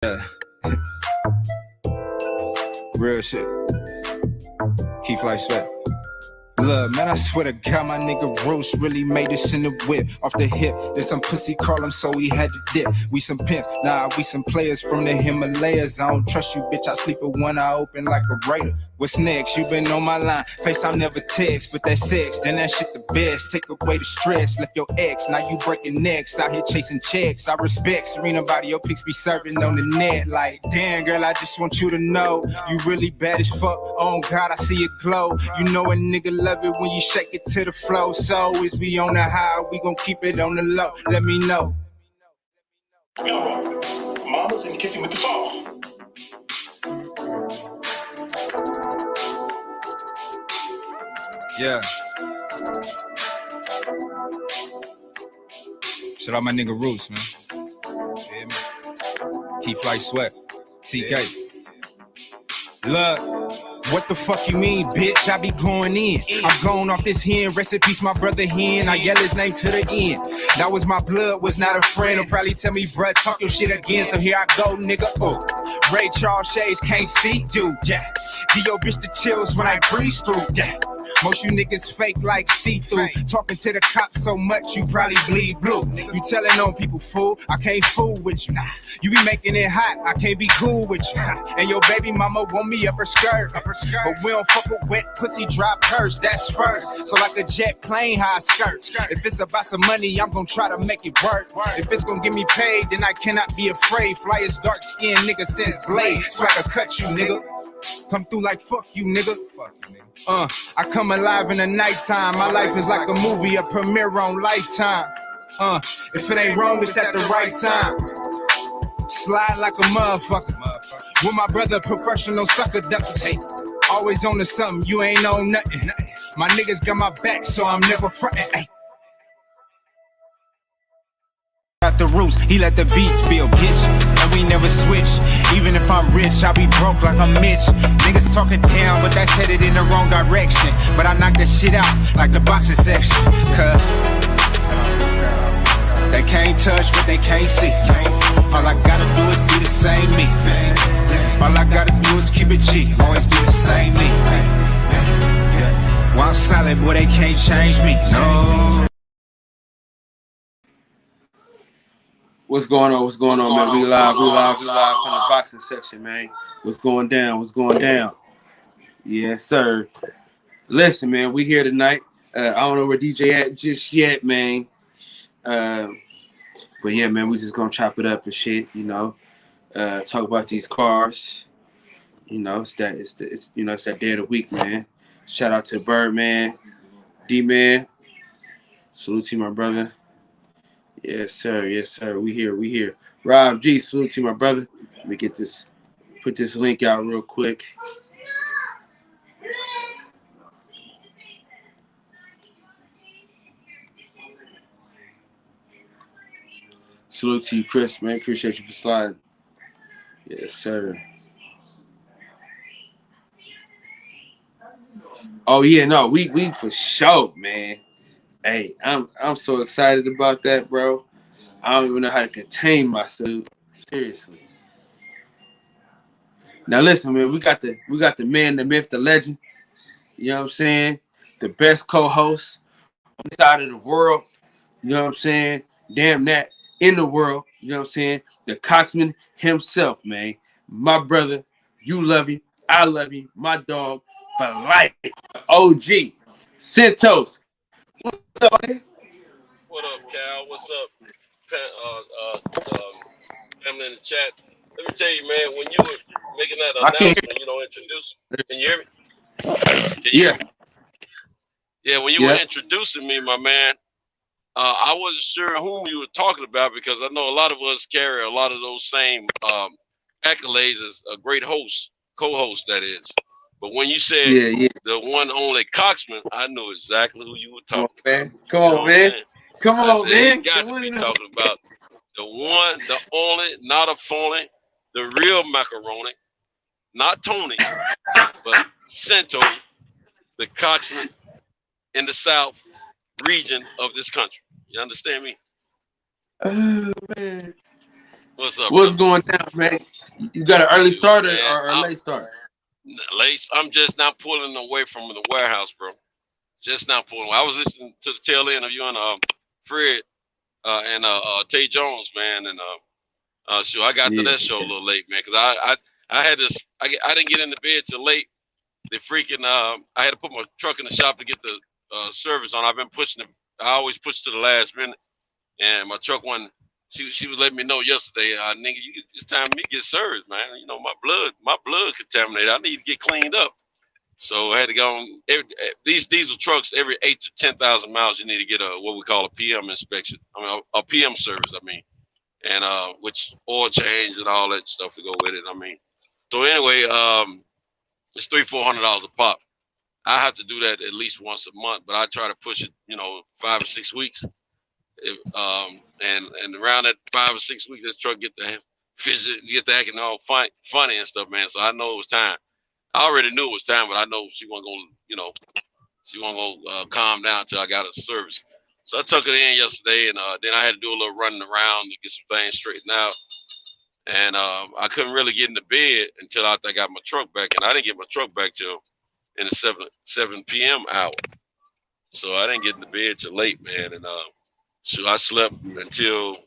Yeah. Real shit. Keep life sweat. Look, man, I swear to God, my nigga Roach really made this in the whip. Off the hip, there's some pussy call him, so he had to dip. We some pimps, nah, we some players from the Himalayas. I don't trust you, bitch, I sleep with one eye open like a raider. What's next? You been on my line. Face I never text, but that sex, then that shit the best. Take away the stress, left your ex, now you breaking necks. Out here chasing checks, I respect Serena body, your pics be serving on the net. Like, damn, girl, I just want you to know you really bad as fuck. Oh God, I see it glow. You know a nigga love it when you shake it to the flow. So is we on the high, we gon' keep it on the low. Let me know. Mama's in the kitchen with the sauce. Yeah. Shout out my nigga Roots, man. Yeah, man. Keep Light Sweat. TK. Look, what the fuck you mean, bitch? I be going in. I'm going off this hen. Rest in peace, my brother hen. I yell his name to the end. That was my blood, was not a friend. He'll probably tell me, bruh, talk your shit again. So here I go, nigga. Oh, Ray Charles Shades can't see, dude. Yeah. Give your bitch the chills when I breeze through. Yeah. Most you niggas fake like see-through. Talking to the cops so much you probably bleed blue. You telling on people, fool, I can't fool with you. You be making it hot, I can't be cool with you. And your baby mama want me up her skirt. But we don't fuck with wet pussy, drop hers, that's first. So like a jet plane, high skirt. If it's about some money, I'm gonna try to make it work. If it's gonna get me paid, then I cannot be afraid. Fly as dark skinned nigga since Blade. Swagger cut you, nigga. Come through like fuck you, nigga. Fuck you, nigga. I come alive in the nighttime. My life is like a movie, a premiere on Lifetime. If it ain't wrong, it's at the right time. Slide like a motherfucker. With my brother, professional sucker duckers. Hey, always on to something, you ain't on nothing. My niggas got my back, so I'm never frontin'. Hey. Got the roots, he let the beats build, bitch. And we never switch. Even if I'm rich, I'll be broke like I'm Mitch. Niggas talking down, but that's headed in the wrong direction. But I knock that shit out like the boxing section. Cause they can't touch what they can't see. All I gotta do is be the same me. All I gotta do is keep it G. Always be the same me. While I'm solid, boy, they can't change me. No. What's going on? What's going on, man? We live from the boxing section, man. What's going down? What's going down? Yes, sir. Listen, man, we here tonight. I don't know where DJ at just yet, man. But yeah, man, we just gonna chop it up and shit, you know. Talk about these cars. You know, it's that day of the week, man. Shout out to Birdman, D-Man. Salute to my brother. Yes, sir. Yes, sir. We here. Rob G, salute to my brother. Let me put this link out real quick. Salute to you, Chris, man. Appreciate you for sliding. Yes, sir. Oh yeah, no, we for sure, man. Hey, I'm so excited about that, bro. I don't even know how to contain myself. Seriously. Now listen, man, we got the man, the myth, the legend. You know what I'm saying? The best co-host on this side of the world. You know what I'm saying? Damn that in the world. You know what I'm saying? The Coxman himself, man. My brother, you love him. I love him. My dog for life. OG. Santos. What's up, man? What up, Cal? What's up, family in the chat? Let me tell you, man, when you were making that announcement, you know, introduce. Can you hear me? Can you hear me? Yeah, when you were introducing me, my man, I wasn't sure whom you were talking about because I know a lot of us carry a lot of those same accolades as a great host, co-host, that is. But when you said the one only Coxman, I knew exactly who you were talking about. Come on, man. Come on, man. You got to be talking about the one, the only, not a phony, the real macaroni, not Tony, but Cento, the Coxman in the South region of this country. You understand me? Oh, man. What's up? What's going down, man? You got an early starter Man, or a late start? Late. I'm just not pulling away from the warehouse, bro. Just not pulling. I was listening to the tail end of you and Fred and Tay Jones, man, and sure, I got to that show a little late, man, because I had this. I didn't get into bed till late. The freaking I had to put my truck in the shop to get the service on. I've been pushing it. I always push to the last minute, and my truck wasn't. She was letting me know yesterday, nigga, it's time for me to get service, man. You know, my blood contaminated. I need to get cleaned up. So I had to go on. These diesel trucks, every 8 to 10,000 miles, you need to get what we call a PM inspection. I mean, a PM service. I mean, and which oil change and all that stuff to go with it. I mean, so anyway, it's $300-400 a pop. I have to do that at least once a month, but I try to push it, 5 or 6 weeks. And around that 5 or 6 weeks, this truck get the acting all funny and stuff, man. So I know it was time. I already knew it was time, but I know she wasn't gonna calm down until I got her service. So I took it in yesterday, and then I had to do a little running around to get some things straightened out. And I couldn't really get into bed until after I got my truck back, and I didn't get my truck back till in the 7 p.m. hour. So I didn't get into bed till late, man. And so I slept until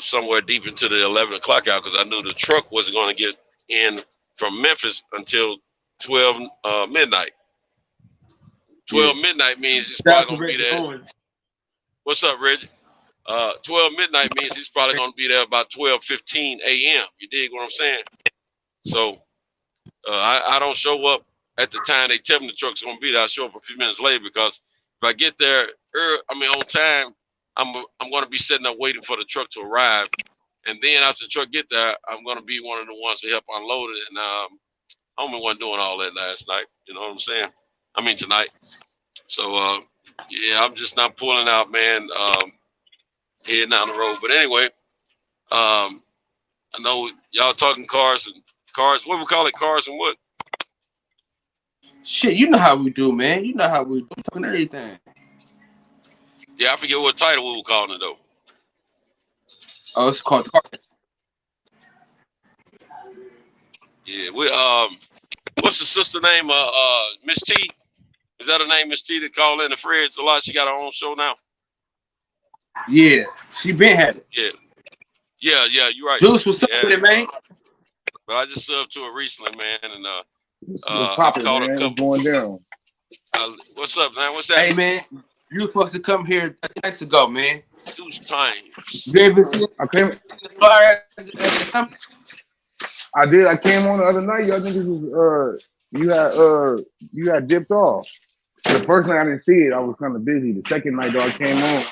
somewhere deep into the 11 o'clock hour because I knew the truck wasn't going to get in from Memphis until 12 midnight. 12 midnight means he's probably going to be there. What's up, Reggie? 12 midnight means he's probably going to be there about 12:15 a.m. You dig what I'm saying? So I don't show up at the time they tell me the truck's going to be there. I show up a few minutes later because if I get there on time, I'm going to be sitting up waiting for the truck to arrive. And then after the truck get there, I'm going to be one of the ones to help unload it. And I'm the one doing all that last night. You know what I'm saying? I mean, tonight. So, yeah, I'm just not pulling out, man, heading down the road. But anyway, I know y'all talking cars. What do we call it? Cars and what? Shit, you know how we do, man. You know how we do. Talking everything. Yeah, I forget what title we were calling it, though. Oh, it's called Car. Yeah, we what's the sister name? Miss T. Is that her name, Miss T? That called in the Freds a lot. She got her own show now. Yeah, she been had it. Yeah, you're right. Deuce, what's up with it, man? But I just subbed to her recently, man, and What's popping, man? What's going down? What's up, man? What's that? Hey, man, you were supposed to come here 30 nights ago, man. Deuce times. You ain't been seeing the flyer. I did. I came on the other night. Y'all niggas was you had dipped off. The first night I didn't see it. I was kind of busy. The second night though, I came on.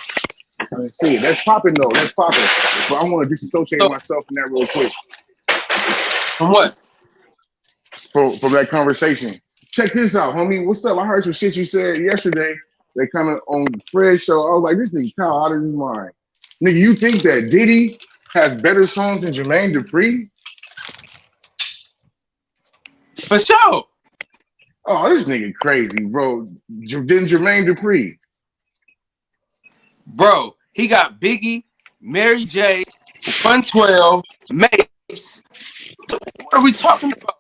I didn't see it. That's popping though. That's popping. But I want to disassociate myself from that real quick. From what? From that conversation. Check this out, homie. What's up? I heard some shit you said yesterday. They coming on Fred's show. I was like, this nigga Kyle out of his mind. Nigga, you think that Diddy has better songs than Jermaine Dupri? For sure. Oh, this nigga crazy, bro. Than Jermaine Dupri. Bro, he got Biggie, Mary J, 112, Mace. What are we talking about?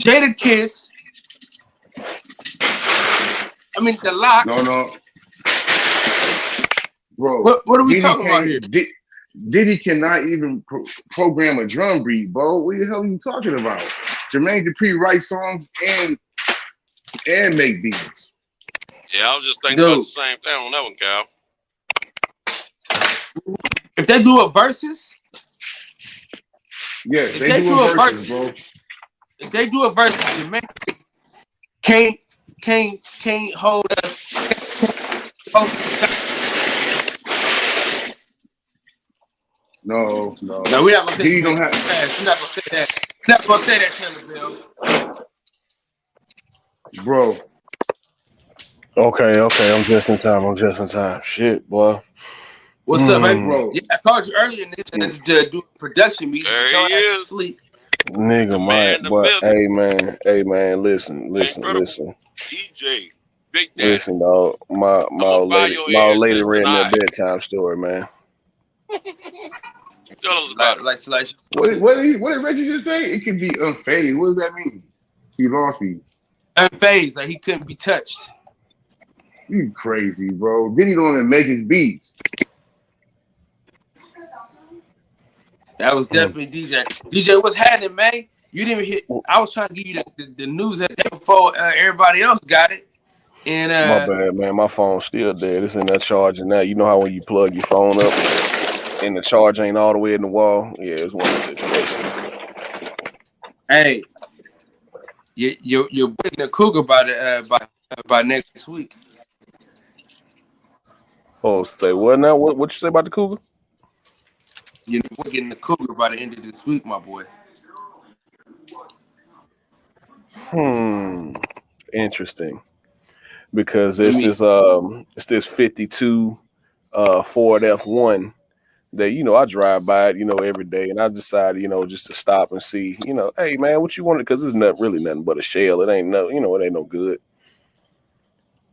Jadakiss. I mean, The Lock. No. Bro. What are we talking about here? Diddy cannot even program a drum beat, bro. What the hell are you talking about? Jermaine Dupri writes songs and make beats. Yeah, I was just thinking about the same thing on that one, Cal. If they do a versus, yeah, they do a versus, bro. If they do a versus, Jermaine can't hold up. No, we're not gonna say Diddy don't have. We're not gonna say that. We're not gonna say that, Taylor Bill. Bro. Okay. I'm just in time. Shit, boy. What's up, man? Bro? Yeah, I called you earlier to do a production meeting. There he is. Sleep. Nigga, man. But hey, man. Listen. DJ, Big Daddy. Listen, dog. My old lady read me a bedtime story, man. Tell us about it. Like What did Reggie just say? It can be unfazed. What does that mean? He lost me. unfazed, like he couldn't be touched. You crazy, bro. Then he don't even make his beats. That was definitely DJ. DJ, what's happening, man? You didn't even hear. I was trying to give you the news that day before everybody else got it. And My bad, man. My phone's still dead. It's in that charging now. You know how when you plug your phone up and the charge ain't all the way in the wall? Yeah, it's one of the situations. hey, you're booking a Cougar by next week. Oh, say what now? What you say about the Cougar? We're getting the Cougar by the end of this week, my boy. Interesting. Because it's this 52 Ford F1 that I drive by it every day, and I decided just to stop and see hey man, what you wanted, because it's not really nothing but a shell. It ain't no it ain't no good.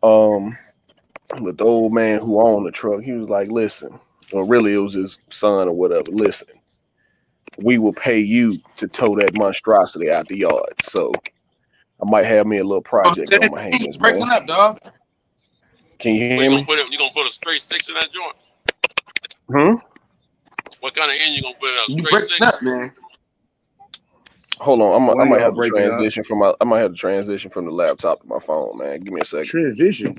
But the old man who owned the truck, he was like, listen, or really it was his son or whatever, listen, we will pay you to tow that monstrosity out the yard. So I might have me a little project on my hands, man. Breaking up, dog. Can you hear me? You gonna put a straight six in that joint? What kind of end you gonna put in a You straight breaking six? up, man. Hold on, I might have to break it up. transition from the laptop to my phone, man. Give me a second. Transition.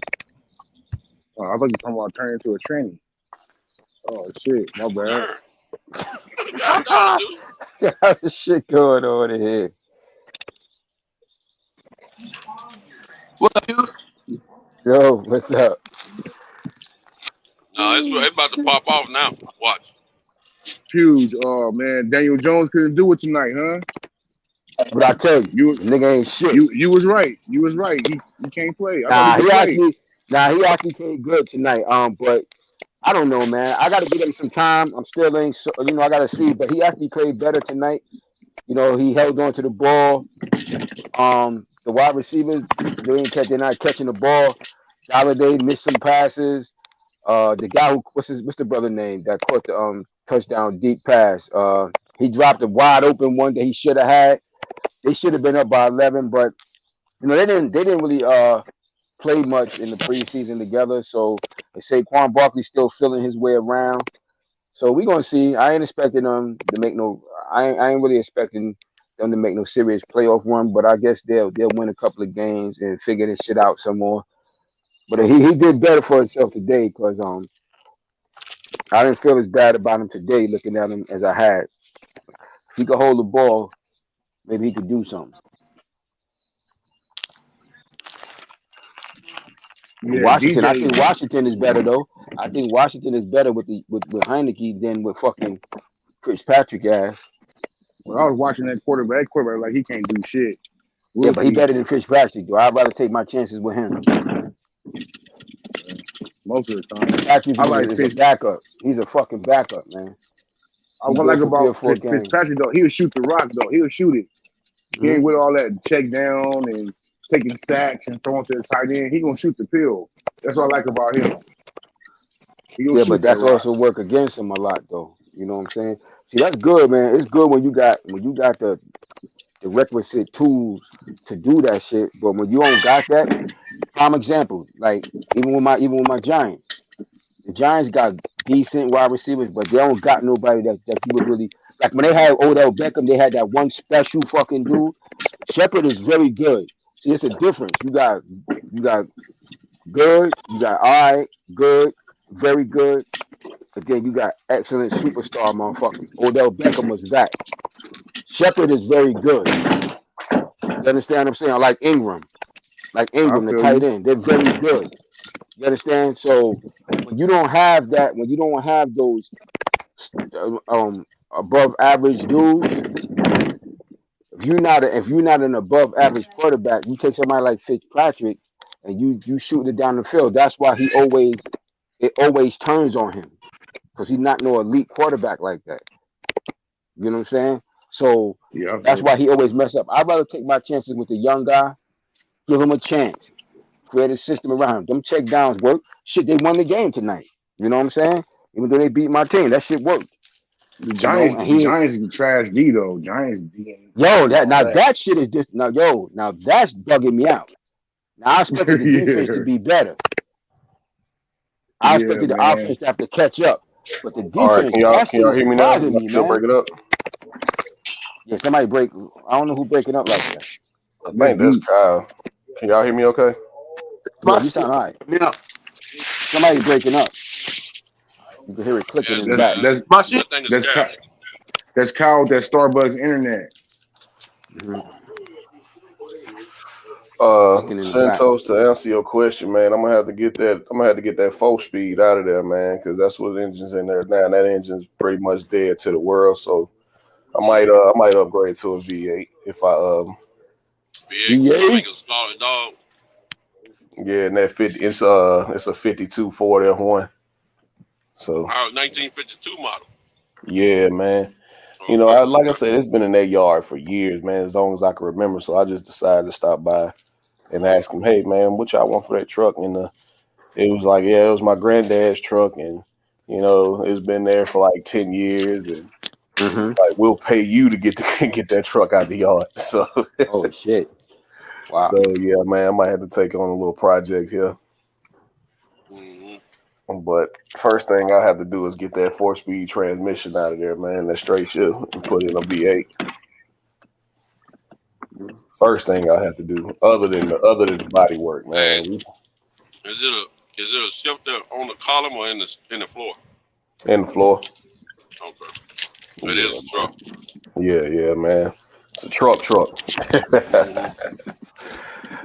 Oh, I thought you were talking about turning into a tranny. Oh shit, my bad. God, dude. Got shit going on in here. What's up, dude? Yo, what's up? No, it's about to pop off now. Watch. Huge. Oh man, Daniel Jones couldn't do it tonight, huh? But I tell you, the nigga ain't shit. You was right. You was right. He can't play. He actually played good tonight. But I don't know, man. I gotta give him some time. I'm still ain't so, I gotta see. But he actually played better tonight. He held on to the ball. The wide receivers, they're not catching the ball. Galladay missed some passes. The guy what's the brother name that caught the touchdown deep pass? He dropped a wide open one that he should have had. They should have been up by 11, but they didn't really play much in the preseason together. So they say Saquon Barkley still feeling his way around. So we're gonna see. I ain't expecting them to make I ain't really expecting them to make no serious playoff run, but I guess they'll win a couple of games and figure this shit out some more. But he did better for himself today, because I didn't feel as bad about him today looking at him as I had. If he could hold the ball, maybe he could do something. Yeah, Washington, DJ, I think Washington is better though. I think Washington is better with Heineke than with fucking Fitzpatrick ass. when I was watching that quarterback like he can't do shit. Yeah, but he better than Fitzpatrick though. I'd rather take my chances with him. Most of the time. Fitzpatrick is a backup. He's a fucking backup, man. What I like about Fitzpatrick though, he'll shoot the rock though. He'll shoot it. He ain't with all that check down and taking sacks and throwing to the tight end. He gonna shoot the pill. That's what I like about him. Yeah, but that's also work against him a lot though. You know what I'm saying? See, that's good, man. It's good when you got the requisite tools to do that shit. But when you don't got that, prime example, like even with my Giants, the Giants got decent wide receivers, but they don't got nobody that you would really like. When they had Odell Beckham, they had that one special fucking dude. Shepard is very good. See, it's a difference. You got good, you got all right, good, very good. But then you got excellent superstar motherfucker. Odell Beckham was that. Shepard is very good. You understand what I'm saying? Like Ingram, the tight end. They're very good. You understand? So when you don't have that, when you don't have those above average dudes, if you're not an above average quarterback, you take somebody like Fitzpatrick and you shoot it down the field. That's why it always turns on him, because he's not no elite quarterback like that. You know what I'm saying? So that's why he always mess up. I'd rather take my chances with the young guy, give him a chance, create a system around him. Them check downs work. Shit, they won the game tonight. You know what I'm saying? Even though they beat my team, that shit worked. The You know, and he Giants trash D though. Giants D. yo that shit is just now that's bugging me out. Now I expected the defense to Yeah, be better. I yeah, expected the man. offense to have to catch up, but the All right, defense that can shit y'all is hear me now? surprising Y'all me, still man. breaking up? Yeah, somebody break. I don't know who breaking up like that. I This think that's deep. Kyle. Can y'all hear me okay? Yeah, My you shit. sound all right. Yeah. Somebody breaking up. You can hear it clicking Yeah, in it's the That's back. Cal. that's My shit. I think it's that's Cal. Ky- that's Kyle with that Starbucks internet. Mm-hmm. Clicking in the back. Santos, to answer your question, man, I'm gonna have to get that 4-speed out of there, man, because that's what engine's in there now. And that engine's pretty much dead to the world. So I might upgrade to a V8 if I Big. You want to V8. make a solid dog? yeah, and that 50 it's a 52 Ford F1. So 1952 model. yeah, man. You know, Okay. like I said, it's been in that yard for years, man, as long as I can remember. So I just decided to stop by and ask him, hey man, what y'all want for that truck? And it was like, yeah, it was my granddad's truck, and you know, it's been there for like 10 years, and Mm-hmm. like we'll pay you to get that truck out the yard. So Oh shit! Wow. so yeah, man, I might have to take on a little project here. Mm-hmm. But first thing I have to do is get that 4-speed transmission out of there, man. That straight shift, and put in a V8. First thing I have to do, other than the body work, man. Is it a shifter on the column or in the floor? In the floor. Okay. It is a truck. Yeah, man. It's a truck. Mm-hmm.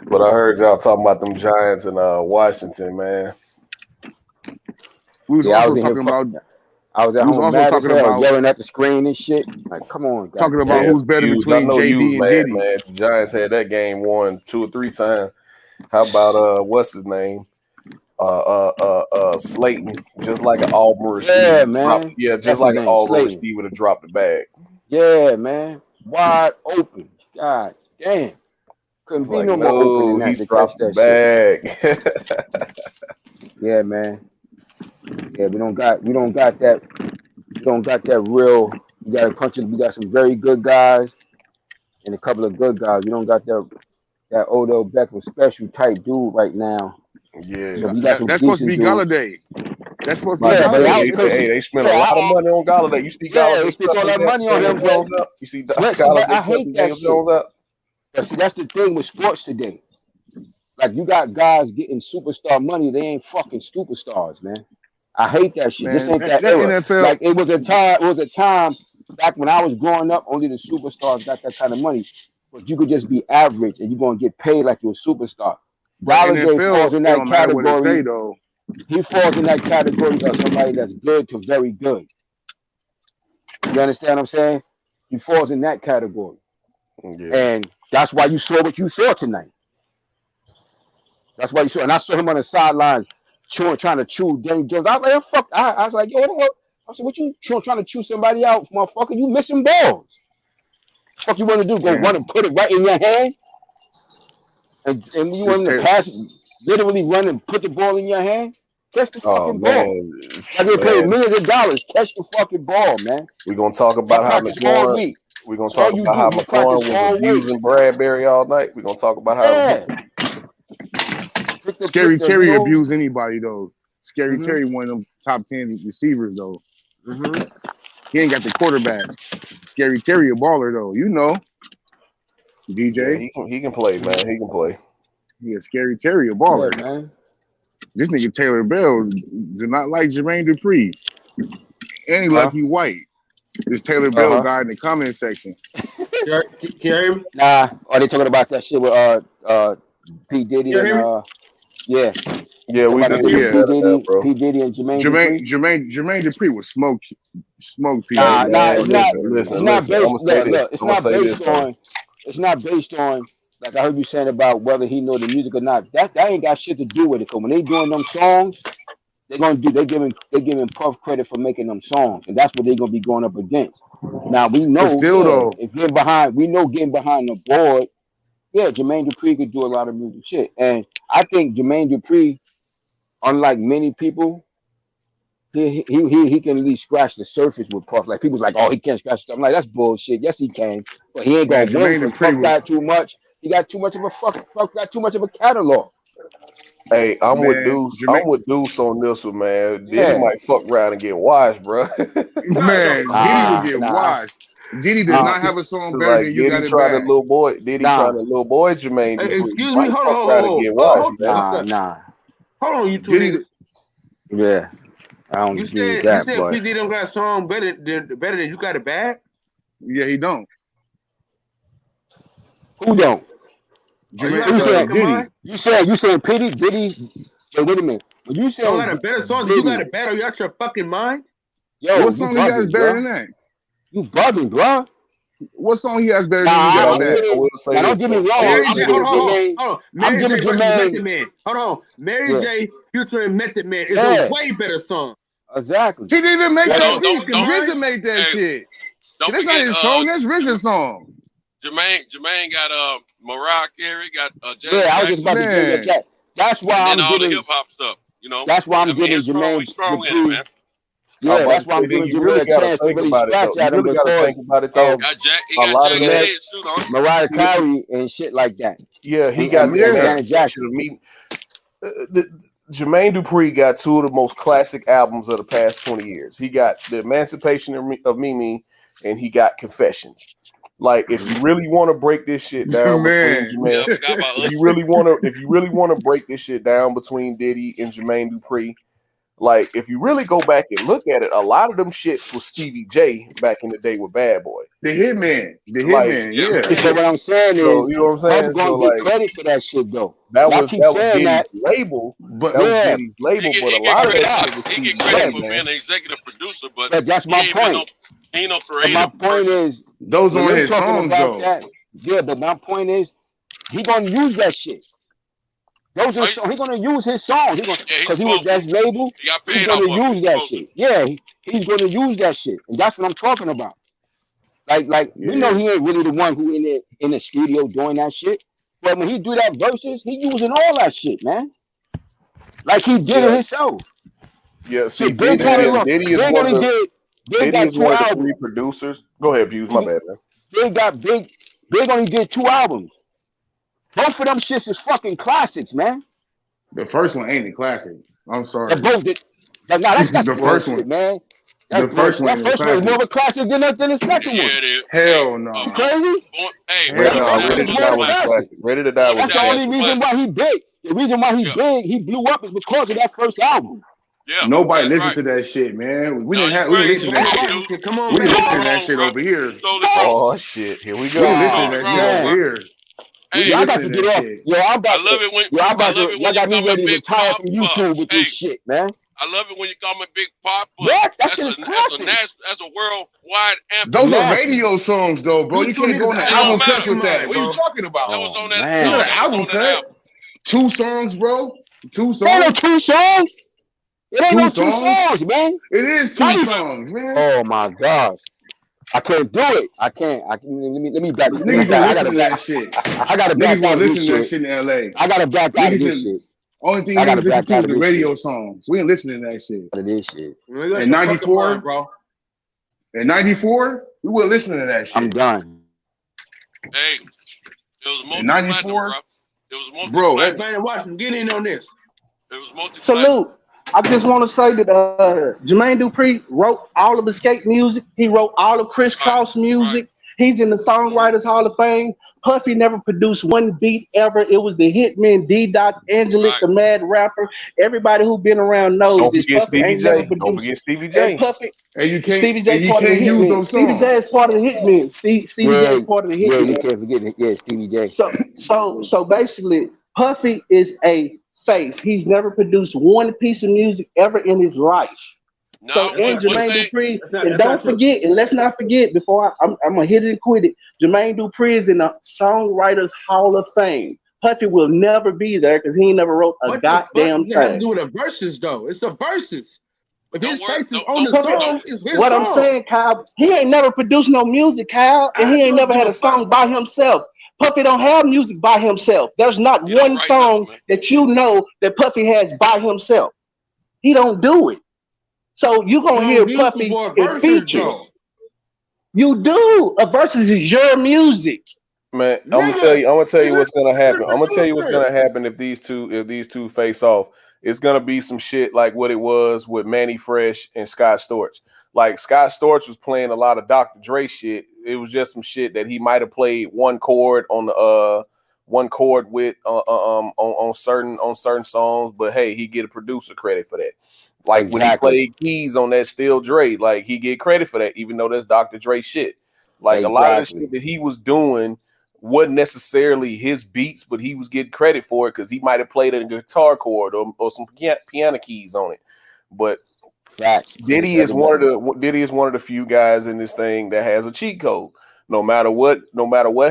But I heard y'all talking about them Giants in Washington, man. We was Yeah, I also was in talking here. about I was at we was home also mad as talking hell, about yelling at the screen and shit. Like, come on, talking goddamn. about who's better Hughes, I between know you JD and mad, Diddy. man. The Giants had that game won 2 or 3 times. How about what's his name? Slayton, just like an Auburn receiver. Yeah, man. Just That's like his an name, Auburn Slayton. receiver to drop the bag. Yeah, man. Wide open. God damn. Couldn't It's be like, no more open no, than he that to catch dropped the that shit. bag. Yeah, man. Yeah, we don't got that. We don't got that real. We got a bunch of. We got some very good guys and a couple of good guys. We don't got that Odell Beckham special type dude right now. Yeah. So we got some That's supposed to decent be dudes. Galladay. That's supposed to be Yeah, but I was Hey, crazy. they spent a lot of money on Galladay. You see Yeah, we Galladay spent all that money on him, Daniel but Jones out? You see but Galladay I hate cussing that Daniel shit. Jones out? But see, that's the thing with sports today. Like you got guys getting superstar money, they ain't fucking superstars, man. I hate that shit. This man. ain't that That era. NFL. Like it was a time back when I was growing up, only the superstars got that kind of money. But you could just be average and you're gonna get paid like you're a superstar. But Galladay falls NFL, in it that don't matter what they say category. though. He falls in that category of somebody that's good to very good. You understand what I'm saying? He falls in that category. Yeah. And that's why you saw what you saw tonight. That's why you saw, and I saw him on the sidelines trying to chew Daniel Jones. I was like, fuck. I was like, yo, what? I said, what you trying to chew somebody out, motherfucker? You missing balls. Fuck you want to do? Go Man, run and put it right in your hand? And you want him to pass, literally run and put the ball in your hand? Catch the Oh fucking ball. man, Like they paid millions of dollars. Catch the fucking ball, man. we're gonna talk I about how practice all McLaurin. week. We're gonna That's all talk you about how do. You McLaurin practice was all abusing week. Bradbury all night. We're gonna talk about how Yeah. Scary Terry abused anybody though. Scary Mhm. Terry one of them top 10 receivers though. Mhm. He ain't got the quarterback. Scary Terry a baller though. You know, DJ. Yeah, he can play, man. He can play. Yeah, Scary Terry a baller. Yeah, man. This nigga Taylor Bell do not like Jermaine Dupri. And he like he white. This Taylor Bell guy in the comment section. Can you hear me? Nah, are they talking about that shit with P Diddy and yeah. Yeah, we Somebody can did hear P Diddy and Jermaine Dupri? Jermaine Dupri was smoke P. Nah, it's not. Listen. It's not based. I'm gonna say this. Look, it's not based on. Like I heard you saying about whether he know the music or not. That ain't got shit to do with it. Cause when they doing them songs, they giving Puff credit for making them songs, and that's what they gonna be going up against. Now we know, though, if getting behind the board, yeah, Jermaine Dupri could do a lot of music shit, and I think Jermaine Dupri, unlike many people, he can at least scratch the surface with Puff. Like people's like, oh, he can't scratch stuff. I'm like, that's bullshit. Yes, he can, but he ain't Man, gonna win Jermaine because Puff Dupri got too much. He got too much of a Puff got too much of a catalog. Hey, I'm with man, Deuce. Jermaine, I'm with Deuce on this one, man. Diddy Yeah. might fuck around and get washed, bro. man, Diddy will get washed. Diddy does not have a song better Like than You Diddy Got It trying to Bad. little boy. Diddy trying to little boy Jermaine Hey, Dupri. excuse Might me, hold fuck on, around and get washed, man. Hold on, you two Diddy, niggas. Yeah, I don't You agree with said that, but PZ don't got a song better than You Got It Bad? yeah, he don't. who don't? Jermaine, Who said Diddy. You said Diddy? Hey, wait a minute. When you Don't got saying a better song than Diddy, You Got It Bad? Are you out your fucking mind? yo, What you song he has bugging, better bro. than that? You bugging, bro. What song he has better than Nah, You But Got I It Bad? will say now this. don't get me Though. wrong. Mary I'm J, giving hold on. Jermaine. Mary J versus Jermaine. Method Man. Hold on. Mary Yeah. J, Future and Method Man is Yeah. a way better song. Exactly. He didn't even make Hey, that. don't- RZA made that hey, shit. Don't That's not forget, his song. That's RZA's song. Jermaine got Mariah Carey, got Janet Yeah, I was Jackson, just about to give you Man, that. That's why and then I'm all the giving. hip hop stuff. You know, That's why I'm I mean, giving his strong, Jermaine he's strong in it, Dupri. man. I'm Yeah, about that's to why say I'm that giving you Jermaine really a got to chance to think really about it, scratch though. You at him really got to because think about it, of though. He A got lot of Jagged that, Edge too, don't he? Mariah listen, Carey and shit like that. yeah, he And, got and, the and yeah. Janet emancipation Jackson. of me. Jermaine Dupri got two of the most classic albums of the past 20 years. He got The Emancipation of Mimi, and he got Confessions. Like, if you really want to break this shit down between Man. Yeah, Jermaine, I forgot about if us. you really want to break this shit down between Diddy and Jermaine Dupri, like, if you really go back and look at it, a lot of them shits was Stevie J back in the day with Bad Boy. The Hitman. The Like, Hitman, Yeah. So what I'm saying so is, you know what I'm Puff saying? So gonna get like credit for that shit though. that Y'all was keep saying Diddy's that, label. but That was yeah, Diddy's label, but a He lot of get that credit. shit was He Stevie get credit J, for man. being an executive producer, but but that's he my ain't been point. he ain't no But my creative point person. is, those when aren't they're his talking songs about though. that, yeah, but my point is, he gonna use that shit. Those are he gonna use his songs. He gonna Yeah, he's because he was supposed that to. label. He got He's paid gonna off of it. use He's that supposed to. shit. Yeah, he's gonna use that shit, and that's what I'm talking about. Like we know Yeah. he ain't really the one who in the studio doing that shit. But when he do that verses, he using all that shit, man. Like he did it Yeah, himself. yeah. See, Shit, Big catalog. Diddy is Big one of only the did. Big Diddy got is two one of the albums. three producers. Go ahead, Hughes. My bad, man. Big got big. Big only did two albums. Both of them shits is fucking classics, man. The first one ain't a classic. I'm They sorry. both did. That's The first bullshit, one. man. The first one That ain't a first one is more classic. of a classic than the second Yeah, one. it is. Hell You no. crazy? Hey, Hell That Born to first Die one Ready is to is more Die a of a was a classic. classic. classic. Ready to Die Born to was That's a the Die is only a classic. reason classic. why he big. The reason why he Yeah, big, he blew up is because of that first album. yeah, Nobody that's listened right. to that shit, man. We No, didn't you listen crazy. to that Wrong, shit. dude. Come on, We You didn't man. listen to totally that wrong, shit bro. over here. You totally wrong. Oh shit! Here we We didn't listen go. to Totally that wrong, shit Man, over bro. here. We Hey, didn't y'all listen about to to get that off. shit. Yo, I'm I about love to. it when Yo, I'm about to. you Y'all got me call me ready to Big retire from Papa. YouTube with Hey, this shit, man. I love it when you call me Big Papa. What? That That's shit a is classic. that's a worldwide anthem. Those are Classic. radio songs, though, bro. You You two can't go niggas on the out It of don't album your cuts matter. fucking with that. mind, What are you bro. talking That about? was Oh on that. It's man, not No, an that was album on that cut. album. 2 songs, bro. 2 it ain't no songs. 2 songs. It ain't 2 no 2 songs. songs, man. It is Not 2 even. songs, man. Oh my gosh, I can't do it. I can't. Let me back. Let me Niggas didn't back. I listen gotta to back. that shit. I gotta Niggas back out weren't of this listening to that shit. shit in LA. I gotta back out of Niggas this didn't. shit. Only thing I niggas gotta listened back to out was of the this radio shit. songs. We ain't listening to that shit. Out of this shit. You got In your fucking mind, '94, bro. in '94, we weren't listening to that I'm shit. done. Hey, it was In multi-platinum, '94, bro. It was bro, multi-platinum. Man, watch him. Get in on this. It was multi-platinum. Salute. I just want to say that Jermaine Dupri wrote all of Escape music. He wrote all of Criss Right, Cross right. music. He's in the Songwriters Hall of Fame. Puffy never produced one beat ever. It was the Hitman, D-Dot, Angelique, Right. the Mad Rapper. Everybody who been around knows Don't this. forget Puffy Stevie ain't never J. Don't produced. forget Stevie And J. Puffy, and you Stevie J part of the can't use Hitman. those Stevie J songs. is part of the Hitman. Stevie J Yeah, is part of the yeah. You Hitman. can't forget it. Yeah, Stevie J. So basically, Puffy is a face. He's never produced one piece of music ever in his life. No, So one and Jermaine thing. Dupri, That's not and don't true. forget, and let's not forget before I'm gonna hit it and quit it. Jermaine Dupri is in the Songwriters Hall of Fame. Puffy will never be there because he ain't never wrote a What the fuck goddamn does it have to thing. do with the verses, though? It's the verses. If his Don't worry. face is Don't on the don't Puffy, song, don't. it's his what I'm song. saying, Kyle, he ain't never produced no music, Kyle, and I he ain't don't never give had a a song by himself. Puffy don't have music by himself. There's not He don't one write song nothing, man. that you know that Puffy has by himself. He don't do it. So you gonna You hear don't need Puffy some more in verses, features. though. You do. A versus is your music. Man, I'm gonna tell you what's gonna happen. I'm gonna tell you what's gonna happen if these two face off. It's gonna be some shit like what it was with Manny Fresh and Scott Storch. Like Scott Storch was playing a lot of Dr. Dre shit. It was just some shit that he might have played one chord with on certain songs, but hey, he get a producer credit for that. Like when he played keys on that Still Dre, like he get credit for that, even though that's Dr. Dre shit. Like a lot of the shit that he was doing wasn't necessarily his beats, but he was getting credit for it because he might have played a guitar chord or some piano keys on it. But Diddy is one of the few guys in this thing that has a cheat code. No matter what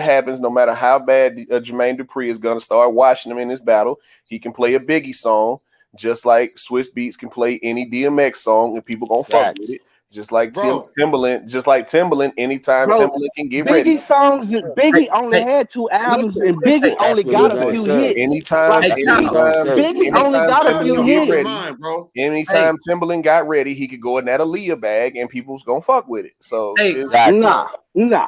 happens, no matter how bad Jermaine Dupri is gonna start watching him in this battle, he can play a Biggie song, just like Swiss Beats can play any DMX song, and people gonna fuck with it. Just like Timbaland, anytime Timbaland can get ready. Biggie only had 2 albums, and Biggie only got a few hits. Anytime Biggie only got a few hits. Anytime Timbaland got ready, he could go in that Aaliyah bag, and people's gonna fuck with it. So nah.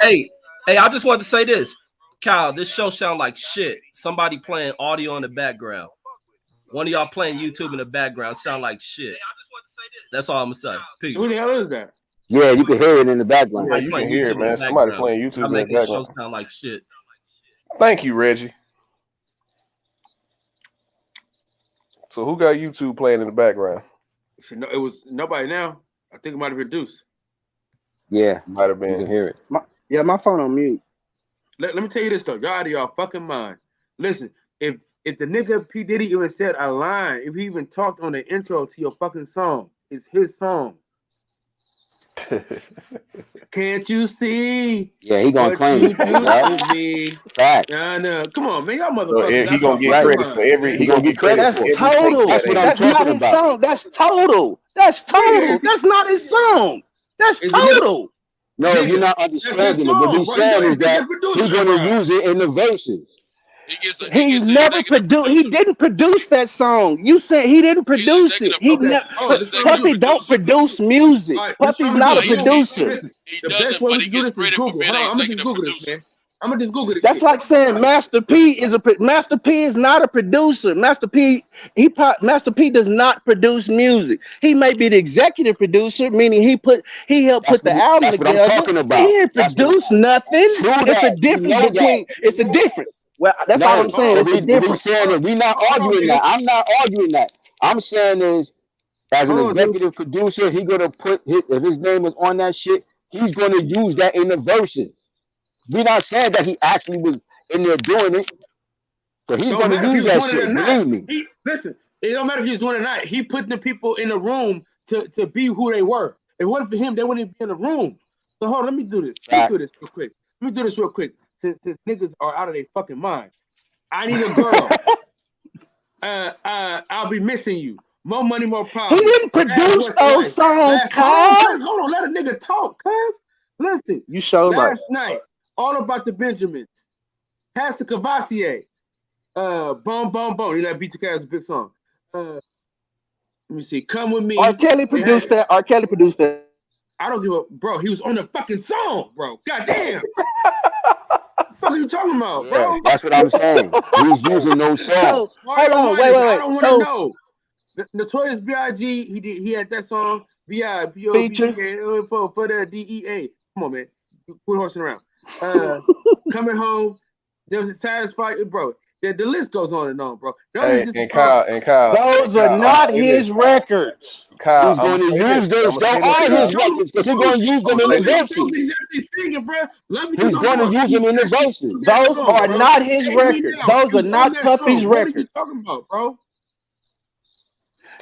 Hey, I just wanted to say this, Kyle. This show sound like shit. Somebody playing audio in the background. One of y'all playing YouTube in the background sound like shit. That's all I'm gonna say. Peace. Who the hell is that? Yeah, you can hear it in the background. Yeah, you can hear it, man. Somebody playing YouTube in the background. Show sound like shit. Thank you, Reggie. So who got YouTube playing in the background? It was nobody now. I think it might have been Deuce. Yeah, might have been. You can hear it. My phone on mute. Let me tell you this though. Y'all out of y'all fucking mind. Listen, if the nigga P. Diddy even said a line, if he even talked on the intro to your fucking song, it's his song. Can't you see? Yeah, he gonna claim it. To me? Fact. No. Come on, man. Y'all motherfuckers. He gonna get credit for every. He gonna get credit. That's total. That's not his song. That's total. That's not his song. That's total. No, you're not understanding it. What he's saying is that he's gonna use it in the verses. He never produced. He didn't produce that song. You said he didn't produce it. Puffy don't produce music. Puffy's not a producer. The best way to do this is Google. Hold on, I'm gonna just Google this, man. I'm gonna just Google this. That's like saying Master P is not a producer. Master P does not produce music. He may be the executive producer, meaning he helped put the album together. He didn't produce nothing. It's a difference between. It's a difference. Well, that's all I'm saying. It's a difference. We're not arguing that. I'm not arguing that. I'm saying is, as an executive producer, he gonna put if his name is on that shit, he's gonna use that in the verses. We're not saying that he actually was in there doing it, but he's going to use that shit. Believe me. Listen, it don't matter if he's doing it or not. He put the people in the room to be who they were. If it wasn't for him, they wouldn't be in the room. So hold on, let me do this. Let me do this real quick. Since niggas are out of their fucking mind. I need a girl. I'll be missing you. More money, more power. He didn't produce those songs, cuz. Hold on, let a nigga talk, cuz. Listen. You showed last night. All About the Benjamins, Pastor Cavassier, Boom Boom Boom. You know that BTK is a big song. Let me see. Come with me. R. Kelly produced that. I don't give a bro. He was on the fucking song, bro. Goddamn. What the fuck are you talking about, bro? Yeah, that's what I'm saying. He's using those songs. Hold on, wait. I don't want to know. Notorious B.I.G. He had that song. Feature for the DEA. Come on, man. Quit horsing around. Coming home, there's satisfied, bro. The list goes on, bro. And Kyle, those are not his records. Kyle, he's going to use those. They are his records because he's going to use them in the verses. He's going to use them in the verses. Those are not his records. Those are not Puffy's records. What are you talking about, bro?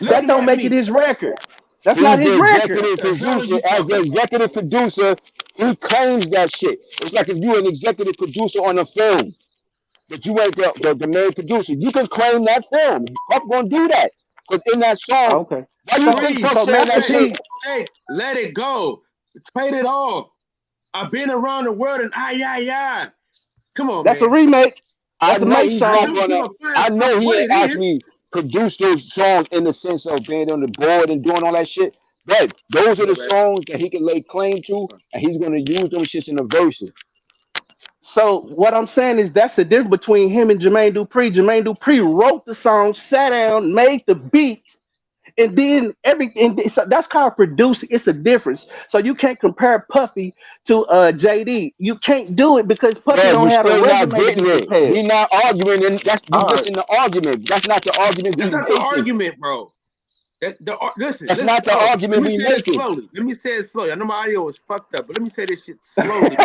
That don't make it his record. That's not his record. As the executive producer, he claims that shit. It's like if you're an executive producer on a film, but you ain't the main producer. You can claim that film. Puff gonna do that because in that song. Okay. Why you think Puff saying that shit? Hey, let it go. Trade it all. I've been around the world and Come on, that's man. a remake. I know he ain't actually produced those songs in the sense of being on the board and doing all that shit. But those are the songs that he can lay claim to, and he's gonna use them shits in the verses. So what I'm saying is that's the difference between him and Jermaine Dupri. Jermaine Dupri wrote the song, sat down, made the beat, and then everything. So that's called producing. It's a difference. So you can't compare Puffy to JD. You can't do it because Puffy Yeah, don't we have a still not resume to getting be it. compared. We not arguing, and that's All we right. missing the argument. That's not the argument we That's not the making. argument, bro. Listen, That's listen. not the Let argument me we say this making. slowly. Let me say it slowly. I know my audio was fucked up, but let me say this shit slowly.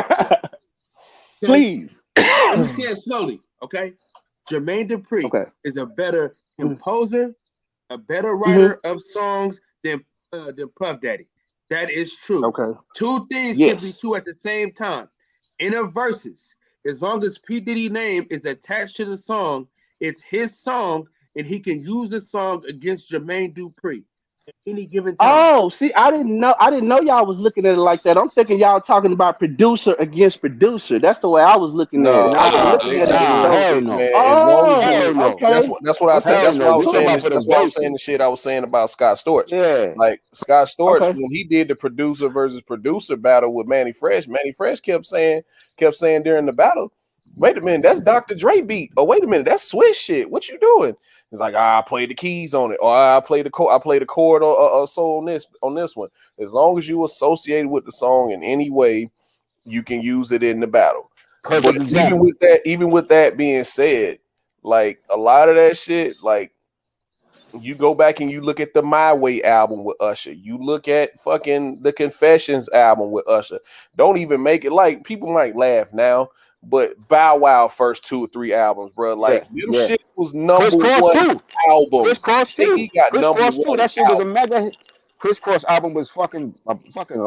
Okay? Please. Let me say it slowly, okay? Jermaine Dupri Okay. is a better composer, a better writer of songs than Puff Daddy. That is true. Okay. Two things can be Yes. true at the same time. In a verses, as long as P. Diddy's name is attached to the song, it's his song, and he can use the song against Jermaine Dupri at any given time. Oh, see, I didn't know y'all was looking at it like that. I'm thinking y'all talking about producer against producer. That's the way I was looking at it. I was looking at it as though, hell no. Man, as long as Hell you, no. okay. that's what I said. Hell That's no. why I You was talking saying. about for the That's why I was verses. saying the shit I was saying about Scott Storch. Yeah. Like Scott Storch, Okay. when he did the producer versus producer battle with Manny Fresh kept saying during the battle, wait a minute, that's Dr. Dre beat. Oh, wait a minute, that's Swiss shit. What you doing? It's like, I played the keys on it, or I played the chord or so on this one. As long as you associated with the song in any way, you can use it in the battle. Perfect But example. even with that being said, like a lot of that shit, like you go back and you look at the My Way album with Usher, you look at fucking the Confessions album with Usher. Don't even make it, like, people might laugh now, but Bow Wow first 2 or 3 albums, bro, like them Yeah. shit was number Crisscross one too. albums. Crisscross too. He got number Crisscross too. one That shit was a album. mega hit. Crisscross album was fucking a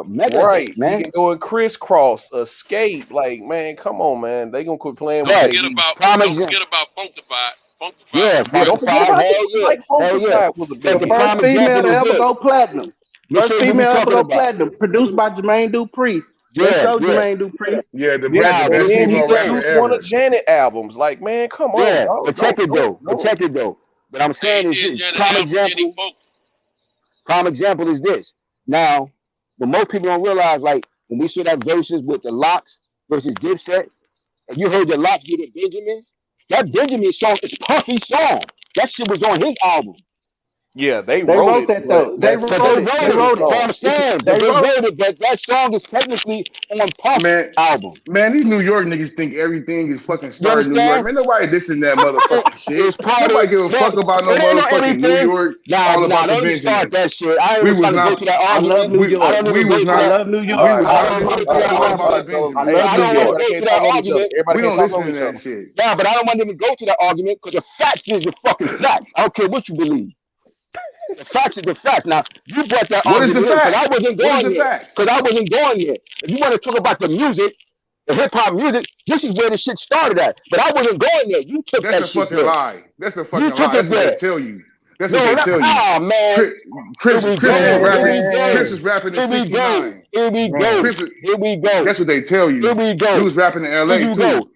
mega Right, hit, man. he can go in Crisscross, Escape, like, man, come on, man, they gonna quit playing with Yeah. Don't JD. forget about Prime don't example. forget about Funkified. Funkified Yeah, was Yeah, don't great. forget Funkified. about Hell it. yeah. Like Hell yeah. Funkified was a But big the hit. First prime female example to is ever this. go platinum. Let's First show you what we female ever talking go about. platinum. Produced by Jermaine Dupri. Let's Yeah, go, yeah. Jermaine Dupri. Yeah, the Yeah, Nah, the but best and then he female rapper produced one ever. of Janet albums. Like, man, come on, Yeah, dog. but check it though. But check it though. But I'm Hey, saying he is did this. Janet Prime album, Jenny example. Folk. Prime example is this. Now, but most people don't realize, like, when we saw that verses with the Locks versus Dipset, and you heard the Locks get it Benjamin, that Benjamin song is Puffy's song. That shit was on his album. Yeah, they They wrote wrote it, that but though. They that's But wrote they it. wrote They it. wrote But it. I'm saying, They but they wrote wrote it. But that song is technically on Puff's Man, album. man, these New York niggas think everything is fucking You started in New York. understand? Man, nobody dissing that motherfucking shit. It's part of Nobody give a no. fuck about no It ain't no motherfucking New everything. York. Nah, All about the don't even start Benjamins. that shit. I ain't We even was trying to go not. to that I love argument. New We I York. don't we even go was to I not. that. love New We York. all right, was I all not right, love listening my to all that right, city. all all about right. the So, I But hey, Benjamins. love I New don't want to York. everybody go to can't that talk over each other. argument. Everybody We can't don't talk listen over to each that other. shit. Nah, but I don't want to even go to that argument because the facts is the fucking facts. I don't care what you believe. The facts is the facts. Now, you brought that What is the argument in because I facts? wasn't What is going the there. facts? Because I wasn't going there. If you want to talk about the music, the hip hop music, this is where the shit started at. But I wasn't going there. You took That's that a shit fucking there. lie. That's a You fucking took lie. it That's what they there. tell you. That's what No, they not, tell you. man. Here we Crips was go. Here we rapping. go. Crips was rapping in Here we go. '69. Here we go. Crips. Here we go. That's what they tell Here you. we We go. was rapping in Here L.A. you too. go.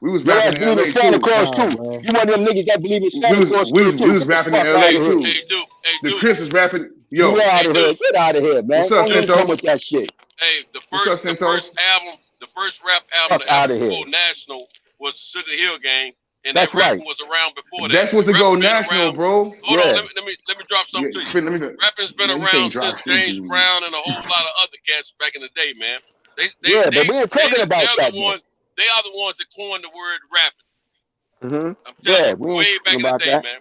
We was Your rapping ass in believe in L.A. Santa too. Claus too. You one of them niggas that believe in Santa Claus too. We was Get the rapping in fuck L.A. out Hey, of here. too. hey, Duke. Hey, The Duke. Crips is rapping. You Yo, out Hey, of here. Duke. Get out of here, man. what's up, Don't even come Santos? with that shit. Hey, the What's up, first Santos? album, the first rap album Fuck to out ever of go here. national was Sugar Hill Gang, and That's that rapping right. was around before that. That's what to Rapping go been national, around. bro. Hold on, Yeah. let me drop something to you. Let me. Rapping's been Man, you around can't drop since shit, James dude. Brown and a whole lot of other cats back in the day, man. Yeah, but we ain't talking about They're that the though. ones. They are the ones that coined the word rapping. Mm-hmm. I'm telling Yeah, you, we way ain't back talking in the about day, that. man.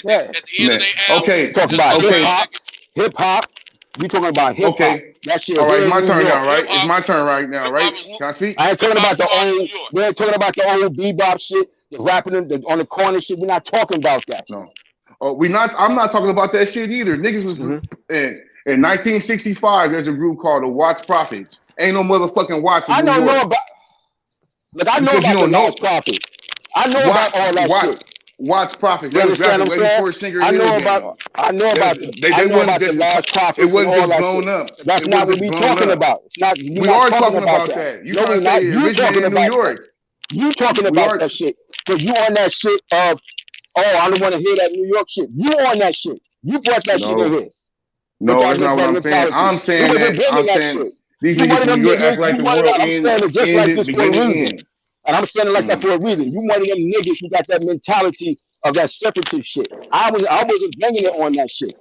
Yeah. At the end of Man, their album, okay, Talking just about been okay, hip around. hop. Hip hop. We talking about hip hop. okay. That shit All right, it's here my in New turn York. now, right? Hip It's hop, my turn right now, hip right? hop is Can I speak? I ain't hip talking hop about the started in old. New York. We ain't talking about the old bebop shit, the rapping on the corner shit. We're not talking about that. No. Oh, we not. I'm not talking about that shit either. Niggas was in 1965. There's a group called the Watts Prophets. Ain't no motherfucking Watts in I New don't know York about. Look, I know because you about the don't know Lost Prophet. I know about all that shit. Watts Prophets. You They was understand rapping what way I'm saying? before Singer I Hill know Gang. about. I know about. They I know wasn't about the just. Lost It Prophets and wasn't all just that blown shit. up. That's It not wasn't what just we blown talking up. about. It's not. We're We not are talking talking about that. that. You No, trying we're to not. say it You originated talking in New about that. York? You talking We about are. that shit because you on that shit of. Oh, I don't want to hear that New York shit. You on that shit. You brought that shit in No. here. No, that's not what I'm saying. I'm saying these niggas from New York act like the world ended beginning end. And I'm saying it like that for a reason. You one of them niggas who got that mentality of that separatist shit. I wasn't bringing it on that shit.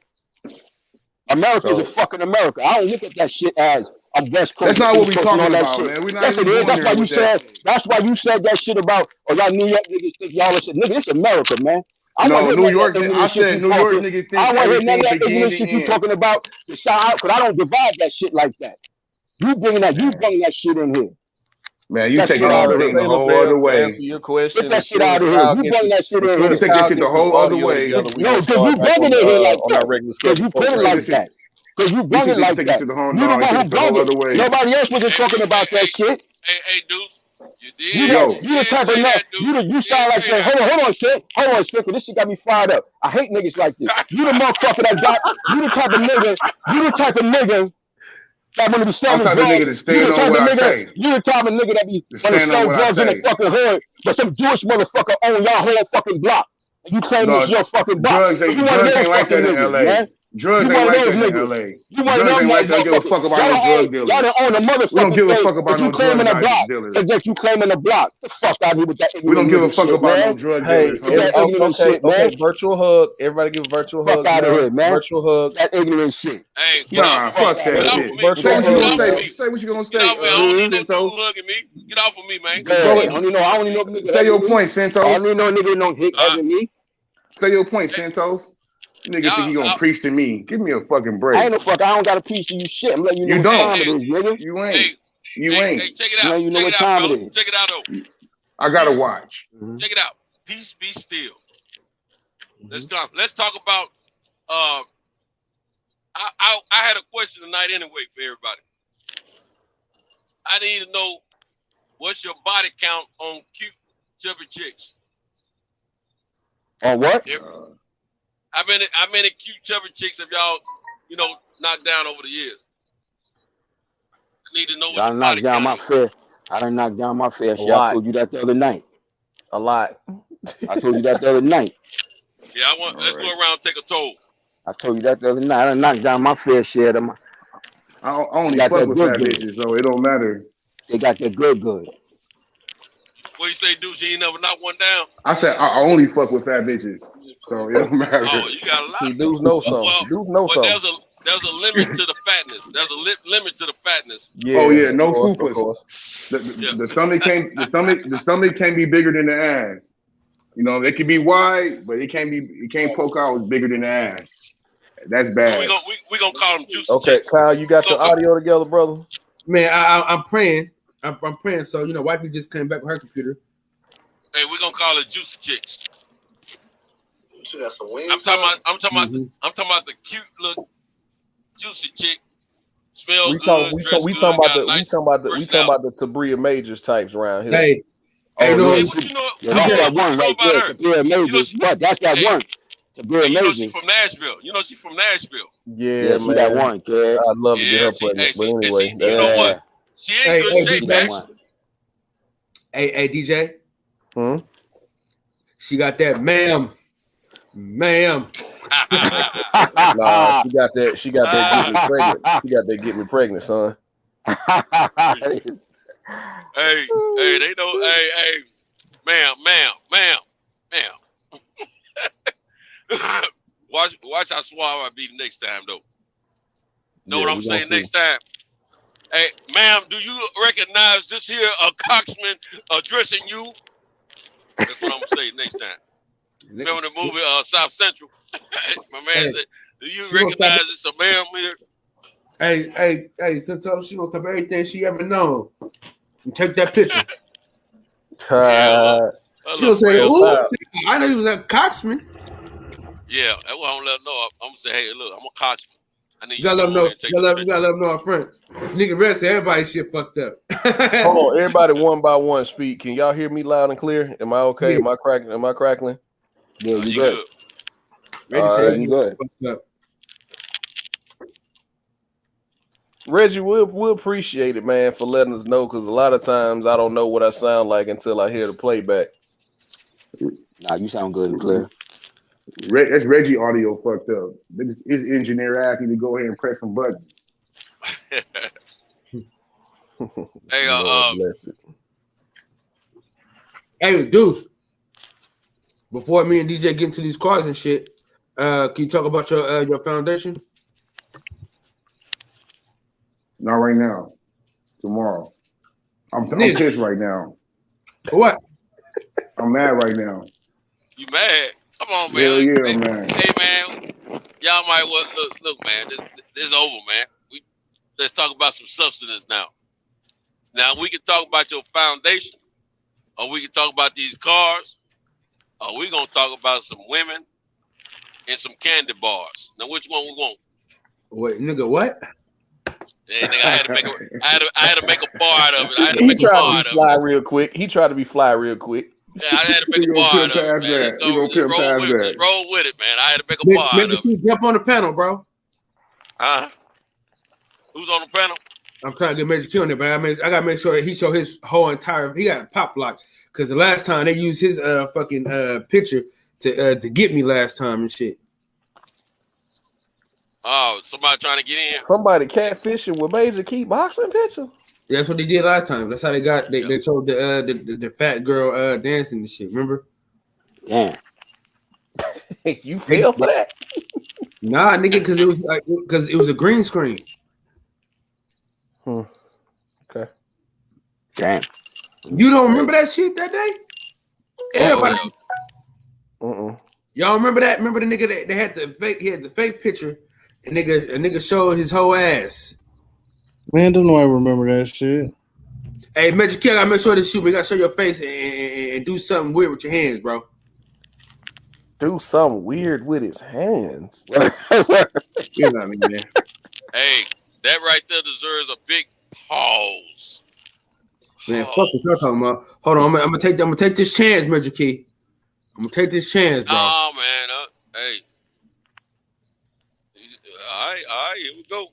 America is a fucking America. I don't look at that shit as a West Coast. That's not what we talking about, man. We're not yes, it is. That's why you said. That's why you said that shit about y'all New York niggas think y'all shit. Nigga, this America, man. No, New York. I said New York niggas think I want to hear none of that beginning ignorant shit you talking about. The South, because I don't divide that shit like that. You bringing that shit in here. Man, you taking everything the whole other way. Answer your question. Get that shit out of here. You bring that shit in here. You take this shit the whole other way. No, because you bring it in here like that. Because you put it like that. Because you bring it like that. You the one who brought it. Nobody else wasn't talking about that shit. Hey, Deuce. You the type of nut. You sound like that. Hold on, shit. Hold on, shit. This shit got me fired up. I hate niggas like this. You the motherfucker that got. You the type of nigga. That want to be selling drugs. Nigga to stand on what I say. You the type of nigga that be want to sell drugs in the fucking hood, but some Jewish motherfucker own y'all whole fucking block. And you claim it's your fucking block. Drugs ain't like that in LA. Drugs ain't like that in LA. Drugs ain't like that. Give a fuck about no drug dealers. Y'all don't own the motherfucker. We don't give a fuck about no drug dealers. Is that you claiming a block? The fuck out here with that. We don't give a fuck about no drug dealers. Okay, virtual hug. Everybody give a virtual hug. Fuck out of here, man. Virtual hug. That ignorant shit. Hey, nah, fuck that shit. Say what you gonna say. Get off of me, man. I don't even know. Say your point, Santos. I don't even know nigga don't hit other than me. Say your point, Santos. Nigga think he gonna preach to me. Give me a fucking break. I ain't no fuck. I don't gotta preach to you shit. I'm letting you know what time it is, nigga. You ain't. Hey, check it out. You know what time it is. Check it out, though. I gotta watch. Check it out. Peace be still. Let's talk about. I had a question tonight anyway for everybody. I need to know what's your body count on cute chubby chicks. On what? How many cute chubby chicks have y'all, knocked down over the years? I need to know what your body count is. I done knocked down my fair share. I told you that the other night. A lot. I told you that the other night. Yeah, let's go around and take a toll. I told you that the other night. I done knocked down my fair share of my. I only fuck with fat bitches, so it don't matter. They got that good. What you say, dude? You ain't never knocked one down? I said I only fuck with fat bitches, so it don't matter. Oh, you got a lot. Dudes know something. Dudes know something. There's a limit to the fatness. There's a limit to the fatness. Yeah, oh yeah, no fupas. The stomach can't be bigger than the ass. It can be wide, but it can't poke out bigger than the ass. That's bad. So we gonna call them juicy. Okay, chicks. Kyle, you got your audio together, brother? Man, I'm praying. I'm praying. So wifey just came back with her computer. Hey, we're gonna call it juicy chicks. So that's a wing. I'm talking about the cute little juicy chick. We talking about the Tabria Majors types around here. That's that one right there. Tabria Majors. What? That's that one. Tabria Majors. She's from Nashville. She's from Nashville. Yeah, man. That one, kid. I'd love to get her pregnant, but anyway. You know what? She ain't good shape, man. Hey, DJ. She got that, ma'am. Nah, she got that. She got that get me pregnant. She got that get me pregnant, son. Hey, they know. Hey, ma'am. Watch how suave I be the next time, though. Know what I'm saying next time? Hey, ma'am, do you recognize this here a coxman addressing you? That's what I'm gonna say next time. Remember the movie South Central? My man said, do you recognize it's a ma'am here? Hey, Santos, she gonna cover everything she ever known and take that picture. She gonna say, ooh, I know he was a coxman. Yeah, that's what I'm gonna let her know. I'm gonna say, hey, look, I'm a coxman. You gotta let them know. You gotta let them know our friend. Nigga, rest everybody shit fucked up. Hold on, everybody one by one speak. Can y'all hear me loud and clear? Am I okay? Yeah. Am I crackling? Yeah, you good. Reggie, you good. Reggie, we'll appreciate it, man, for letting us know, because a lot of times I don't know what I sound like until I hear the playback. Nah, you sound good and clear. That's Reggie audio fucked up. His engineer asked me to go ahead and press some buttons. Hey, Lord bless it. Hey, Deuce. Before me and DJ get into these cars and shit, can you talk about your foundation? Not right now. Tomorrow. I'm pissed right now. For what? I'm mad right now. You mad? Come on, man. Hell yeah, hey, man. Hey, man. Y'all might well look, man. This is over, man. Let's talk about some substance now. Now we can talk about your foundation, or we can talk about these cars, or we gonna talk about some women and some candy bars. Now, which one we want? Wait, nigga, what? Yeah, nigga, I had to make a bar out of it. I had to He make a bar tried out to of be fly it. real quick. He tried to be fly real quick. Yeah, I had to make We a gonna bar out pimp of past it, man. that. We gonna pimp past that. Roll with it, man. I had to make a bar out of it. Jump on the panel, bro. Who's on the panel? I'm trying to get Major Q on there, but I gotta make sure that he show his whole entire. He got a pop lock because the last time they used his fucking picture to get me last time and shit. Oh, somebody trying to get in. Somebody catfishing with Major Key boxing picture. Yeah, that's what they did last time. That's how they got. They told the fat girl dancing and shit. Remember? Yeah. You fell for that? Nah, nigga, because it was a green screen. Okay. Damn. You don't remember that shit that day? Everybody. Y'all remember that? Remember the nigga that they had the fake? He had the fake picture, and a nigga showed his whole ass. Man, don't know I remember that shit. Hey, Magic King, I make sure to shoot me. You gotta show your face and do something weird with your hands, bro. Do something weird with his hands. You know what I mean, man. Hey, that right there deserves a big pause. Man, fuck what you're talking about. Hold on, I'm gonna take this chance, Magic Key. I'm gonna take this chance, bro. Oh man, hey. All right, here we go.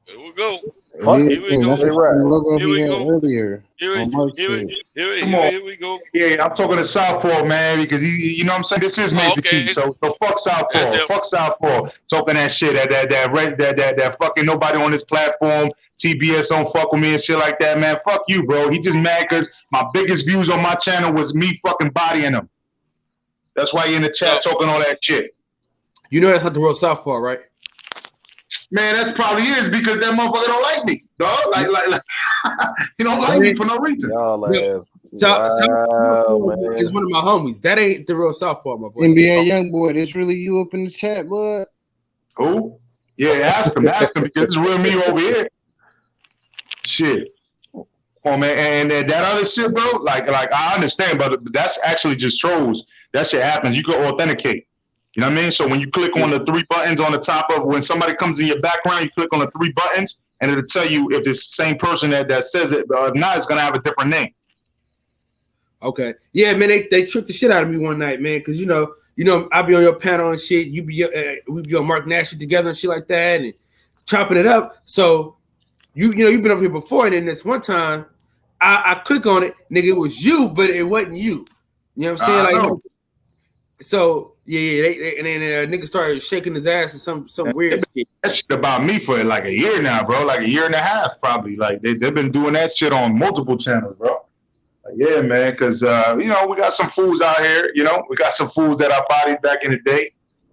Here we go. Fuck He it. ain't seen that's the Right. same logo Here he we had go. earlier. Here on Mark's shit. we go. Yeah, I'm talking to Southpaw, man, because you know what I'm saying? This is Major okay. Key. So fuck That's Southpaw. him. Fuck Southpaw. Talking that shit, that fucking nobody on this platform. TBS don't fuck with me and shit like that, man. Fuck you, bro. He just mad because my biggest views on my channel was me fucking bodying him. That's why he in the chat talking all that shit. You know that's not the real Southpaw, right? Man, that probably is because that motherfucker don't like me, dog. Like he don't like me for no reason. Y'all ass. Southpaw man. is one of my homies. That ain't the real Southpaw, my boy. NBA young boy, this really you up in the chat, bud? Who? Yeah, ask him because it's real me over here. Shit. Oh man, and that other shit, bro. Like I understand, but that's actually just trolls. That shit happens. You can authenticate. You know what I mean? So when you click on the three buttons on the top of when somebody comes in your background, you click on the three buttons, and it'll tell you if it's the same person that says it. If not, it's gonna have a different name. Okay. Yeah, man, they tricked the shit out of me one night, man, because you know, I'll be on your panel and shit. We be on Mark Nash together and shit like that, and chopping it up. So you've been up here before, and then this one time, I click on it, nigga, it was you, but it wasn't you. You know what I'm saying? So yeah, and then nigga started shaking his ass and some weird shit. That's about me for like a year now, bro. Like a year and a half, probably. Like they've been doing that shit on multiple channels, bro. Like, yeah, man, because we got some fools out here. We got some fools that I bodied back in the day.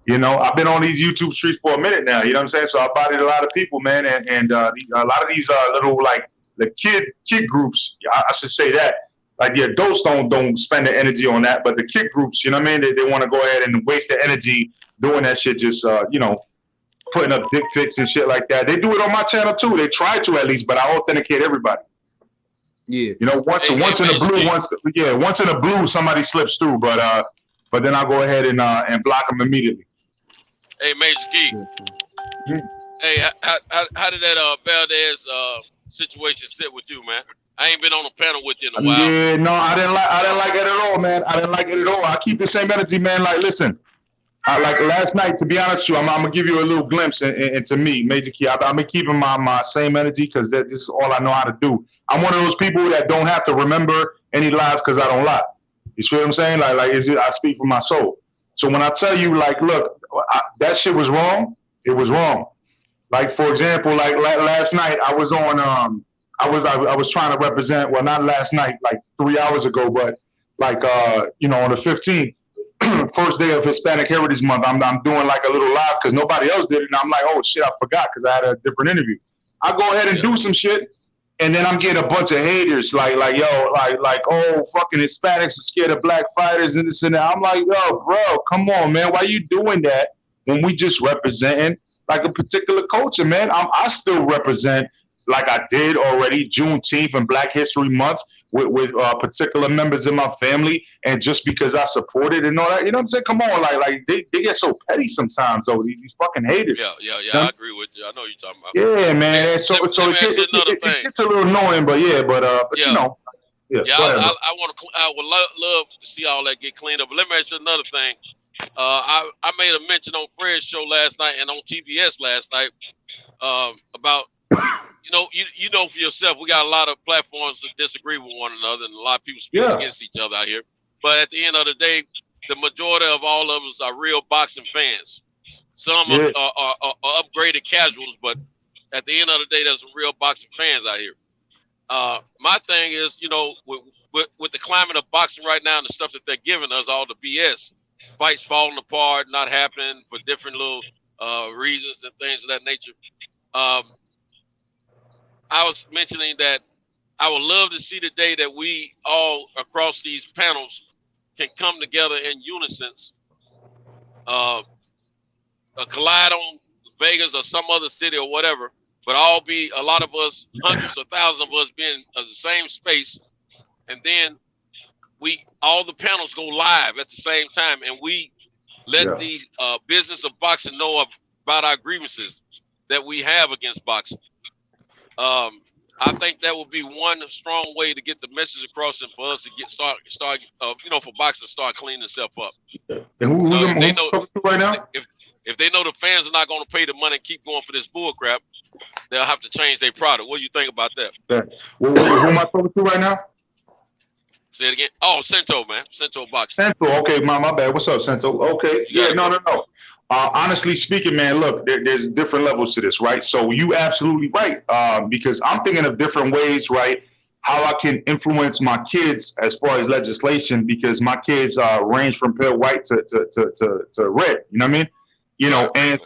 I've been on these YouTube streets for a minute now. You know what I'm saying? So I bodied a lot of people, man, and a lot of these little like the kid groups. I should say that. Like the adults don't spend the energy on that, but the kid groups, you know what I mean? They want to go ahead and waste the energy doing that shit, just putting up dick pics and shit like that. They do it on my channel too. They try to at least, but I authenticate everybody. Yeah. Once in the blue, somebody slips through, but then I'll go ahead and block them immediately. Hey, Major Key. Hey, how did that Valdez situation sit with you, man? I ain't been on a panel with you in a while. Yeah, no, I didn't like it at all, man. I didn't like it at all. I keep the same energy, man. Like, listen, like last night, to be honest with you, I'm gonna give you a little glimpse into me, Major Key. I've been keeping my same energy because this is all I know how to do. I'm one of those people that don't have to remember any lies because I don't lie. You see what I'm saying? Like I speak from my soul. So when I tell you, like, look, that shit was wrong, it was wrong. Like, for example, like last night, I was on, I was trying to represent, well, not last night, like 3 hours ago, but like, you know, on the 15th, first day of Hispanic Heritage Month, I'm doing like a little live because nobody else did it. And I'm like, oh shit, I forgot because I had a different interview. I go ahead and do some shit. And then I'm getting a bunch of haters like yo, like, oh, fucking Hispanics are scared of black fighters and this and that. I'm like, yo, bro, come on, man. Why you doing that when we just representing like a particular culture, man? I still represent, like I did already, Juneteenth and Black History Month with particular members of my family, and just because I support it and all that, you know what I'm saying? Come on, like they get so petty sometimes, though, these fucking haters. Yeah, you know? I agree with you. I know what you're talking about. Yeah, man. So it gets a little annoying, but yeah, but you know. Yeah, I would love to see all that get cleaned up. But let me ask you another thing. I made a mention on Fred's show last night and on TBS last night about, you know for yourself, we got a lot of platforms that disagree with one another, and a lot of people speak against each other out here. But at the end of the day, the majority of all of us are real boxing fans. Some are upgraded casuals, but at the end of the day, there's some real boxing fans out here. My thing is, with the climate of boxing right now and the stuff that they're giving us, all the BS, fights falling apart, not happening for different little reasons and things of that nature. I was mentioning that I would love to see the day that we all across these panels can come together in unison, collide on Vegas or some other city or whatever, but all be a lot of us, hundreds or thousands of us being in the same space, and then all the panels go live at the same time, and we let the business of boxing know about our grievances that we have against boxing. I think that would be one strong way to get the message across, and for us to start, for boxing to start cleaning itself up. And who they know right now? If they know the fans are not going to pay the money and keep going for this bull crap, they'll have to change their product. What do you think about that? Who am I talking to right now? Say it again. Oh, Cento, man. Cento Boxing. Cento, okay, my bad. What's up, Cento? Okay, no. Honestly speaking, man, look, there's different levels to this, right? So you absolutely right, because I'm thinking of different ways, right, how I can influence my kids as far as legislation, because my kids range from pale white to red. You know what I mean? And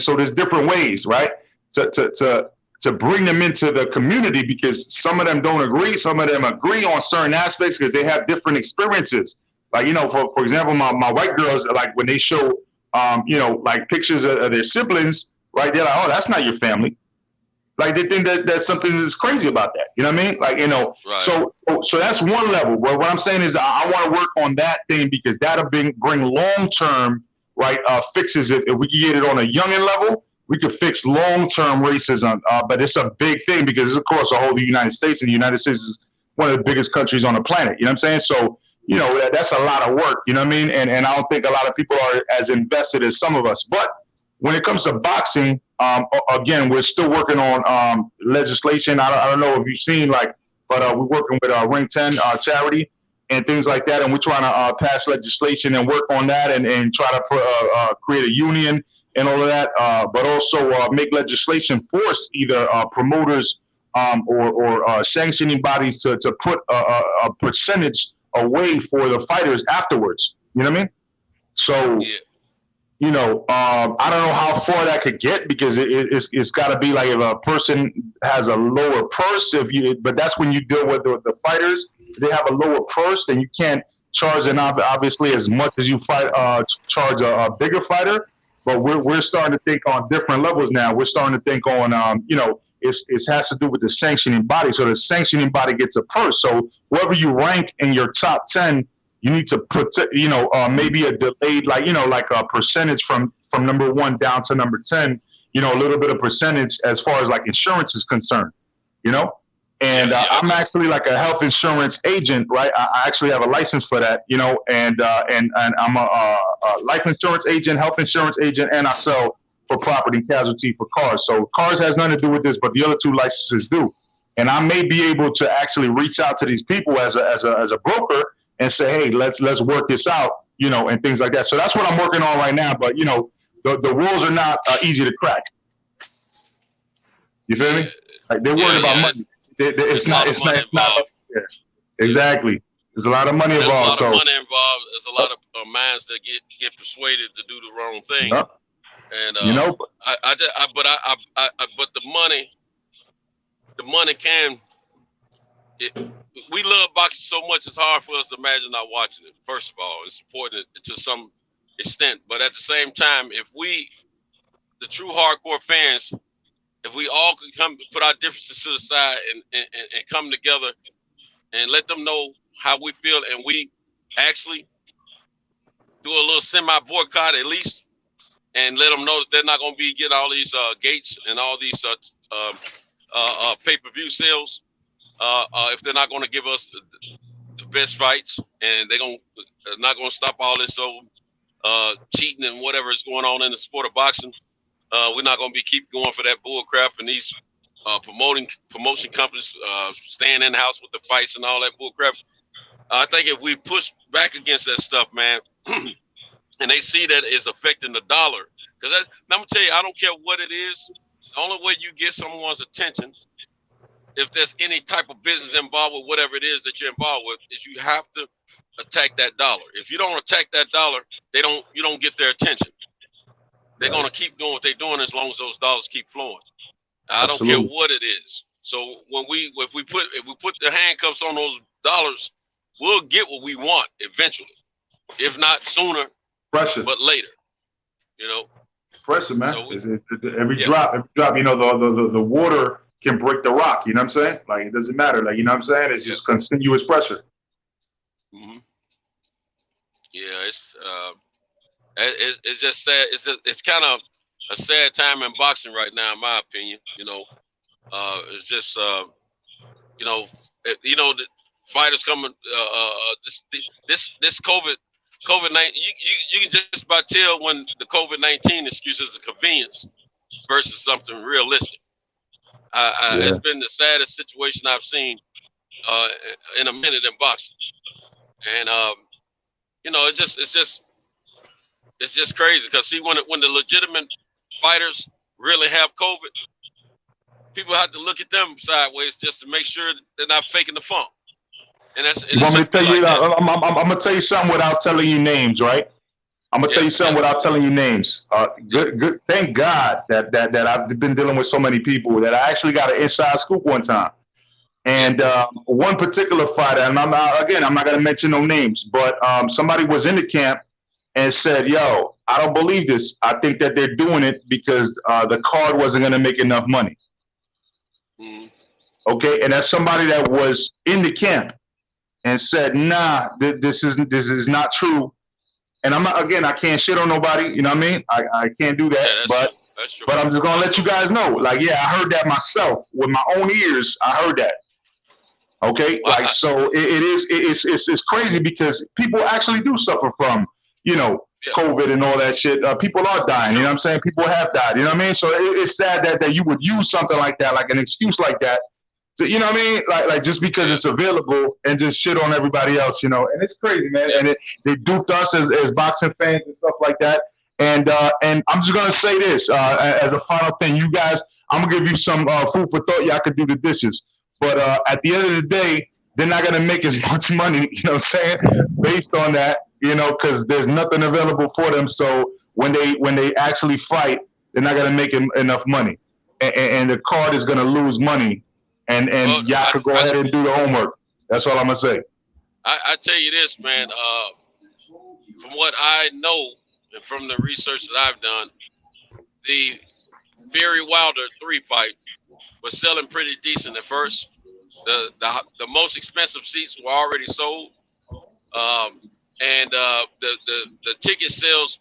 so there's different ways, right, to bring them into the community, because some of them don't agree, some of them agree on certain aspects because they have different experiences. Like, for example, my white girls, like when they show like pictures of their siblings, right? They're like, oh, that's not your family. Like they think that something is crazy about that. You know what I mean? Like, right. So that's one level. But what I'm saying is I want to work on that thing, because that'll bring long-term, right, fixes. If we can get it on a youngin' level, we could fix long-term racism. But it's a big thing because it's across the whole of the United States, and the United States is one of the biggest countries on the planet. You know what I'm saying? So, that's a lot of work, you know what I mean? And I don't think a lot of people are as invested as some of us. But when it comes to boxing, again, we're still working on legislation. I don't know if you've seen, but we're working with Ring 10 charity and things like that. And we're trying to pass legislation and work on that and try to create a union and all of that. But also make legislation force either promoters or sanctioning bodies to put a percentage away for the fighters afterwards. You know what I mean? So, I don't know how far that could get, because it's got to be like if a person has a lower purse, but that's when you deal with the fighters. If they have a lower purse, then you can't charge them obviously as much as you charge a bigger fighter. But we're starting to think on different levels now. We're starting to think on, it has to do with the sanctioning body. So the sanctioning body gets a purse. So whoever you rank in your top 10, you need to put, maybe a delayed, like a percentage from number 1 down to number 10, a little bit of percentage as far as like insurance is concerned, And I'm actually like a health insurance agent, right? I actually have a license for that, and I'm a life insurance agent, health insurance agent, and I sell for property and casualty for cars. So cars has nothing to do with this, but the other 2 licenses do. And I may be able to actually reach out to these people as a broker and say, hey, let's work this out. you know, and things like that. So that's what I'm working on right now. But, you know, the rules are not easy to crack. You feel me? Like they're worried about money. It's not. Yeah, exactly. There's a lot of money involved. There's a lot of money involved. There's a lot of minds that get persuaded to do the wrong thing. And you know, but the money can. We love boxing so much. It's hard for us to imagine not watching it. First of all, and supporting it to some extent. But at the same time, if we, the true hardcore fans, if we all could come put our differences to the side and come together and let them know how we feel, and we actually do a little semi-boycott at least, and let them know that they're not going to be getting all these gates and all these pay-per-view sales if they're not going to give us the best fights, and they're not going to stop all this cheating and whatever is going on in the sport of boxing. We're not going to keep going for that bull crap, and these promotion companies staying in the house with the fights and all that bull crap. I think if we push back against that stuff, man, and they see that it's affecting the dollar, because I'm gonna tell you, I don't care what it is. The only way you get someone's attention, if there's any type of business involved with whatever it is that you're involved with, is you have to attack that dollar. If you don't attack that dollar, you don't get their attention. They're gonna keep doing what they're doing as long as those dollars keep flowing. I don't care what it is. So if we put the handcuffs on those dollars, we'll get what we want eventually, if not sooner, but later. You know, pressure, man. So every drop, you know, the water can break the rock. You know what I'm saying? Like, it doesn't matter. Like, you know what I'm saying? It's just continuous pressure. Mm-hmm. Yeah, it's just sad. It's kind of a sad time in boxing right now, in my opinion. You know, it's just you know, the fighters coming. This COVID-19. You can just about tell when the COVID-19 excuse is a convenience versus something realistic. It's been the saddest situation I've seen in a minute in boxing, and you know, it's just crazy because see, when the legitimate fighters really have COVID, people have to look at them sideways just to make sure they're not faking the funk. And you want me to tell you? I'm gonna tell you something without telling you names, right? I'm gonna tell you something without telling you names. Good. Thank God that I've been dealing with so many people that I actually got an inside scoop one time. And one particular fighter, and I'm not gonna mention no names, but somebody was in the camp and said, "Yo, I don't believe this. I think that they're doing it because the card wasn't gonna make enough money." Mm. Okay, and that's somebody that was in the camp and said, "Nah, this is not true." And I can't shit on nobody. You know what I mean? I can't do that. Yeah, that's true. But I'm just gonna let you guys know. Like, yeah, I heard that myself with my own ears. I heard that. Okay, well, so it's crazy because people actually do suffer from, you know, COVID and all that shit. People are dying. You know what I'm saying? People have died. You know what I mean? So it's sad that you would use something like that, like an excuse like that. So, you know what I mean? Like just because it's available and just shit on everybody else, you know. And it's crazy, man. And they duped us as boxing fans and stuff like that. And I'm just gonna say this as a final thing, you guys. I'm gonna give you some food for thought. Y'all could do the dishes, but at the end of the day, they're not gonna make as much money. You know what I'm saying? Based on that, you know, because there's nothing available for them. So when they actually fight, they're not gonna make enough money, and the card is gonna lose money. And y'all could go ahead and do the homework. That's all I'm gonna say. I tell you this, man. From what I know and from the research that I've done, the Fury Wilder 3 fight was selling pretty decent at first. The most expensive seats were already sold, and the ticket sales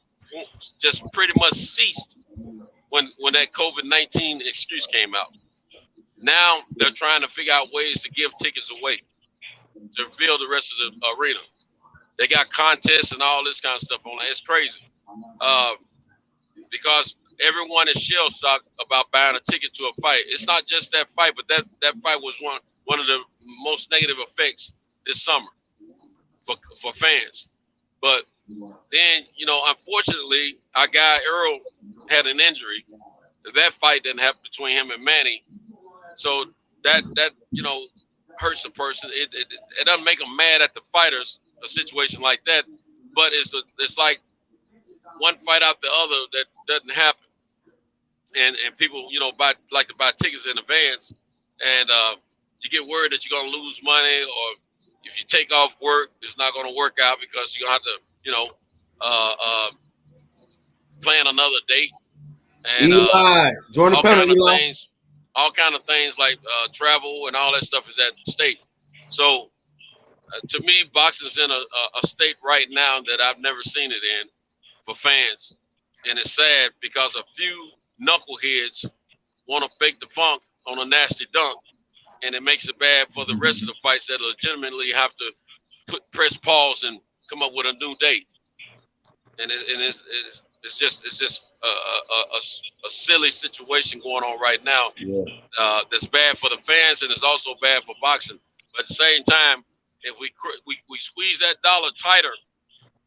just pretty much ceased when that COVID-19 excuse came out. Now they're trying to figure out ways to give tickets away to fill the rest of the arena. They got contests and all this kind of stuff on it. It's crazy because everyone is shell-shocked about buying a ticket to a fight. It's not just that fight, but that fight was one of the most negative effects this summer for fans. But Then, unfortunately, our guy Earl had an injury. That fight didn't happen between him and Manny. So that hurts the person. It doesn't make them mad at the fighters, a situation like that. But it's like one fight out the other that doesn't happen. And people, like to buy tickets in advance. And you get worried that you're going to lose money, or if you take off work, it's not going to work out because you're going to have to, plan another date. And Eli, join the panel, Eli. All kind of things like travel and all that stuff is at stake. So to me, boxing's in a state right now that I've never seen it in for fans. And it's sad because a few knuckleheads want to fake the funk on a nasty dunk, and it makes it bad for the rest of the fights that legitimately have to press pause and come up with a new date. And it's just a silly situation going on right now. That's bad for the fans, and it's also bad for boxing. But at the same time, if we squeeze that dollar tighter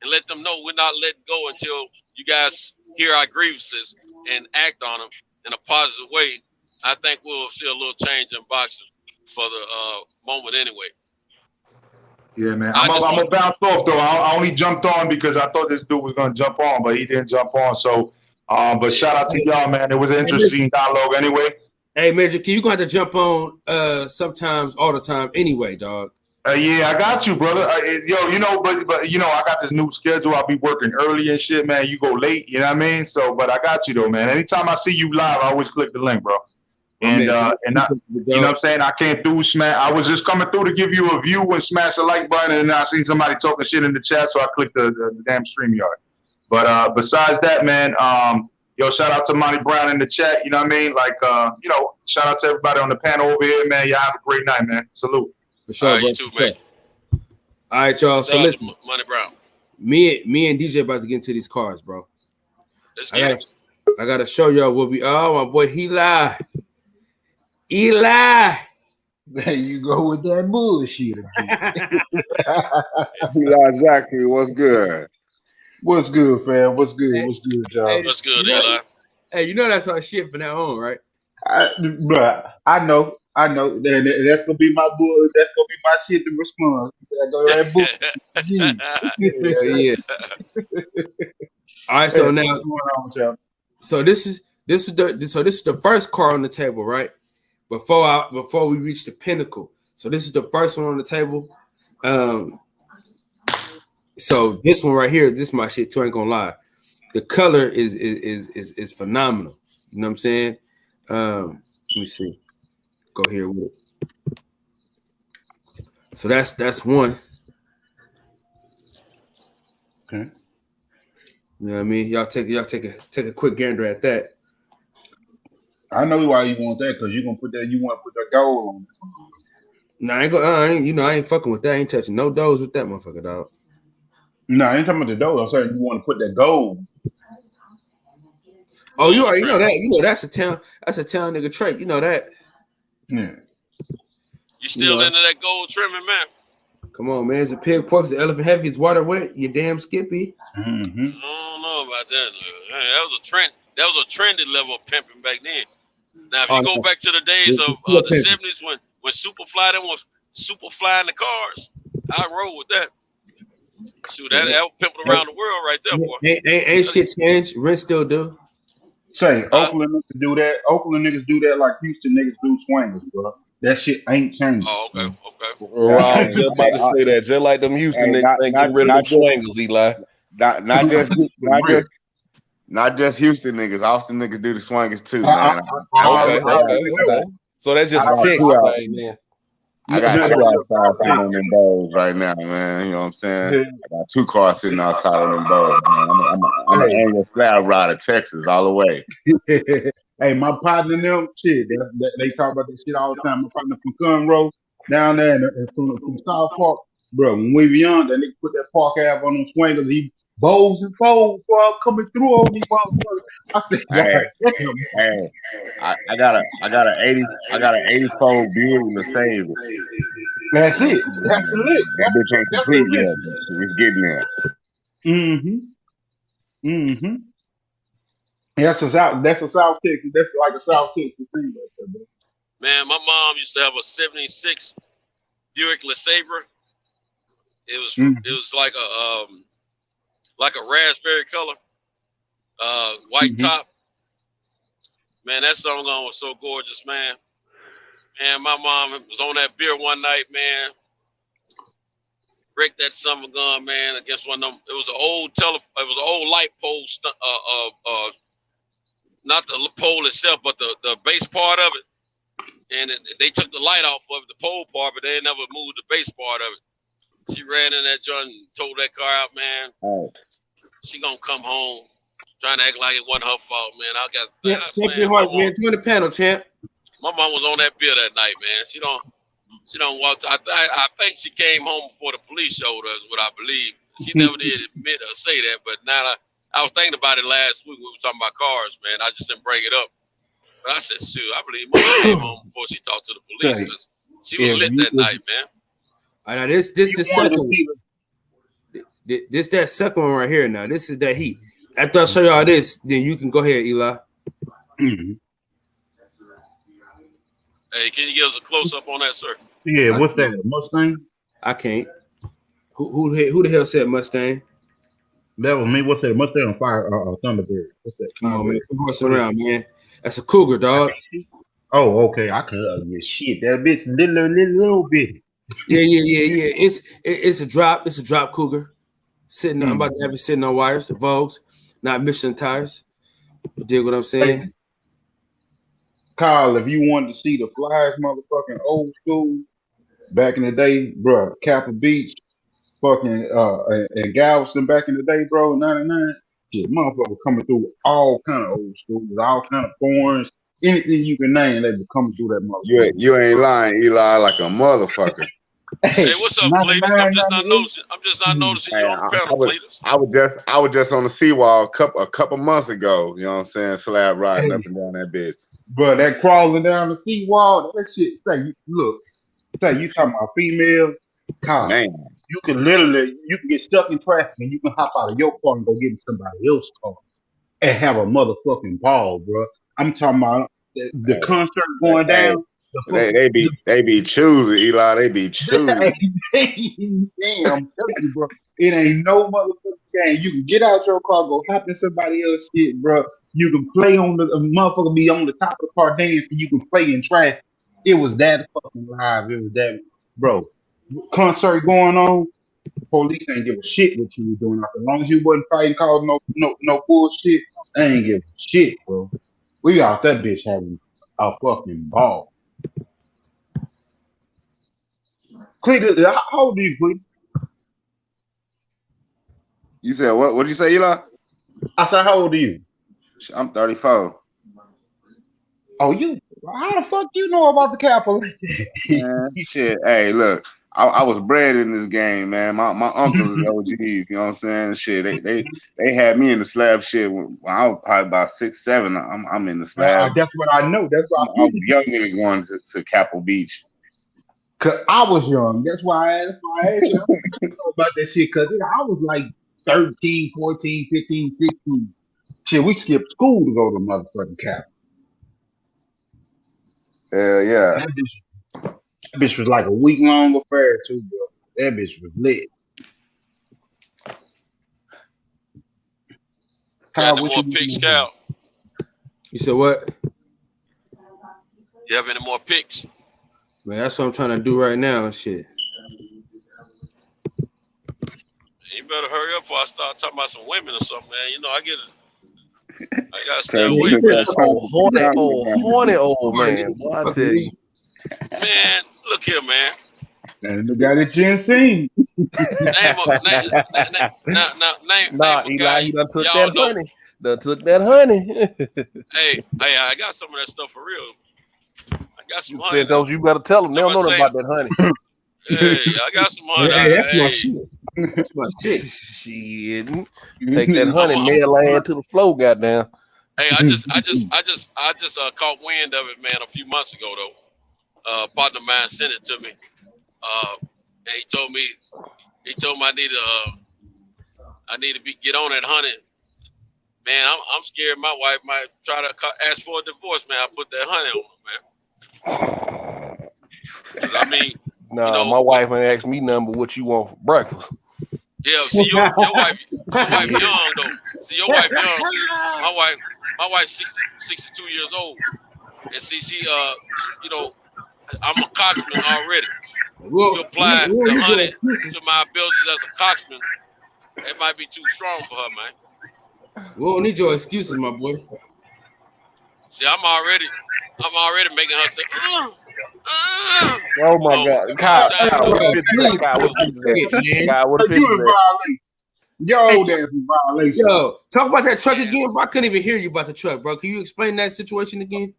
and let them know we're not letting go until you guys hear our grievances and act on them in a positive way, I think we'll see a little change in boxing for the moment anyway. Yeah, man. I'm gonna bounce off though. I only jumped on because I thought this dude was gonna jump on, but he didn't jump on. So, but shout out to y'all, man. It was an interesting dialogue anyway. Hey, Magic, you gonna have to jump on sometimes, all the time, anyway, dog. Yeah, I got you, brother. But I got this new schedule. I'll be working early and shit, man. You go late, you know what I mean? So, but I got you though, man. Anytime I see you live, I always click the link, bro. And you know what I'm saying? I came through, I was just coming through to give you a view and smash the like button, and I see somebody talking shit in the chat, so I clicked the damn StreamYard. But besides that, man, shout out to Monty Brown in the chat. You know what I mean? Like, shout out to everybody on the panel over here, man. Y'all have a great night, man. Salute. For sure, all right, you too, man. All right, y'all. So listen, Monty Brown. Me and DJ about to get into these cars, bro. I gotta show y'all what we. Oh, my boy, Eli. There you go with that bullshit. Eli Zachary, what's good? What's good, fam? What's good? What's good, y'all? What's good, Eli? Hey, you know that's our shit from now on, right? Bruh, I know. That's gonna be my bull. That's gonna be my shit to respond. I go that yeah. All right, so now what's going on with y'all? So this is the first car on the table, right? Before we reach the pinnacle. So this is the first one on the table. So this one right here, this is my shit too. I ain't gonna lie. The color is phenomenal. You know what I'm saying? Let me see. Go here with it. So that's one. Okay. You know what I mean? Y'all take a quick gander at that. I know why you want that, because you want to put that gold on it. Nah, I ain't fucking with that. I ain't touching no doors with that motherfucker, dog. No, I ain't talking about the dough. I'm saying you want to put that gold. Oh, you already know that. You know that's a town nigga trait. You know that. Yeah. You still into that gold trimming, man? Come on, man. It's a pig pork, it's an elephant heavy, it's water wet. You damn Skippy. Mm-hmm. I don't know about that. That was a trend. That was a trendy level of pimping back then. Now, if you go back to the days of the 70s when Superfly them was Superfly in the cars, I roll with that. Shoot, that was pimping around the world right there, boy. Ain't shit changed. Rent still do. Say, Oakland niggas do that. Oakland niggas do that like Houston niggas do swingers, bro. That shit ain't changing. Oh, okay. Right, just about to say that. Just like them Houston niggas ain't getting rid of them swingers, Eli. Not just Houston niggas. Austin niggas do the swingers too, man. Okay. So that's just a Texas thing, man. I got 2 outside sitting on them bowls right now, man. You know what I'm saying? I got 2 cars sitting outside on them bowls, man. I'm an annual slab rider, Texas, all the way. Hey, my partner and them, shit, they talk about that shit all the time. My partner from Conroe, down there from South Park, bro. When we were young, that nigga put that Park Ave on them swingers. He bowls and bowls, bro, coming through on me, motherfucker. I said, I got an 84 Buick Mercedes. That's it. That's the lick. That bitch ain't complete yet. It's getting there. Mm-hmm. Mm-hmm. That's a South Texas. That's like a South Texas thing right there, bro. Man, my mom used to have a '76 Buick LeSabre. It was like a raspberry color, white Mm-hmm. top. Man, that song was so gorgeous, man. Man, my mom was on that beer one night, man. Break that summer gun, man, against one of them. It was an old light pole, not the pole itself, but the base part of it. And they took the light off of the pole part, but they never moved the base part of it. She ran in that joint and towed that car out, man. Oh. She gonna come home trying to act like it wasn't her fault, man. Yeah, thank you, heart, man. Join the panel, champ. My mom was on that beer that night, man. She don't walk. I think she came home before the police showed us, what I believe. She never did admit or say that, but now I was thinking about it last week. We were talking about cars, man. I just didn't bring it up. But I said, shoot, I believe mom came home before she talked to the police because she was lit that night, man. All right, now this the second one. This that second one right here. Now this is that heat. After I show y'all this, then you can go ahead, Eli. Mm-hmm. Hey, can you give us a close up on that, sir? Yeah, what's that? Mustang? I can't. Who the hell said Mustang? That was me. What's that? Mustang on fire? Thunderbird. What's that? Come on, man. Come horsing around, man. That's a cougar, dog. Oh, okay. I can't. Shit, that bitch little bit. Yeah. It's a drop. It's a drop cougar. Sitting. I'm about to have it sitting on wires, Vogues, not Michelin tires. You dig what I'm saying? Hey, Kyle, if you wanted to see the flies, motherfucking old school, back in the day, bro, Kappa Beach, fucking and Galveston back in the day, bro, 99. Shit, motherfucker coming through all kind of old school, with all kind of foreigns, anything you can name, they be coming through that motherfucker. You ain't lying, Eli, like a motherfucker. Hey, what's up, Cletus? I'm just not noticing you on the panel, Cletus. I was just on the seawall a couple months ago. You know what I'm saying? Slab riding up and down that bitch. Bro, that crawling down the seawall, that shit. Say you talking about female, Kyle. Man, you can get stuck in traffic and you can hop out of your car and go get in somebody else's car and have a motherfucking ball, bro. I'm talking about the concert going down. They be choosy, Eli. They be choosy. Damn, I'm telling you, bro. It ain't no motherfucking game. You can get out your car, go hop in somebody else's shit, bro. You can play on the motherfucker be on the top of the car dance, and you can play in traffic. It was that fucking live. It was that, bro. Concert going on. Police ain't give a shit what you was doing. As long as you wasn't fighting, causing no bullshit, they ain't give a shit, bro. We out that bitch having a fucking ball. Cletus, how old are you, Cletus? You said what? What'd you say, Eli? I said, how old are you? I'm 34. Oh, you? How the fuck you know about the Capitol? Man, shit. Hey, look, I was bred in this game, man. My uncles is OGs. You know what I'm saying? Shit, they had me in the slab shit when I was probably about 6, 7. I'm in the slab. That's what I know. That's why I'm young nigga going to Capitol Beach. Cause I was young. That's why I asked you. I don't know about that shit. Cause I was like 13, 14, 15, 16. Shit, we skipped school to go to motherfucking Capitol. Hell yeah. That bitch was like a week-long affair too, bro. That bitch was lit. Got any more picks, Cal? You said what? You have any more picks? Man, that's what I'm trying to do right now and shit. You better hurry up before I start talking about some women or something, man. You know, I gotta stay away from that. Horny old man. Boy, I tell you. Man, look here, man. And the guy that you ain't seen. Nah, Eli, he done took that honey. Done took that honey. Hey, I got some of that stuff for real. I got some you honey. said those, you better tell them. They don't know about that honey. Hey, I got some honey. Hey, that's my shit. That's my shit. Shit. Take that honey, nail land to the floor, goddamn. Hey, I just caught wind of it, man, a few months ago though. A partner of mine sent it to me. And he told me I need I need to get on that hunting. Man, I'm scared my wife might try to ask for a divorce, man. I put that honey on her, man. 'Cause I mean, nah, my wife ain't asked me nothing but what you want for breakfast. Yeah, see your wife young though. See your wife young. See, my wife's 62 years old, and see she you know, I'm a coxman already. To apply the honey to my abilities as a coxman, it might be too strong for her, man. We don't need your excuses, my boy. See, I'm already making her say, Oh my God, Kyle, what a picture, Kyle, what a picture, Kyle, what a picture. You in violation. Yo, that's in violation. Yo, talk about that truck again, bro. I couldn't even hear you about the truck, bro. Can you explain that situation again?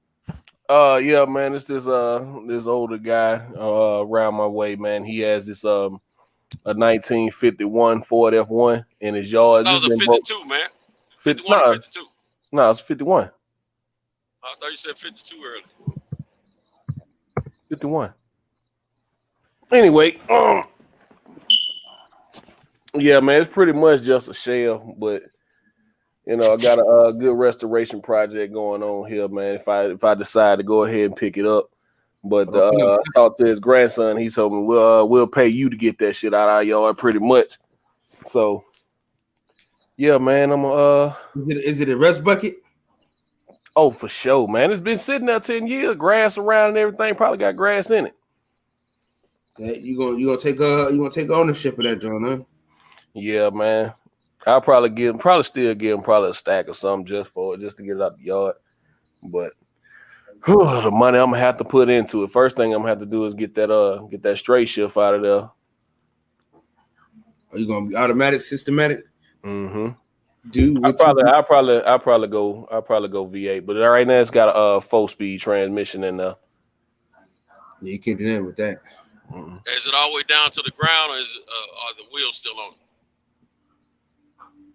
Yeah, man, it's this older guy around my way, man. He has this a 1951 Ford F1 in his yard. That was a 52, man. 51 or 52? No, it's 51. I thought you said 52 earlier. 51. Anyway, yeah, man, it's pretty much just a shell, but you know, I got a good restoration project going on here, man. If I decide to go ahead and pick it up, but I talked to his grandson. He told me we'll pay you to get that shit out of our yard, pretty much. So, yeah, man, Is it a rust bucket? Oh, for sure, man. It's been sitting there 10 years, grass around and everything. Probably got grass in it. Okay, you gonna take ownership of that, John, huh? Yeah, man. I'll probably still give him a stack or something just to get it out the yard. But the money I'm gonna have to put into it. First thing I'm gonna have to do is get that straight shift out of there. Are you gonna be automatic, systematic? Mm-hmm. I'll probably go V8, but right now it's got a 4-speed transmission in there. Yeah, you can't do that with that. Mm-mm. Is it all the way down to the ground, or are the wheels still on it?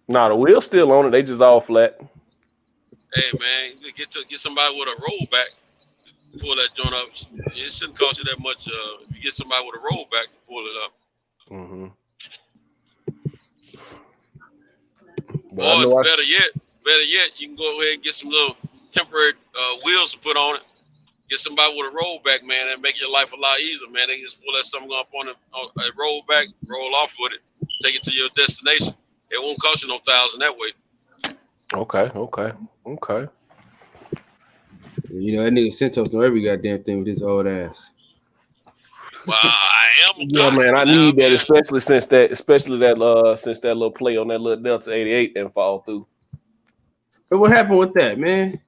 No, the wheel's still on it. They just all flat. Hey man, you get somebody with a rollback, pull that joint up. It shouldn't cost you that much. If you get somebody with a rollback to pull it up. Mm-hmm. Or better yet, you can go ahead and get some little temporary wheels to put on it. Get somebody with a rollback, man, and make your life a lot easier, man. They just pull that something up on a rollback, roll off with it, take it to your destination. It won't cost you no $1,000 that way. Okay. You know, that nigga Santos know every goddamn thing with his old ass. Well, I am. Yeah, man, I need that, especially since that little play on that little Delta 88 didn't fall through. But what happened with that, man?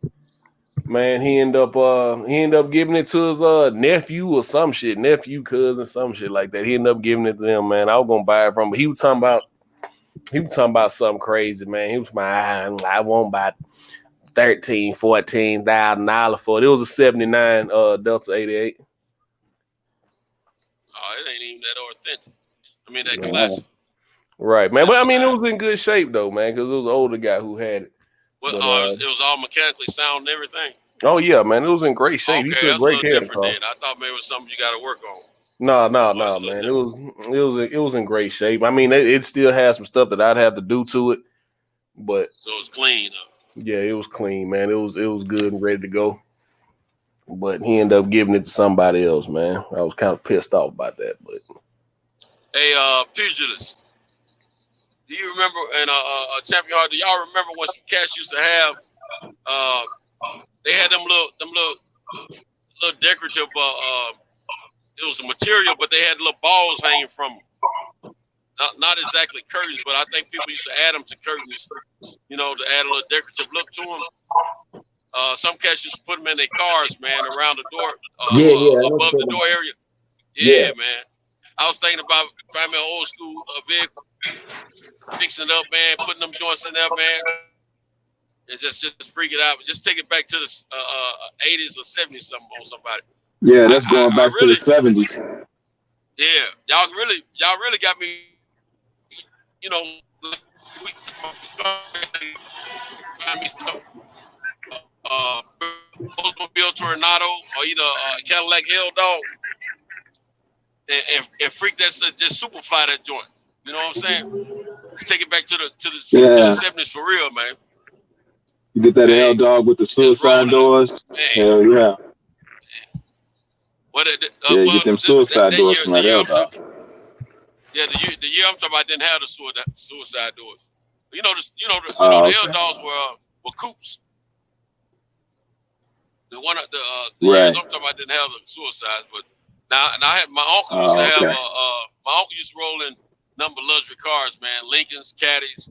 Man, he ended up giving it to his nephew or some shit, cousin, some shit like that. He ended up giving it to them, man. I was gonna buy it from him, but he was talking about something crazy, man. He was I won't buy $13,000-$14,000 for it. It was a 79 Delta 88. Oh, it ain't even that authentic. I mean, that classic. Right, man. But I mean, it was in good shape though, man, because it was an older guy who had it. Well, But, it was all mechanically sound and everything. Oh yeah, man, it was in great shape. Okay, He took that's great a care little of the different car. then. I thought maybe it was something you got to work on. No, man. It was in great shape. I mean, it still has some stuff that I'd have to do to it, but So it's clean. yeah, it was clean, man. It was good and ready to go. But he ended up giving it to somebody else, man. I was kind of pissed off about that, but Hey, pugilists, do you remember in a Champion Heart? Do y'all remember when some cats used to have? They had them little decorative. It was a material, but they had little balls hanging from them. Not exactly curtains, but I think people used to add them to curtains. You know, to add a little decorative look to them. Some cats used to put them in their cars, man, around the door, above the door area. Yeah, man. I was thinking about finding an old school vehicle, fixing it up, man, putting them joints in there, man, and just freak it out. Just take it back to the 80s or 70s something on somebody. Yeah, that's going back to the 70s. Yeah, y'all really got me. You know, Oldsmobile Tornado or either Cadillac Hell Dog. And freak that, just super fly that joint. You know what I'm saying? Let's take it back back to the Yeah. 70s for real, man. You get that L Dog with the suicide doors. Hell yeah. Yeah, you get them suicide doors from that L Dog. Yeah, the year I'm talking about didn't have the suicide doors. The Oh, L okay. Dogs were coupes. The years Right. I'm talking about didn't have the suicides, but now I had my uncle Oh, used to have okay. my uncle used to roll in number of luxury cars, man, Lincolns, Caddies,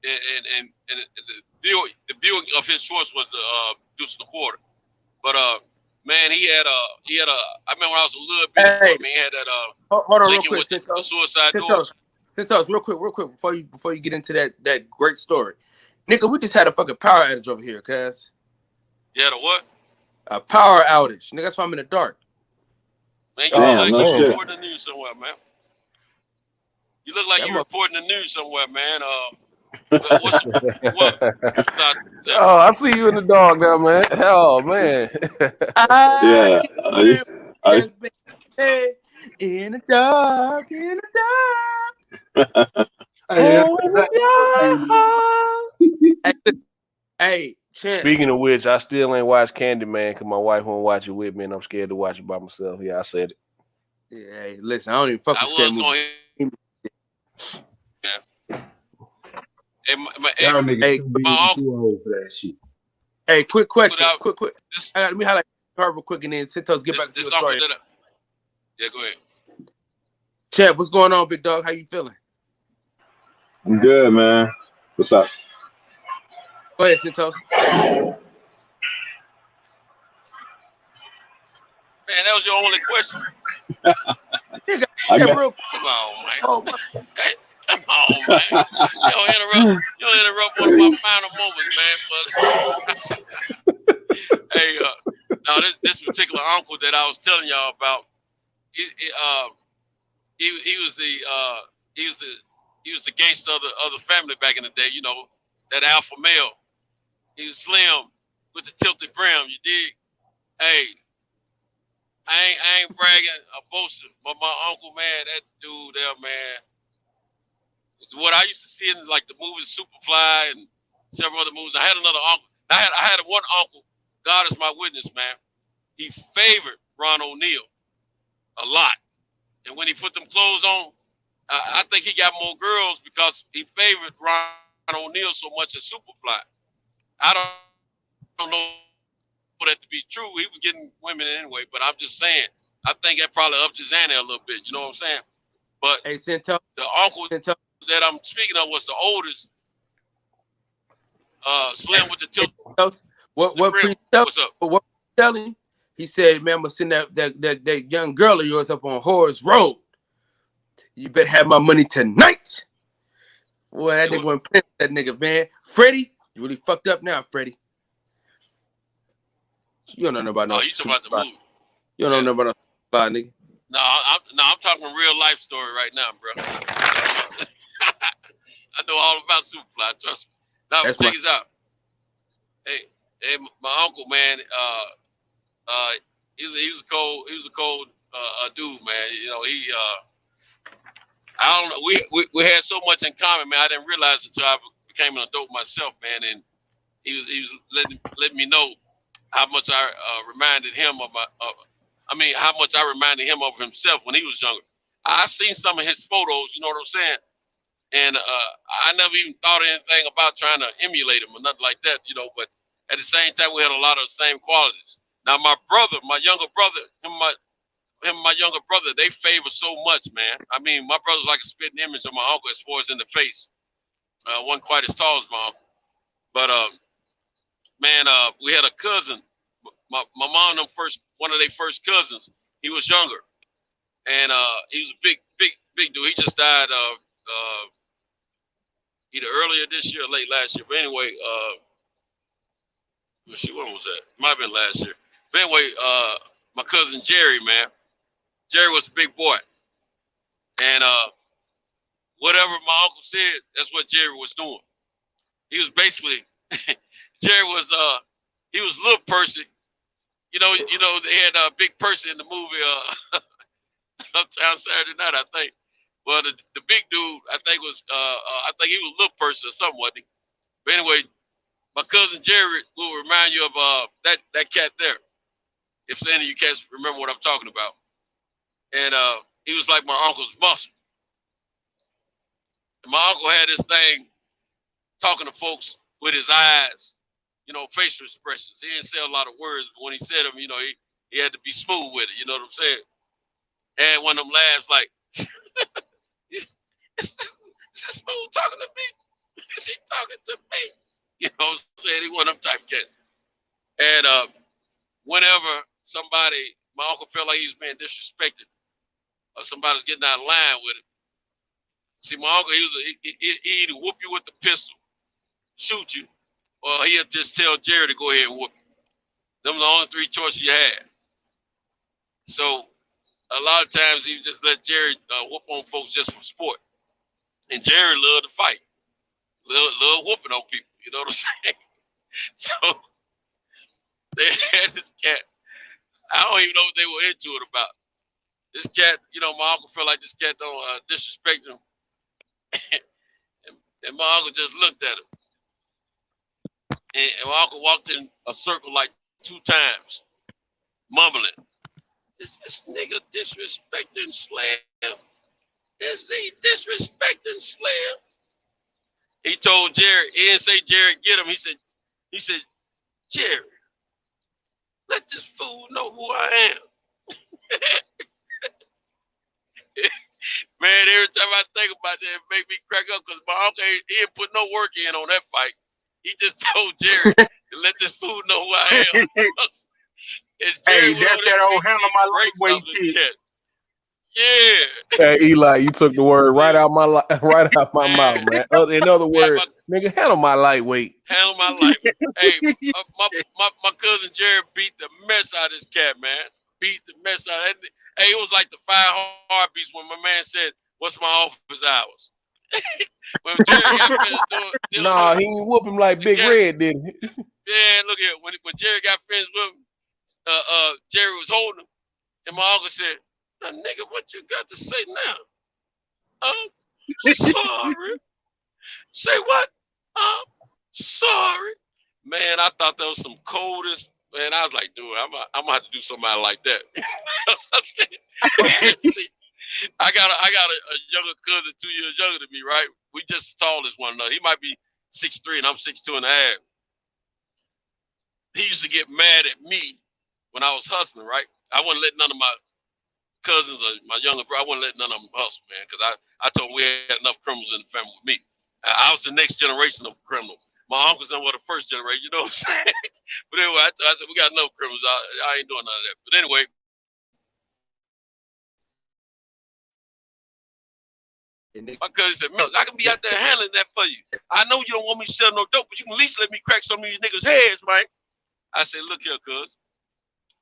and the Buick of his choice was the Deuce and a Quarter. But man, he had I remember when I was a little bit, Hey, man, he had that hold on real Lincoln quick, with the suicide Centos, doors. Centos, real quick, before you get into that great story, nigga, we just had a fucking power outage over here, cuz. Yeah, the what? A power outage, nigga. That's why I'm in the dark. Man, you look Damn, like no you're shit. reporting the news somewhere, man. You look like That you're mother- reporting the news somewhere, man. What? Oh, I see you in the dog now, man. Oh man. Yeah. Yes, baby, in the dark, in the dark. Hey, Oh, in the dark. Hey, Champ. Speaking of which, I still ain't watched Candyman because my wife won't watch it with me, and I'm scared to watch it by myself. Yeah, I said it. Yeah, hey, listen, I don't even fuck I with scary was movies. going. Yeah. y'all niggas Hey, too big my and uncle too old for that shit. Hey, quick question. put out Quick. this Let me highlight her real quick and then Centos get this, back to this your uncle story. that yeah, go ahead. Champ, what's going on, big dog? How you feeling? I'm good, man. What's up? Go ahead, Centos. Man, that was your only question. Nigga, I got- real Come on, man. oh, Hey, come on, man. You don't interrupt one of my final moments, man. But hey, now this particular uncle that I was telling y'all about, he was the gangster of the family back in the day. You know, that alpha male. He was slim with the tilted brim. You dig? Hey. I ain't bragging or boasting, but my uncle, man, that dude there, man. What I used to see in like the movies Superfly and several other movies. I had another uncle. I had one uncle. God is my witness, man. He favored Ron O'Neal a lot, and when he put them clothes on, I think he got more girls because he favored Ron O'Neal so much as Superfly. I don't know that to be true. He was getting women anyway, but I'm just saying, I think that probably upped his ante a little bit. You know what I'm saying? But hey, Centos. the uncle that I'm speaking of was the oldest, slim with the tilt. What What's up? what telling you? He said, man, I'm gonna send that young girl of yours up on Horace Road. You better have my money tonight. Boy, that nigga went play with that nigga, man. Freddie, you really fucked up now, Freddie. You don't know about no. Oh, you talking about the movie? You don't know about no fly, nigga. No, I'm talking real life story right now, bro. I know all about Superfly. Trust me. Now, That's check my- this out. Hey, my uncle, man. He was a cold dude, man. You know, I don't know. We had so much in common, man. I didn't realize it until I became an adult myself, man. And he was letting me know how much I reminded him of how much I reminded him of himself when he was younger. I've seen some of his photos, you know what I'm saying? And I never even thought of anything about trying to emulate him or nothing like that, you know, but at the same time, we had a lot of the same qualities. Now, my younger brother, him and my younger brother, they favor so much, man. I mean, my brother's like a spitting image of my uncle as far as in the face. Wasn't quite as tall as my uncle. But, man, we had a cousin. My mom, one of their first cousins, he was younger. And he was a big dude. He just died either earlier this year or late last year. But anyway, when was that? Might have been last year. But anyway, my cousin Jerry, man. Jerry was a big boy. And whatever my uncle said, that's what Jerry was doing. He was basically, Jerry was, he was Little Percy. You know, they had Big Percy in the movie Uptown Saturday Night, I think. Well, the big dude, I think was I think he was a little person or something, wasn't he? But anyway, my cousin Jerry will remind you of that cat there. If any of you cats remember what I'm talking about. And he was like my uncle's muscle. And my uncle had this thing talking to folks with his eyes, you know, facial expressions. He didn't say a lot of words, but when he said them, you know, he had to be smooth with it. You know what I'm saying? And one of them laughs like, is this smooth talking to me? Is he talking to me? You know what I'm saying? He one of them type cat. And whenever somebody, my uncle felt like he was being disrespected, or somebody was getting out of line with him. See, my uncle, he either whoop you with the pistol, shoot you, or he'll just tell Jerry to go ahead and whoop you. Them are the only three choices you had. So a lot of times he just let Jerry whoop on folks just for sport. And Jerry loved to fight, loved whooping on people. You know what I'm saying? So they had this cat. I don't even know what they were into it about. This cat, you know, my uncle felt like this cat don't disrespect him. and my uncle just looked at him. And my uncle walked in a circle like 2 times, mumbling. Is this nigga disrespecting Slam? Is he disrespecting Slam? He told Jerry, he didn't say Jerry get him. He said, Jerry, let this fool know who I am. Man, every time I think about that, it make me crack up because my uncle, he didn't put no work in on that fight. He just told Jerry to let this fool know who I am. Hey, that's that old handle my lightweight shit. Yeah. Hey, Eli, you took the word right out my mouth, man. In other words, nigga, handle my lightweight. Handle my lightweight. Hey, my cousin Jerry beat the mess out of this cat, man. Beat the mess out of it. Hey, it was like the 5 heartbeats when my man said, "What's my office hours?" When Jerry got finished doing, nah, he ain't whoop him like Big Red, did he? Yeah, look at it. When Jerry got finished with him, Jerry was holding him, and my uncle said, "Now, nigga, what you got to say now?" Sorry. Say what? Sorry. Man, I thought that was some coldest. Man, I was like, dude, I'm gonna have to do somebody like that. See, I got a younger cousin 2 years younger than me, right? We just as tall as one another. He might be 6'3" and I'm 6'2.5". He used to get mad at me when I was hustling, right? I wouldn't let none of my cousins or my younger brother, I wouldn't let none of them hustle, man, because I told them we had enough criminals in the family with me. I was the next generation of criminals. My uncles them were the first generation, you know what I'm saying? But anyway, I said, we got enough criminals. I ain't doing none of that. But anyway, my cousin said, man, I can be out there handling that for you. I know you don't want me to sell no dope, but you can at least let me crack some of these niggas' heads, right? I said, look here, cuz.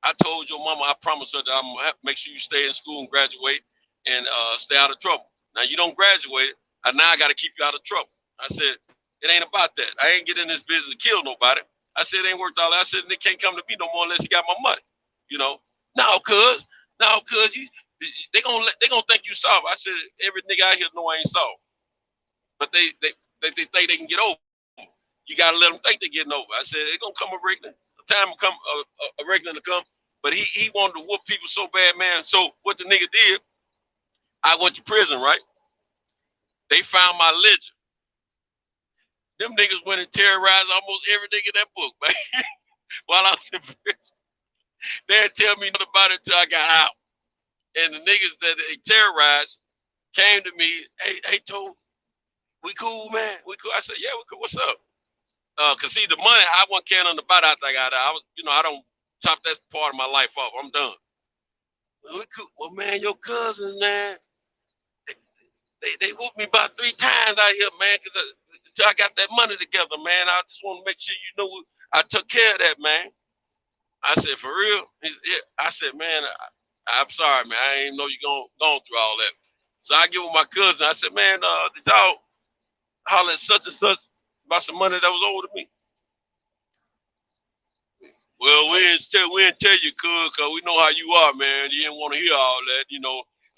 I told your mama, I promised her that I'm going to make sure you stay in school and graduate and stay out of trouble. Now, you don't graduate, now I got to keep you out of trouble. I said, it ain't about that. I ain't getting in this business to kill nobody. I said, it ain't worth all that. I said, they can't come to me no more unless he got my money. You know? No, cuz, they gonna think you soft. I said, every nigga out here know I ain't soft. But they think they can get over. You gotta let them think they're getting over. I said, it's gonna come a regular. The time will come, a regular to come. But he wanted to whoop people so bad, man. So what the nigga did, I went to prison, right? They found my ledger. Them niggas went and terrorized almost everything in that book, man. While I was in prison. They didn't tell me nothing about it until I got out. And the niggas that they terrorized came to me, hey, Toe, we cool, man? We cool? I said, yeah, we cool. What's up? Cause see, the money, I wasn't caring nothing about after I got out. I don't chop that part of my life off. I'm done. We cool. Well, man, your cousins, man, they whooped me about 3 times out here, man, cause until I got that money together, man. I just want to make sure you know I took care of that, man. I said, for real? I said, man, I'm sorry, man. I ain't know you going through all that. So I get with my cousin. I said, man, did y'all holler at such and such about some money that was owed to me? Well, we didn't tell you, cuz we know how you are, man. You didn't want to hear all that,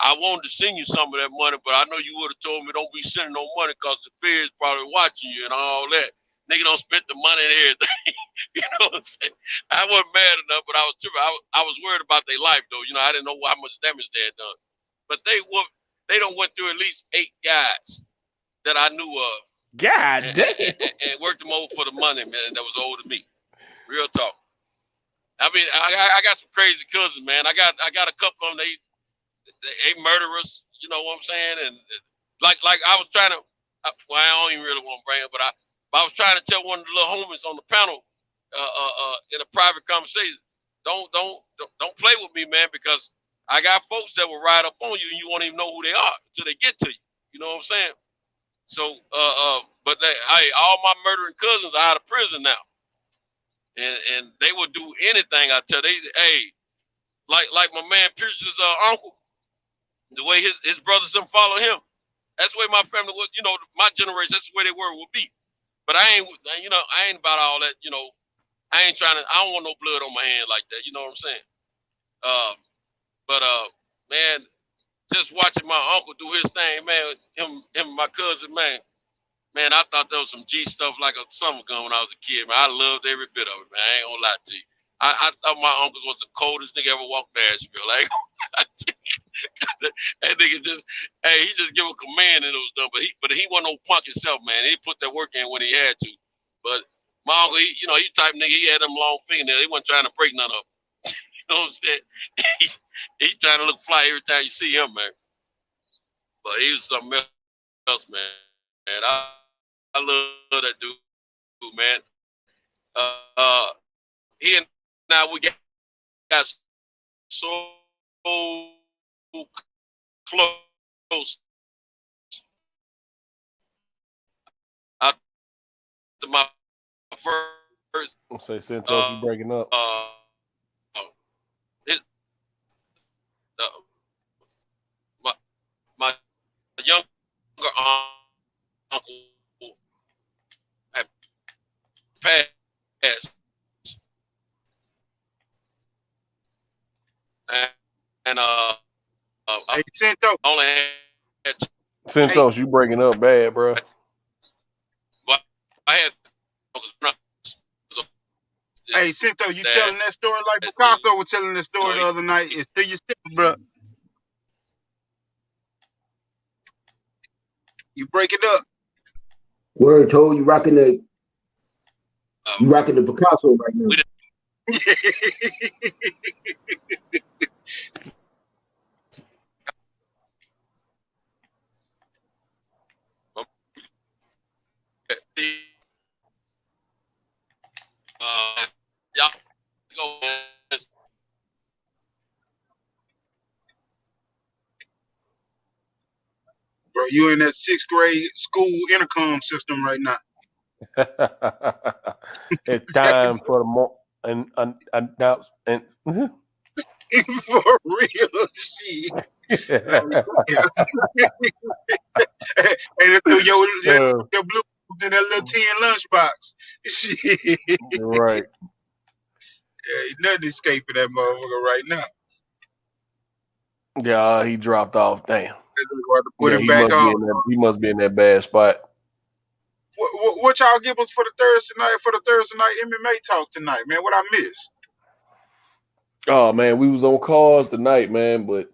I wanted to send you some of that money, but I know you would have told me don't be sending no money because the Fed's probably watching you and all that. Nigga don't spend the money and everything. You know what I'm saying? I wasn't mad enough, but I was tripping. I was worried about their life though. You know, I didn't know how much damage they had done. But they don't went through at least 8 guys that I knew of. God damn. And worked them over for the money, man, that was older than me. Real talk. I mean, I got some crazy cousins, man. I got a couple of them, they murderers, you know what I'm saying? And like I was trying to, well, I don't even really want to bring it, but I was trying to tell one of the little homies on the panel in a private conversation, don't play with me, man, because I got folks that will ride up on you and you won't even know who they are until they get to you. You know what I'm saying? So, but all my murdering cousins are out of prison now, and they will do anything I tell. Like my man Pierce's uncle, the way his brothers them follow him. That's the way my family was. You know, my generation. That's the way they were with me. But I ain't about all that. You know, I don't want no blood on my hand like that. You know what I'm saying? Man, just watching my uncle do his thing, man. Him and my cousin, man. Man, I thought that was some G stuff like a summer gun when I was a kid, man. I loved every bit of it, man. I ain't gonna lie to you. I thought my uncle was the coldest nigga ever walked Nashville. Like, that nigga just, he just give a command and it was done. But he wasn't no punk himself, man. He put that work in when he had to. But my uncle, he type nigga, he had them long fingernails. He wasn't trying to break none of them. You know what I'm saying? He trying to look fly every time you see him, man. But he was something else, man. And I love that dude, man. He and now we got so close. After my first, I'll say Santos, you breaking up. My younger uncle had passed. And hey, Santos. Only had Santos, you breaking up bad, bro. But I had. Hey, Santos, you telling that story like Picasso was telling the story the other night. It's to your sister, bro. You break it up. Word told you rocking the Picasso right now. Y'all go. Bro, you in that 6th grade school intercom system right now. It's time for the announcement. For real shit. And through your blue in that little tin lunchbox. Shit. Right. Yeah, ain't nothing escaping that motherfucker right now. Yeah, he dropped off. Damn. Put him back on. He must be in that bad spot. What y'all give us for the Thursday night MMA talk tonight, man? What I missed? Oh man, we was on calls tonight, man, but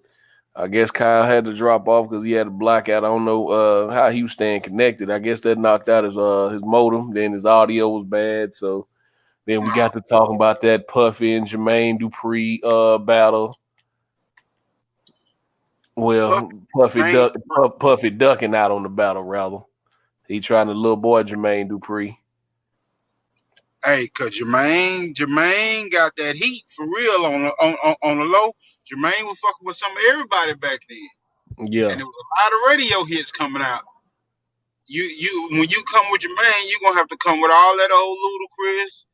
I guess Kyle had to drop off because he had a blackout. I don't know how he was staying connected. I guess that knocked out his modem. Then his audio was bad, so then we got to talking about that Puffy and Jermaine Dupree battle. Well, Puffy ducking out on the battle, rather. He trying to little boy Jermaine Dupree. Hey, cause Jermaine got that heat for real on the low. Jermaine was fucking with some of everybody back then. Yeah. And there was a lot of radio hits coming out. You when you come with Jermaine, you gonna have to come with all that old Ludacris,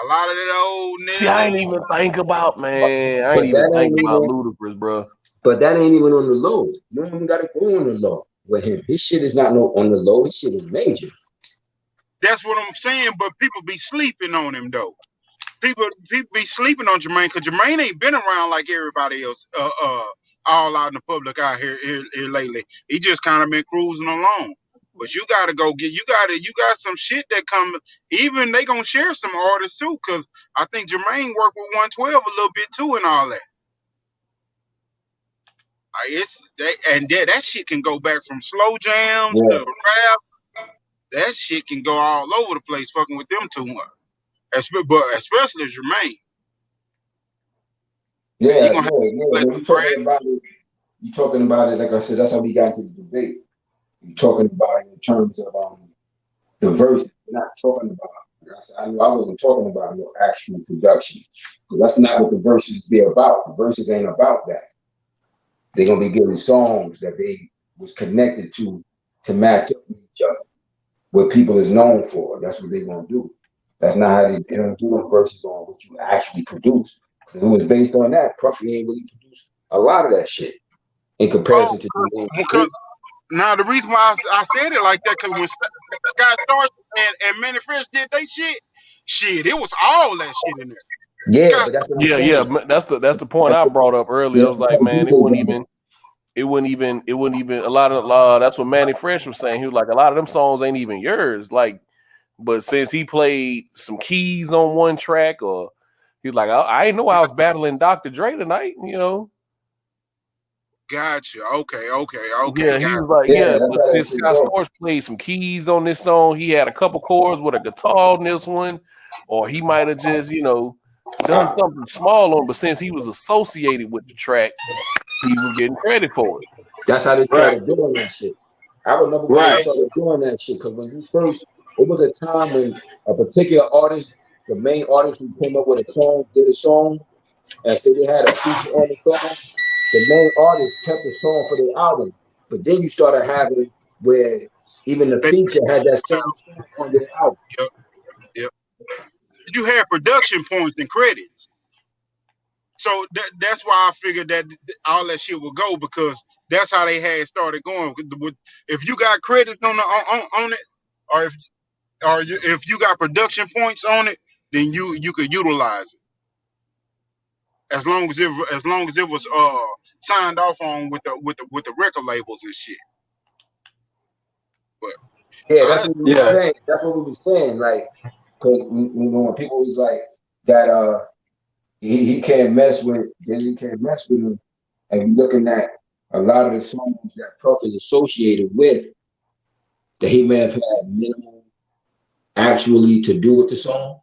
a lot of that old nigga. See, I ain't even think about Ludacris, bro. But that ain't even on the low. You don't even got to go on the low with him. His shit is not on the low. His shit is major. That's what I'm saying. But people be sleeping on him though. People be sleeping on Jermaine because Jermaine ain't been around like everybody else. all out in the public out here lately. He just kind of been cruising along. But you gotta go get you got some shit that come. Even they gonna share some artists too, cause I think Jermaine worked with 112 a little bit too and all that. That shit can go back from slow jams to rap. That shit can go all over the place fucking with them too much. But especially Jermaine. Yeah. When you're talking about it, like I said, that's how we got into the debate. You're talking about it in terms of the verse. You're not talking about, like I said, I wasn't talking about your actual production. So that's not what the verses be about. The verses ain't about that. They're gonna be giving songs that they was connected to match up with each other. What people is known for. That's what they're gonna do. That's not how they don't do them verses on what you actually produce. Because it was based on that. Puffy ain't really produced a lot of that shit in comparison to because now the reason why I said it like that, because when Scott Storch and Manny Fresh did they shit, it was all that shit in there. Yeah, but that's what I'm saying. That's the point I brought up earlier. I was like, man, it wouldn't even a lot of that's what Manny Fresh was saying. He was like, a lot of them songs ain't even yours. Like, but since he played some keys on one track, or he's like, I didn't know I was battling Dr. Dre tonight, you know. Gotcha. Okay. Yeah, he was like, but since Scott Storch played some keys on this song, he had a couple chords with a guitar on this one, or he might have just, done something small on, but since he was associated with the track, he was getting credit for it. That's how they started doing that shit. I remember when they started doing that shit, because when you first, it was a time when a particular artist, the main artist who came up with a song, did a song, and say they had a feature on the song, the main artist kept the song for their album. But then you started having where even the feature had that same song on their album. Yep. You had production points and credits. So that's why I figured that all that shit would go, because that's how they had started going. If you got credits on it, or if you got production points on it, then you could utilize it. As long as it was signed off on with the record labels and shit. But yeah, that's what we were saying. That's what we were saying. Like, because when people was like that, he can't mess with, then he can't mess with him. And you're looking at a lot of the songs that Puff is associated with, that he may have had minimal actually to do with the song,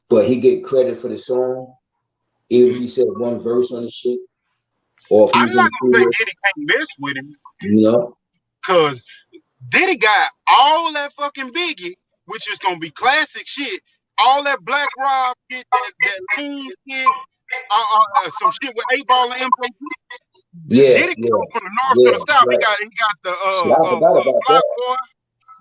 but he get credit for the song, even if he said one verse on the shit. Or if I'm not gonna say Diddy can't mess with him. Because Diddy got all that fucking Biggie, which is gonna be classic shit. All that Black Rob shit, that lean shit, some shit with 8-Ball and MJG. Diddy can go from the north to the south. Right. He got the Block Boy.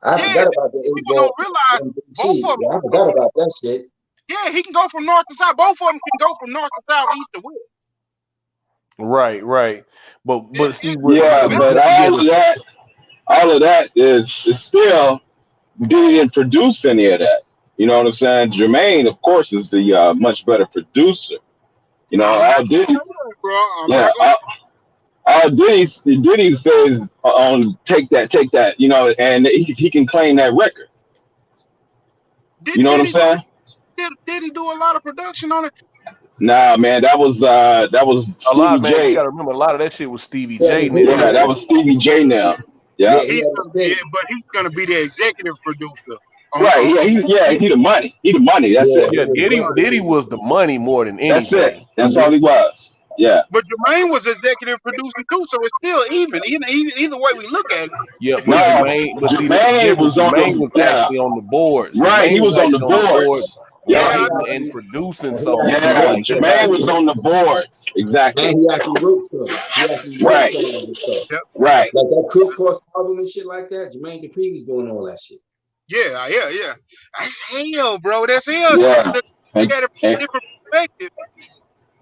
I forgot about the people don't realize both of them. I forgot about that shit. Yeah, he can go from north to south. Both of them can go from north to south, east to west. Right. But see, but all of that is still Diddy didn't produce any of that. You know what I'm saying? Jermaine, of course, is the much better producer. You know, Diddy says take that, you know, and he can claim that record. You know what I'm saying? Did he do a lot of production on it? Nah, man, that was Stevie a lot, man. J. You gotta remember, a lot of that shit was Stevie J. Yeah, that was Stevie J. Now, but he's gonna be the executive producer. Right? He the money. He the money. That's it. Yeah, Diddy was the money more than anything. That's it. That's all he was. Yeah. But Jermaine was executive producer too, so it's still even. Either way we look at it. Yeah, but Jermaine was actually on the boards. Right, he was on the boards. Yeah, and producing songs. Yeah, like Jermaine was on the boards. Exactly. And he actually wrote stuff. Right. Right. Like that Chris Cross album and shit like that. Jermaine Dupri was doing all that shit. Yeah. That's hell, bro. That's hell. Yeah. They got a different perspective.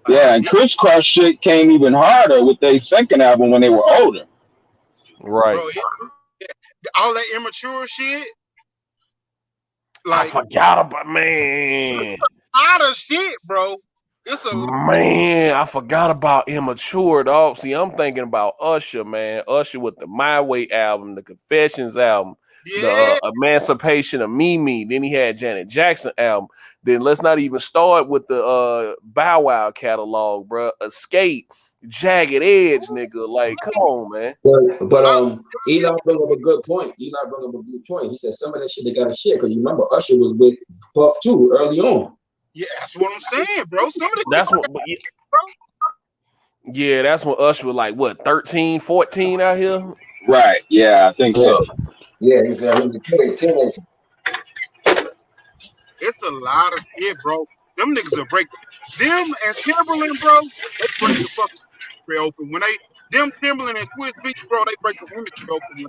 Yeah, and Chris Cross shit came even harder with their second album when they were older. Right. Bro, all that immature shit. Like, I forgot about, man. A lot of shit, bro. It's a Man, I forgot about Immature, dog. See, I'm thinking about Usher, man. Usher with the My Way album, the Confessions album, the Emancipation of Mimi. Then he had Janet Jackson album. Then let's not even start with the Bow Wow catalog, bro. Escape, Jagged Edge, nigga. Like, come on, man. But Eli brought up a good point. He said some of that shit they got to share because you remember Usher was with Puff too early on. Yeah, that's what I'm saying, bro. Some of the That's what, yeah, that's when Usher was like, what, 13, 14 out here? Right. Yeah, I think so. Yeah, he said he was a teenager. It's a lot of shit, bro. Them niggas will break them and Timberland, bro. They break the fucking industry open when them Timberland and Swiss Beats, bro. They break the industry open.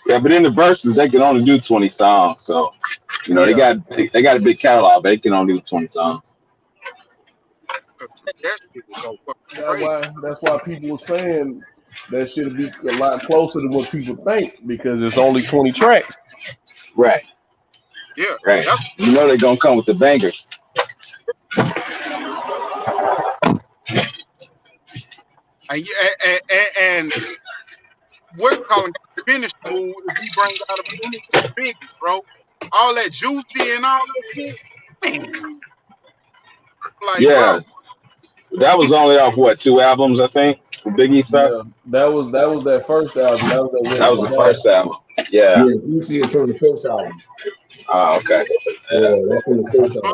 Yeah, but in the verses, they can only do 20 songs. So, you know, they got a big catalog, but they can only do 20 songs. That's why people were saying that should be a lot closer to what people think because it's only 20 tracks. Right. Yeah. Right. You know they're gonna come with the bangers. And we're calling the finish move if he brings out a big, bro. All that juicy and all that shit. Man. Like, yeah. bro. That was only off what, 2 albums, I think, for Biggie stuff. Yeah, that was that first album. That was the first album. Yeah. You see it from the first album. Oh, okay. Yeah, that's from the first album.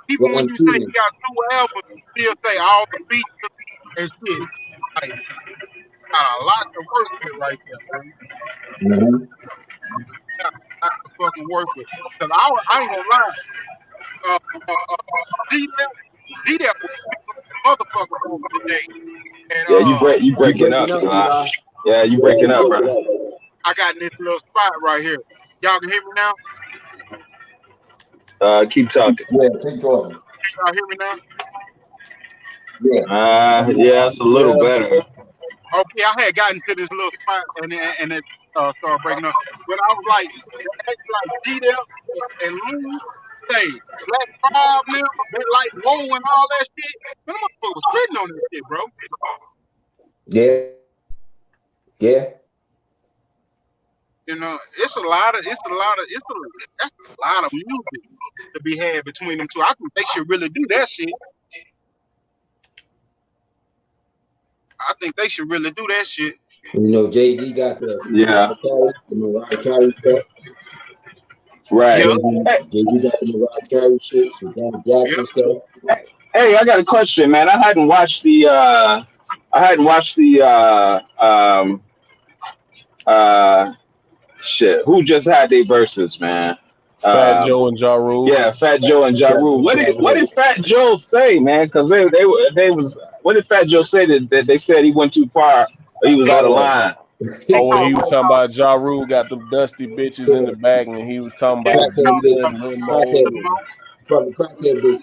Even when you say you got 2 albums, you still say all the features and shit. Like, got a lot to work with right there, man. Mm-hmm. Got a lot to fucking work with. Cause I ain't gonna lie. D-Dep was motherfucker over today. And, yeah, you breaking up. Yeah, you breaking up, brother. I got this little spot right here. Y'all can hear me now? Keep talking. Yeah, keep talking. Can y'all hear me now? Yeah, it's a little better. Okay, I had gotten to this little spot and it started breaking up. But I was like D-Dep and Lou, say Black 5 now, they like Whoa and all that shit. Them motherfuckers was sitting on that shit, bro. Yeah. Yeah. You know, that's a lot of music to be had between them two. I think they should really do that shit. I think they should really do that shit. You know, JD got the Mariah Carey stuff. Right. JD got the Mariah Carey shit, some Janet Jackson stuff. Hey, I got a question, man. I hadn't watched the shit. Who just had their verses, man? Fat Joe and Ja Rule. Yeah, Fat Joe and Ja Rule. What did Fat Joe say, man? Because they was. What did Fat Joe say that they said he went too far or he was out of line? Oh, when he was talking about Ja Rule got them dusty bitches in the back, and he was talking about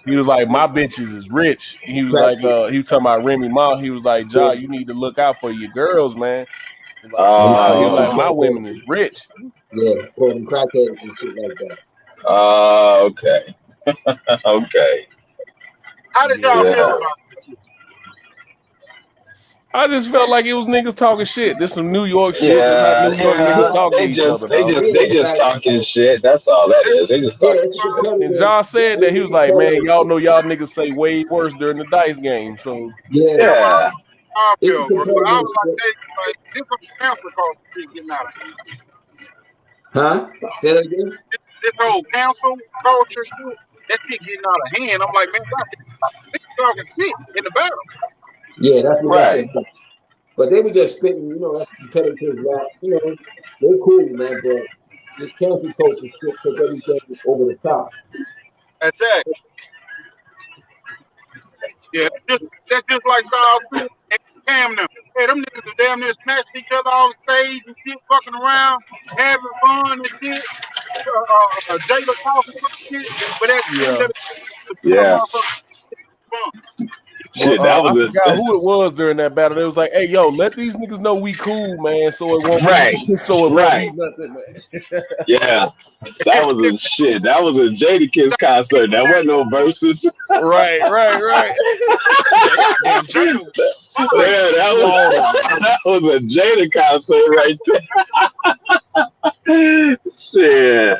he was like, my bitches is rich. He was like, he was talking about Remy Ma. He was like, Ja, you need to look out for your girls, man. He was like, my women is rich. Yeah, for them crackheads and shit like that. Okay. Okay. How did y'all feel about this? I just felt like it was niggas talking shit. This some New York shit. This how New York niggas talk to each other. They just talking shit. That's all that is. They just talking shit. And John said that he was like, man, y'all know y'all niggas say way worse during the dice game. So yeah. I feel, bro. But I was like, this is council called shit getting out of hand. Huh? Say that again? This whole council culture shit, that shit getting out of hand. I'm like, man, they talking shit in the battle. Yeah, that's what they said. But they were just spitting, you know, that's competitive rap. You know, they're cool, man, but this cancel culture shit took everything over the top. That's that. Yeah, that's just like Styles and Cam them. Hey, them niggas are damn near snatched each other off stage and shit, fucking around, having fun and shit. Jada talking and shit, but that's Yeah. fun. Shit, that I was a forgot who it was during that battle. They was like, "Hey, yo, let these niggas know we cool, man, so it won't right, be, so it won't right. be nothing, man." Yeah, that was a shit. That was a Jadakiss concert. That wasn't no verses. right. Damn Jada. Yeah, that was a Jada concert right there. Shit.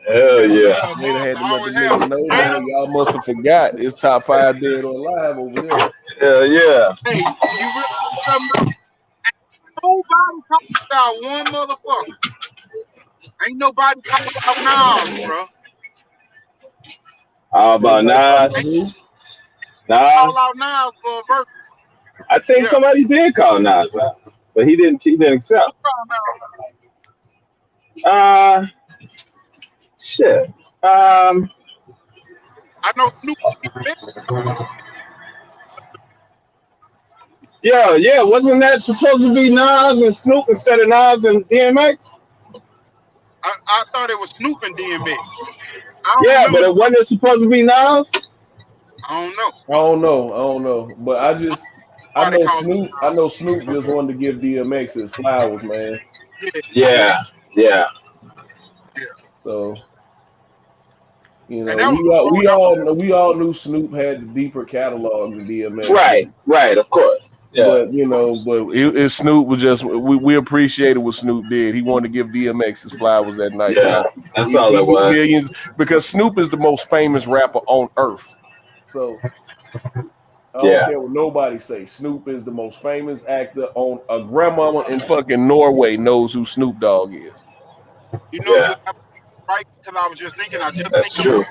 Hell yeah. Jada had to let the niggas know, man. Y'all must have forgot. It's top 5 dead or alive over there. Hell yeah. Hey, you really something? Nobody talking about one motherfucker. Ain't nobody talking about Nas, bro. How about Nas? Nas? Call out Nas for a verse. I think somebody did call Nas out, but he didn't accept. Shit. I know Snoop. Yeah. Wasn't that supposed to be Nas and Snoop instead of Nas and DMX? I thought it was Snoop and DMX. Yeah, but it wasn't supposed to be Nas. I don't know. I don't know. But I know Snoop just wanted to give DMX his flowers, man. Yeah. So, you know, we all knew Snoop had the deeper catalog than DMX. Right, of course. Yeah. But you know, Snoop was just we appreciated what Snoop did. He wanted to give DMX his flowers that night. Yeah, that's all it was. Millions, because Snoop is the most famous rapper on earth. So I don't care what nobody say. Snoop is the most famous actor on a grandmama in fucking Norway knows who Snoop Dogg is. You know, you right? Because I was just thinking. That's true.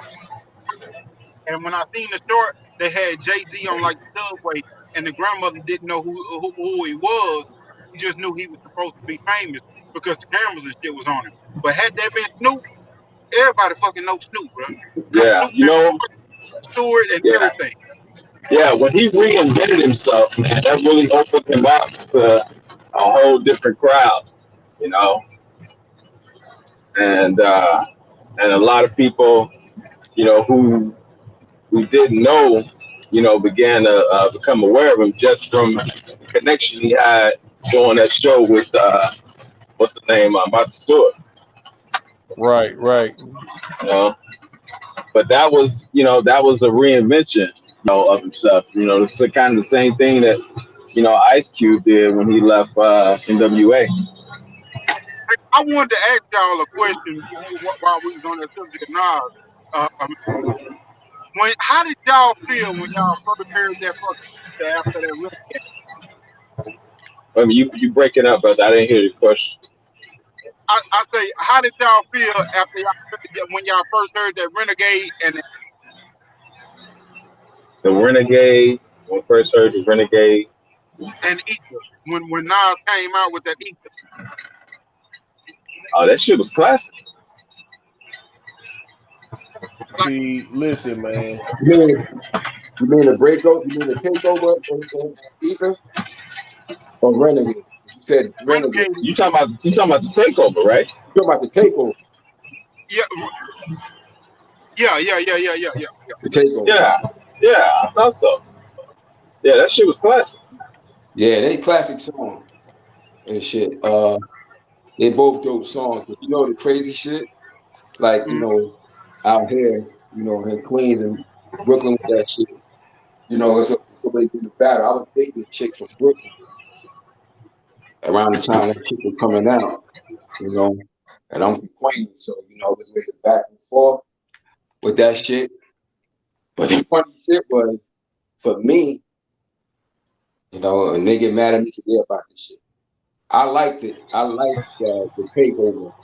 And when I seen the short, they had Jay-Z on like the subway, and the grandmother didn't know who he was. He just knew he was supposed to be famous because the cameras and shit was on him. But had that been Snoop, everybody fucking knows Snoop, bro. Yeah, Snoop you know, Stewart and everything. Yeah, when he reinvented himself, man, that really opened him up to a whole different crowd, you know. And a lot of people, you know, who didn't know, you know, began to become aware of him just from the connection he had doing that show with what's the name, Martha Stewart. Right. You know, but that was a reinvention, you know, of himself. You know, it's kind of the same thing that, you know, Ice Cube did when he left NWA. I wanted to ask y'all a question while we was on that subject of Nas. How did y'all feel when y'all first heard that fucking after that Renegade? I mean, you breaking up, brother. I didn't hear your question. I say, how did y'all feel after when y'all first heard that Renegade and The Renegade? When I first heard the Renegade. And Ether, when Nas came out with that Ether. Oh, that shit was classic. See, listen, man. You mean the breakout? You mean the takeover and Ether? Or Renegade? You said Renegade. You talking about the takeover, right? You talking about the takeover? Yeah. The takeover. Yeah, I thought so. Yeah, that shit was classic. Yeah, they classic songs and shit. They both dope songs, but you know the crazy shit, like you know, out here, you know, in Queens and Brooklyn with that shit. You know, somebody did the battle. I was dating a chick from Brooklyn around the time that chick was coming out, you know, and I'm from Queens, so you know, it was back and forth with that shit. But the funny shit was, for me, you know, and they get mad at me today about this shit. I liked it. I liked the takeover.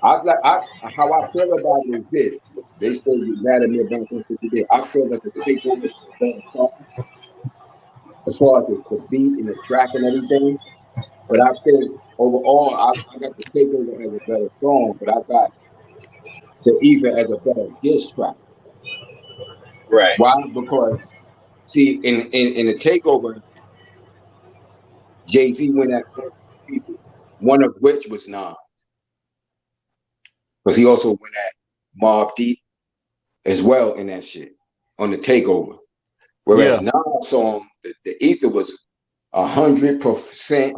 How I feel about it is this. They still get mad at me about this shit today. I feel like the takeover is a better song as far as the beat and the track and everything. But I think overall, I got the takeover as a better song, but I got the Ether as a better diss track. Right. Why? Because see, in the takeover, Jay-Z went at people, one of which was Nas. Because he also went at Mobb Deep as well in that shit on the takeover. Whereas Nas song, the ether was 100%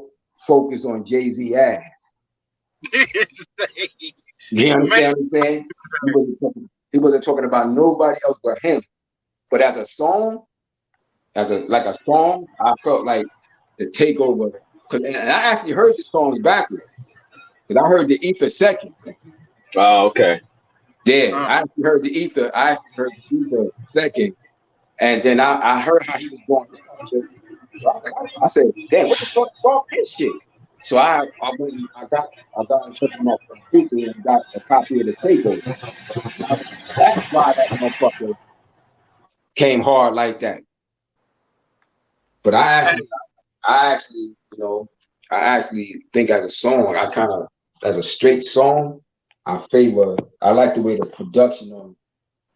focused on Jay-Z ass. You understand what I'm saying? He wasn't talking about nobody else but him. But as a song, I felt like the takeover. And I actually heard the songs backwards. Because I heard the ether second. Oh, okay. Yeah, I actually heard the ether. Second. And then I heard how he was going. So I said, damn, what the fuck is wrong with this shit? So I went and I got in touch with my computer and got a copy of the takeover. That's why that motherfucker came hard like that. But I actually think as a song, as a straight song, I like the way the production on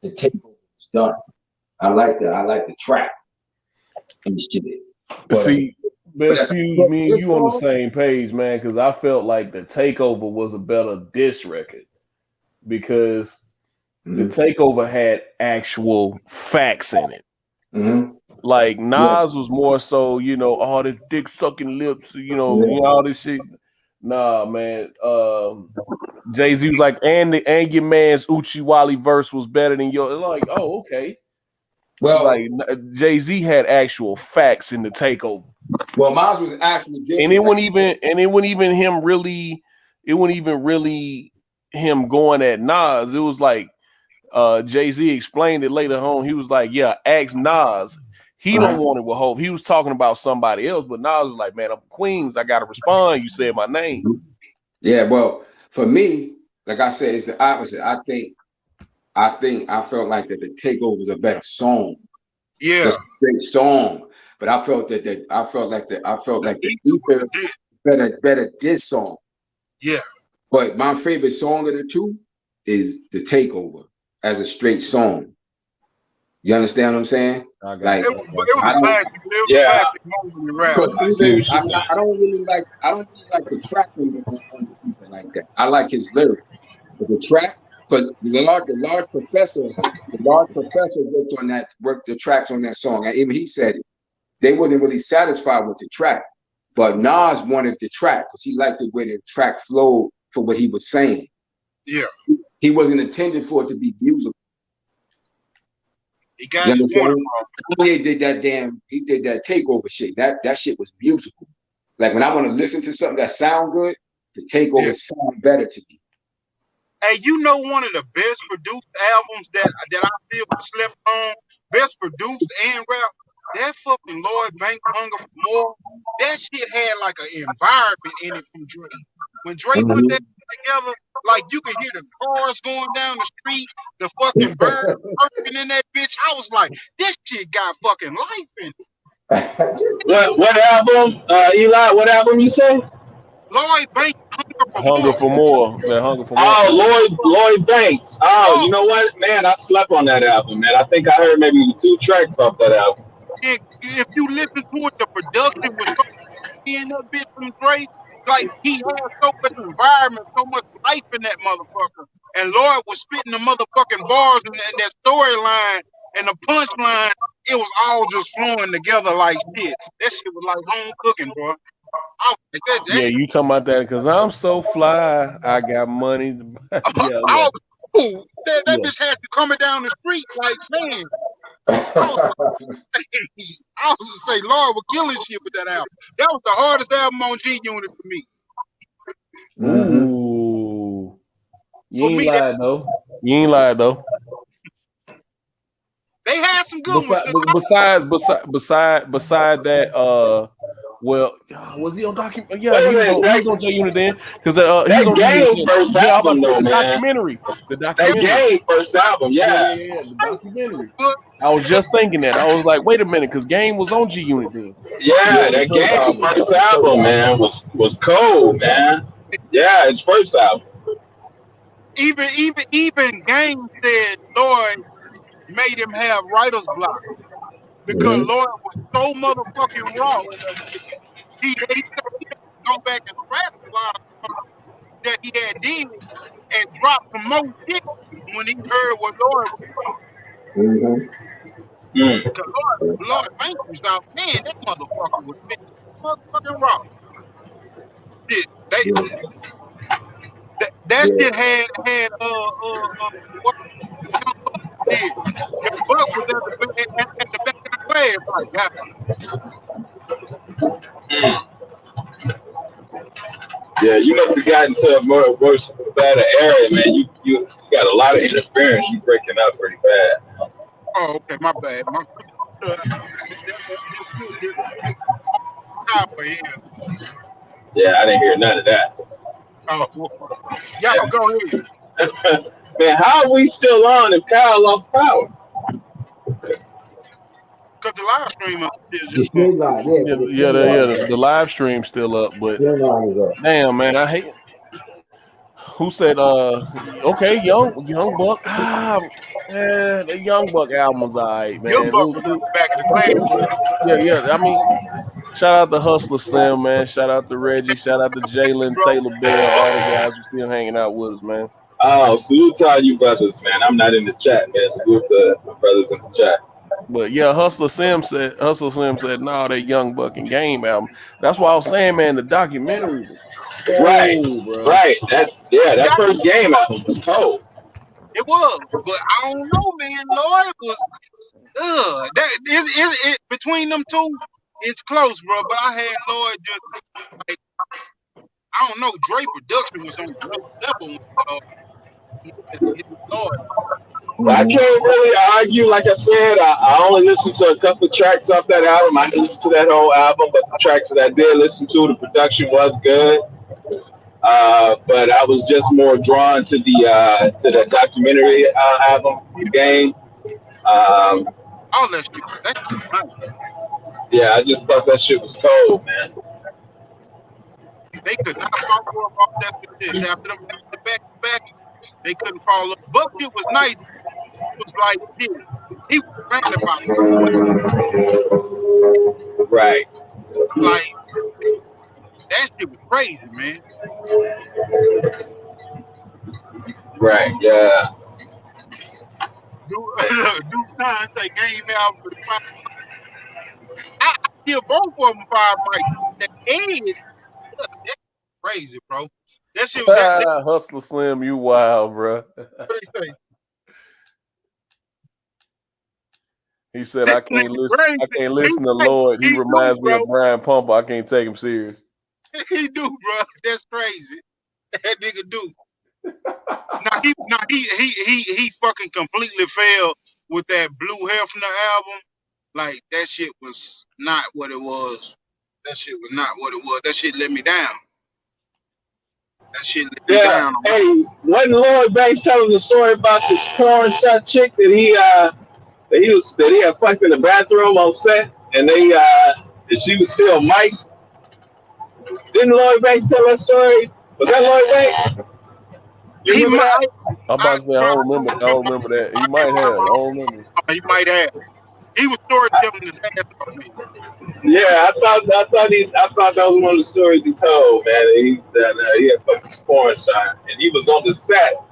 the takeover is done. I like the track and shit. See, Best Fuse, me and you on the same page, man, because I felt like the takeover was a better diss record because the takeover had actual facts in it. Like Nas was more so, all this dick sucking lips, all this shit. Nah, man. Jay-Z was like, and your man's Uchi Wally verse was better than yours. Like, oh, okay. Well, like Jay-Z had actual facts in the takeover. Well, Miles was actually different. And it wasn't even him really. It wasn't even really him going at Nas. It was like Jay-Z explained it later on. He was like, "Yeah, ask Nas. He don't want it with Hov." He was talking about somebody else, but Nas was like, "Man, I'm Queens. I gotta respond. You said my name." Yeah, well, for me, like I said, it's the opposite. I felt like that the takeover was a better song. Yeah, it's a great song. But I felt like the ether better this song. Yeah. But my favorite song of the two is the takeover as a straight song. You understand what I'm saying? I don't really like the track on the ether like that. I like his lyrics. But the track, because the large professor worked the tracks on that song. And even he said it. They wasn't really satisfied with the track, but Nas wanted the track because he liked the way the track flowed for what he was saying. Yeah, he wasn't intended for it to be musical. He got his point. Kanye did that takeover shit. That shit was musical. Like when I want to listen to something that sound good, the takeover sound better to me. Hey, one of the best produced albums that I feel slept on, best produced and rap. That fucking Lloyd Banks Hunger for More, that shit had like an environment in it from Drake. When Drake put that together, like you could hear the cars going down the street, the fucking birds chirping in that bitch. I was like, this shit got fucking life in it. What album, Eli? What album you say? Lloyd Banks Hunger for More. Man, Hunger for More. Oh, Lloyd Banks. Oh, you know what, man? I slept on that album, man. I think I heard maybe 2 tracks off that album. If you listen to it, the production was in that bitch from Drake. Like he had so much environment, so much life in that motherfucker. And Lloyd was spitting the motherfucking bars and that storyline and the punchline. It was all just flowing together like shit. That shit was like home cooking, bro. Yeah, you talking about that because I'm so fly. I got money. That bitch had to coming down the street like, man. I was to say, Lord was killing shit with that album. That was the hardest album on G Unit for me. Ooh. You ain't lied though. They had some good ones. Besides that, well, was he on documentary? Yeah, he was on J Unit then because he was on Game first album, though, man. documentary. The documentary. That Game first album, yeah. The documentary. I was just thinking that. I was like, wait a minute, because Game was on G Unit then. Yeah, that Game first album, man, was cold, man. Yeah, his first album. Even Game said Lloyd made him have writer's block because Lloyd was so motherfucking raw. He go back and scratch a lot of stuff that he had did and drop some more shit when he heard what Lloyd was doing. Cause Lord Banks was out, man, that motherfucker was motherfucking raw. Shit, that shit had what did. Young Buck was at the back of the class, like, God. Yeah, you must have gotten to a worse, better area, man. You got a lot of interference. You breaking up pretty bad. Oh, okay, my bad. This copper here. Yeah, I didn't hear none of that. Oh, y'all go ahead. Man, how are we still on if Kyle lost power? Cause the live stream is It's still live, the live stream's still up, but damn, man, I hate. Who said? Okay, Young Buck. The Young Buck album was alright, man. Young Buck was back in the class. Yeah. I mean, shout out to Hustler Slim, man. Shout out to Reggie. Shout out to Jalen, Taylor Bell, all the guys who still hanging out with us, man. Oh, salute to all you brothers, man. I'm not in the chat, man. Salute to my brothers in the chat. But yeah, Hustler Slim said, no, that Young Buck and Game album. That's why I was saying, man, the documentary was cold, bro. Right. That first Game album was cold. It was, but I don't know, man. Lloyd was, it between them two, it's close, bro. But I had Lloyd just like, I don't know. Dre production was on another level. Lloyd. I can't really argue. Like I said, I only listened to a couple of tracks off that album. I didn't listen to that whole album, but the tracks that I did listen to, the production was good. But I was just more drawn to the documentary album, The Game. All that shit. Yeah, I just thought that shit was cold, man. They could not follow up off that shit after them back to back. They couldn't follow up. But it was nice. It was like shit. He was mad about it. Right. Like that shit was crazy, man. Right. Yeah. Dude's time say Game album for the 5. I give both of them 5 mics. That edge, that's crazy, bro. That shit. Hustler Slim, you wild, bro. What they say? He said, I can't listen to Lloyd. He reminds me of Brian Pumper. I can't take him serious. He do, bro. That's crazy. That nigga do. He fucking completely failed with that Blue Hefner album. Like that shit was not what it was. That shit was not what it was. That shit let me down. That shit let me down. Hey, wasn't Lloyd Banks telling the story about this porn star chick that he had fucked in the bathroom on set, and and she was still Mike? Didn't Lloyd Banks tell that story? Was that Lloyd Banks? He might. I'm about to say I don't remember that. He might have. I don't remember. He might have. He was storytelling his ass off me. Yeah, I thought that was one of the stories he told, man. He had fucking porn star, and he was on the set.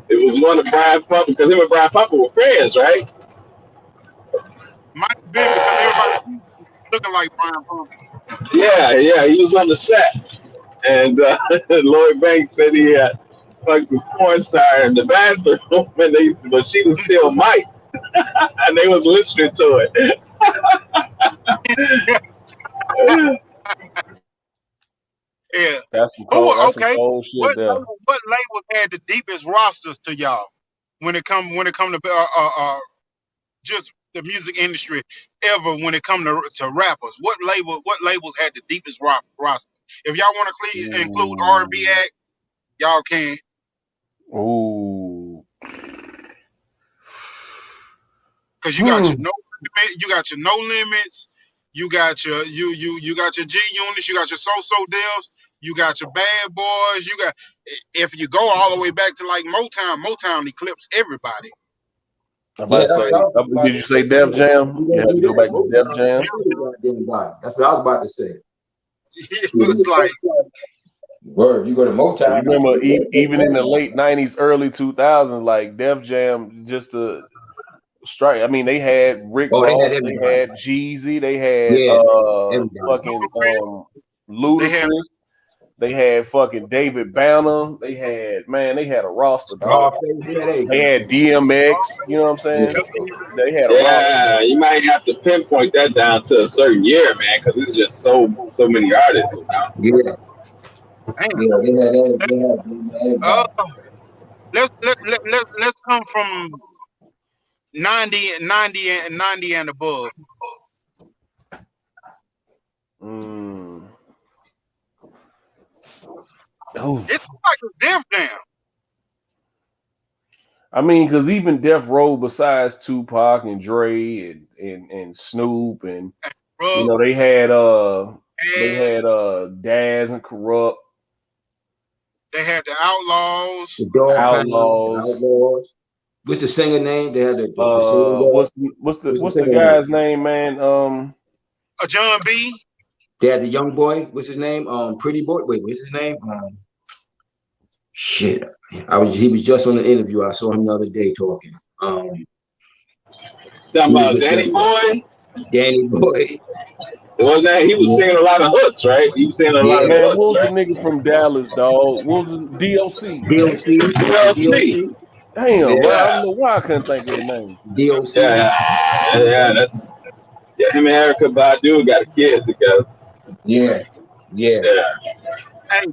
It was one of Brian Pumper, because him and Brian Pumper were friends, right? Might have been because everybody looking like Brian Pumper. Yeah, he was on the set, and Lloyd Banks said he had fucked the porn star in the bathroom, but she was still Mike, and they was listening to it. Yeah. That's some cold shit what there. labels had the deepest rosters to y'all when it come to just the music industry ever when it come to rappers? What labels had the deepest roster? If y'all want to include R&B act, y'all can. Ooh. Cause you got your no limits, you got your you got your G units, you got your so devs, you got your bad boys, you got, if you go all the way back to like Motown eclipsed everybody. Did you say Def Jam? You have to go back to Def Jam. That's what I was about to say. It was like, word, you go to Motown. Remember, even in the late '90s, early 2000s, like Def Jam, just to straight. I mean, they had Rick Oh, they Ross, had they everybody. had Jeezy, they had Yeah, everybody. fucking They had Ludacris, they had fucking David Banner, they had a roster. Dog. Scarface, yeah, They had DMX, you know what I'm saying? Yeah. So they had a Yeah, roster. you might have to pinpoint that down to a certain year, man, because it's just so many artists. You know? Yeah, Damn. yeah, they had everybody. Let's come from 90 and above. Oh, It's like a Def Jam. I mean, because even Death Row, besides Tupac and Dre and Snoop, and you know, they had Daz and Corrupt. They had the Outlaws. The Dog Outlaws. Outlaws. What's the singer name? They had the what's the guy's name, man? John B. They had the young boy. What's his name? Pretty Boy. Wait, what's his name? Shit. He was just on the interview. I saw him the other day talking. Talking about Danny Boy. Danny Boy. Was that he was singing a lot of hooks, right? He was singing a lot of Man, hooks. what was Right? the nigga from Dallas, dog? What was it? DLC? DLC. Damn, Yeah. well, I don't know why I couldn't think of his name. DLC. Yeah, that's him and Erica Badu got a kid together. Yeah. Hey,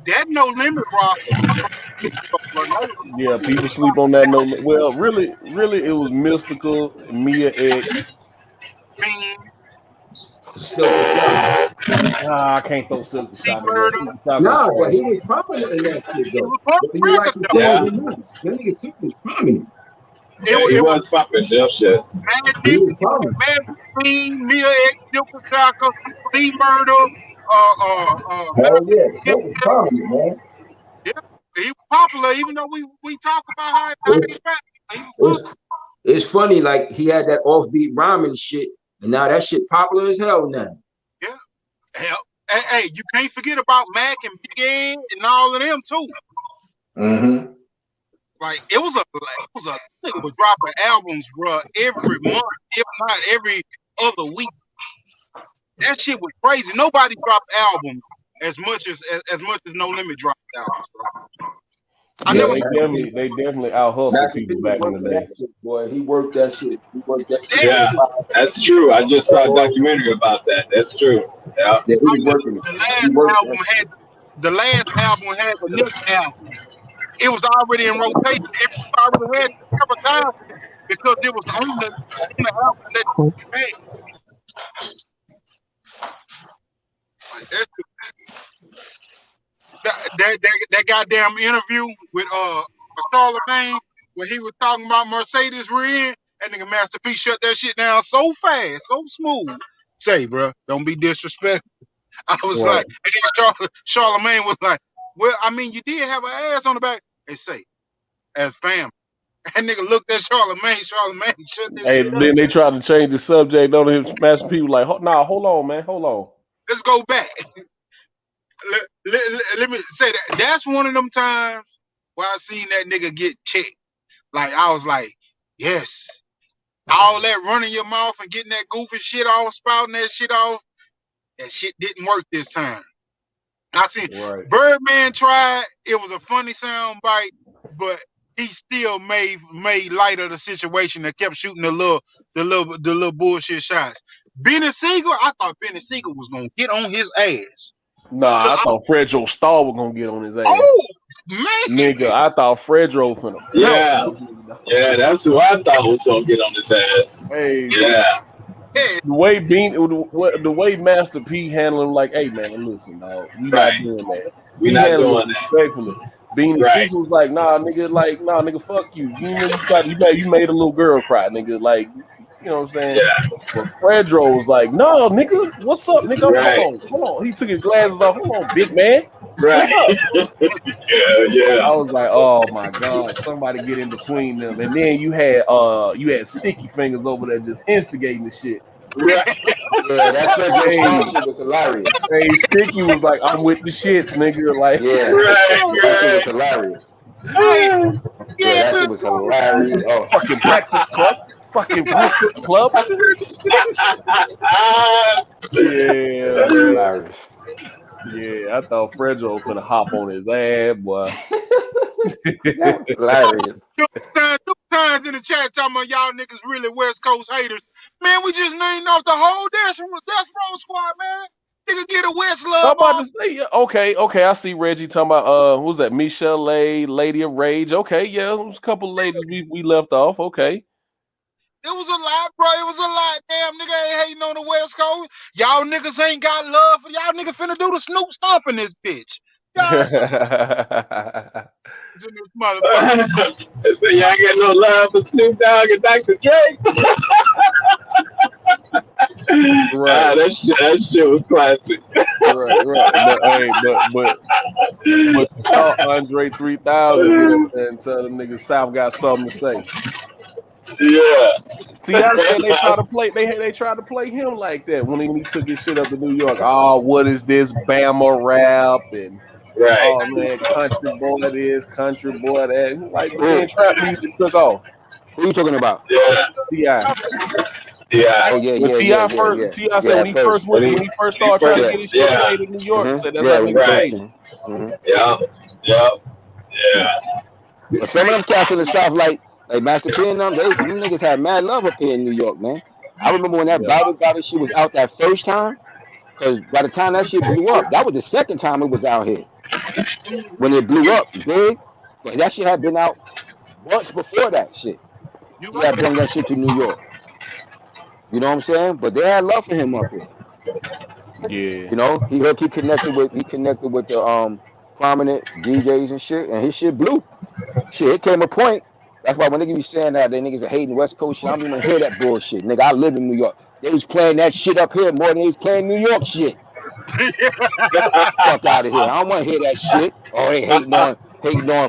that No Limit roster. Yeah, people sleep on that. No, well, really, it was Mystical, Mia X. I can't throw Silky Shock. Nah, but he was prominent in that shit though. But you like to say he was. That nigga Silk was prominent. He was popping that shit. He was prominent. Mad Queen, Mia X, Silver Shocker, Lee Murder. Hell yeah, Silk was prominent, man. Yeah, he was popular, even though we talk about how he rap. It's funny, like he had that offbeat rhyming shit, and now that shit popular as hell now. Yeah. Hell, hey, you can't forget about Mac and Big Ed and all of them too. Mm-hmm. Like it was a nigga was dropping albums, bro, every month, if not every other week. That shit was crazy. Nobody dropped albums as much as No Limit dropped albums, bro. They definitely out hustle people back in the day. Boy, he worked that shit. Yeah, that's true. I just saw a documentary about that. That's true. Yeah. He was working. The last album had the next album. It was already in rotation. Everybody already had it several times because it was on the album that you made. Like that goddamn interview with Charlamagne when he was talking about Mercedes rear end, that nigga Master P shut that shit down so fast, so smooth. Say, bro, don't be disrespectful. I was like, and then Charlamagne was like, well, I mean, you did have an ass on the back. They say, as family. That nigga looked at Charlamagne shut this shit down. Then they tried to change the subject on him. Master P was like, nah, hold on, man, hold on. Let's go back. Let me say that. That's one of them times where I seen that nigga get checked. Like, I was like, yes. All that running your mouth and getting that goofy shit off, spouting that shit off, that shit didn't work this time. I seen Birdman tried. It was a funny sound bite, but he still made light of the situation and kept shooting the little bullshit shots. Benny Siegel, I thought Benny Siegel was gonna get on his ass. Nah, I thought Fredro Starr was gonna get on his ass. Oh man, nigga, I thought Fredro finna. Yeah, that's who I thought was gonna get on his ass. Hey, yeah. The way Master P handled him, like, hey man, listen, dog, we not doing that. We not doing that. Respectfully. Being the Siegel was like, nah, nigga, fuck you. You made a little girl cry, nigga. Like, you know what I'm saying? Yeah. But Fredro was like, no, nigga, what's up, nigga? Hold on. He took his glasses off. Hold on, big man. Right. yeah. I was like, oh my God, somebody get in between them. And then you had Sticky Fingers over there just instigating the shit. Right. Yeah, that shit was hilarious. Hey, Sticky was like, I'm with the shits, nigga. Like, that shit was hilarious. Yeah, that shit was hilarious. Oh, fucking Texas Club. Fucking Breakfast Club. Yeah. Yeah, I thought Fredro was gonna hop on his ass, boy. Hilarious. Two times in the chat talking about y'all niggas really West Coast haters. Man, we just named off the whole Death Row Squad, man. Nigga get a West I'm love about on. to say, yeah, okay. I see Reggie talking about who's that? Michelle A, Lady of Rage. Okay, yeah, there was a couple ladies we left off. Okay. It was a lot, bro. It was a lot. Damn, nigga ain't hating on the West Coast. Y'all niggas ain't got love for y'all niggas finna do the Snoop stomp in this bitch. Y'all in this motherfucker. So y'all got no love for Snoop Dogg and Dr. Dre. Right. That shit was classic. Right. But Andre 3000 and tell them niggas South got something to say. Yeah. See, I said they try to play. They tried to play him like that when he took his shit up to New York. Oh, what is this Bama rap and right? Oh man, country boy this, country boy that. Like man, trap music took off. Who you talking about? Yeah. T.I. Yeah. Oh yeah, When yeah, T.I. yeah, first, yeah. T.I. said when he first started trying to get his shit played in New York, he said that's how niggas played. Yeah. But some of them cats in the South, like Master P and them niggas had mad love up here in New York, man. I remember when that Bible shit was out that first time, because by the time that shit blew up, that was the second time it was out here. When it blew up big, but that shit had been out once before that shit. He had brought that shit to New York. You know what I'm saying? But they had love for him up here. Yeah. You know, he connected with the prominent DJs and shit, and his shit blew. Shit, it came a point. That's why when niggas be saying that they niggas are hating West Coast shit, I don't even hear that bullshit. Nigga, I live in New York. They was playing that shit up here more than they was playing New York shit. Fuck out of here. I don't want to hear that shit. Oh, they hating on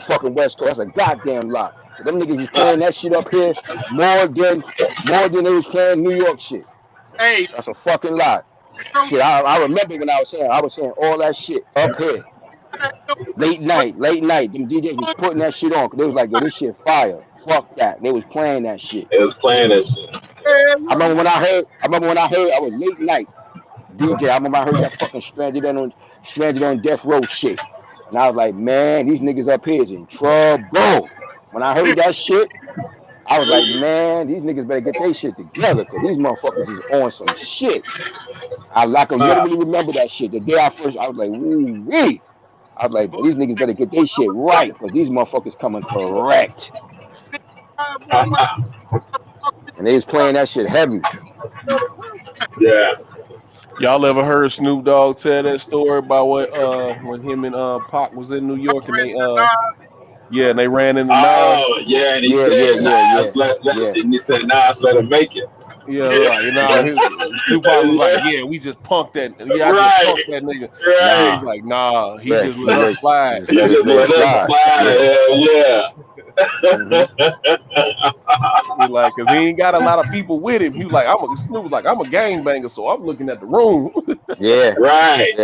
fucking West Coast. That's a goddamn lie. Them niggas is playing that shit up here more than they was playing New York shit. Hey, that's a fucking lie. Shit, I remember when I was saying all that shit up here. Late night. Them DJs was putting that shit on. Cause they was like, yo, this shit fire. Fuck that. They was playing that shit. It was playing that shit. I remember when I heard I was late night DJ. I remember I heard that fucking stranded on Death Row shit. And I was like, man, these niggas up here is in trouble. When I heard that shit, I was like, man, these niggas better get their shit together, cause these motherfuckers is on some shit. I can literally remember that shit. The day I was like, woo-wee. I was like, these niggas better get their shit right, because these motherfuckers coming correct. And they was playing that shit heavy. Yeah. Y'all ever heard Snoop Dogg tell that story about when him and Pac was in New York and they ran in the Nas? Oh yeah, and he said Nas let him make it. Yeah, right. You know, Snoop Dogg was like, yeah, we just punked that. Yeah, I just punked that nigga. Right. He's like, nah, he just let us slide. He just let us slide. Yeah. He like, cause he ain't got a lot of people with him. He was like, Snoop was like, I'm a gangbanger, so I'm looking at the room. Yeah. Right.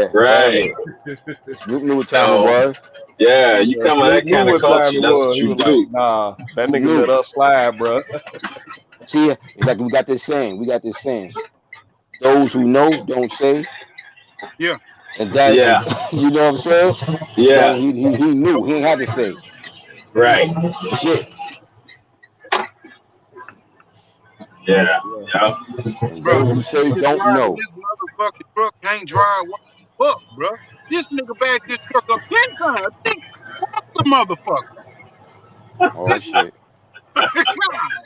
Snoop knew what time it was. Yeah, you come on that kind of culture. That's what you do. Like, nah, that nigga let us slide, bro. See, it's like we got this saying. Those who know don't say. Yeah. And that, you know what I'm saying? Yeah. He knew. He ain't had to say. Right. Shit. Yeah. Those who say don't know. This motherfucking truck can't drive one fuck, bro. This nigga back this truck up 10 times. Fuck the motherfucker. Oh shit.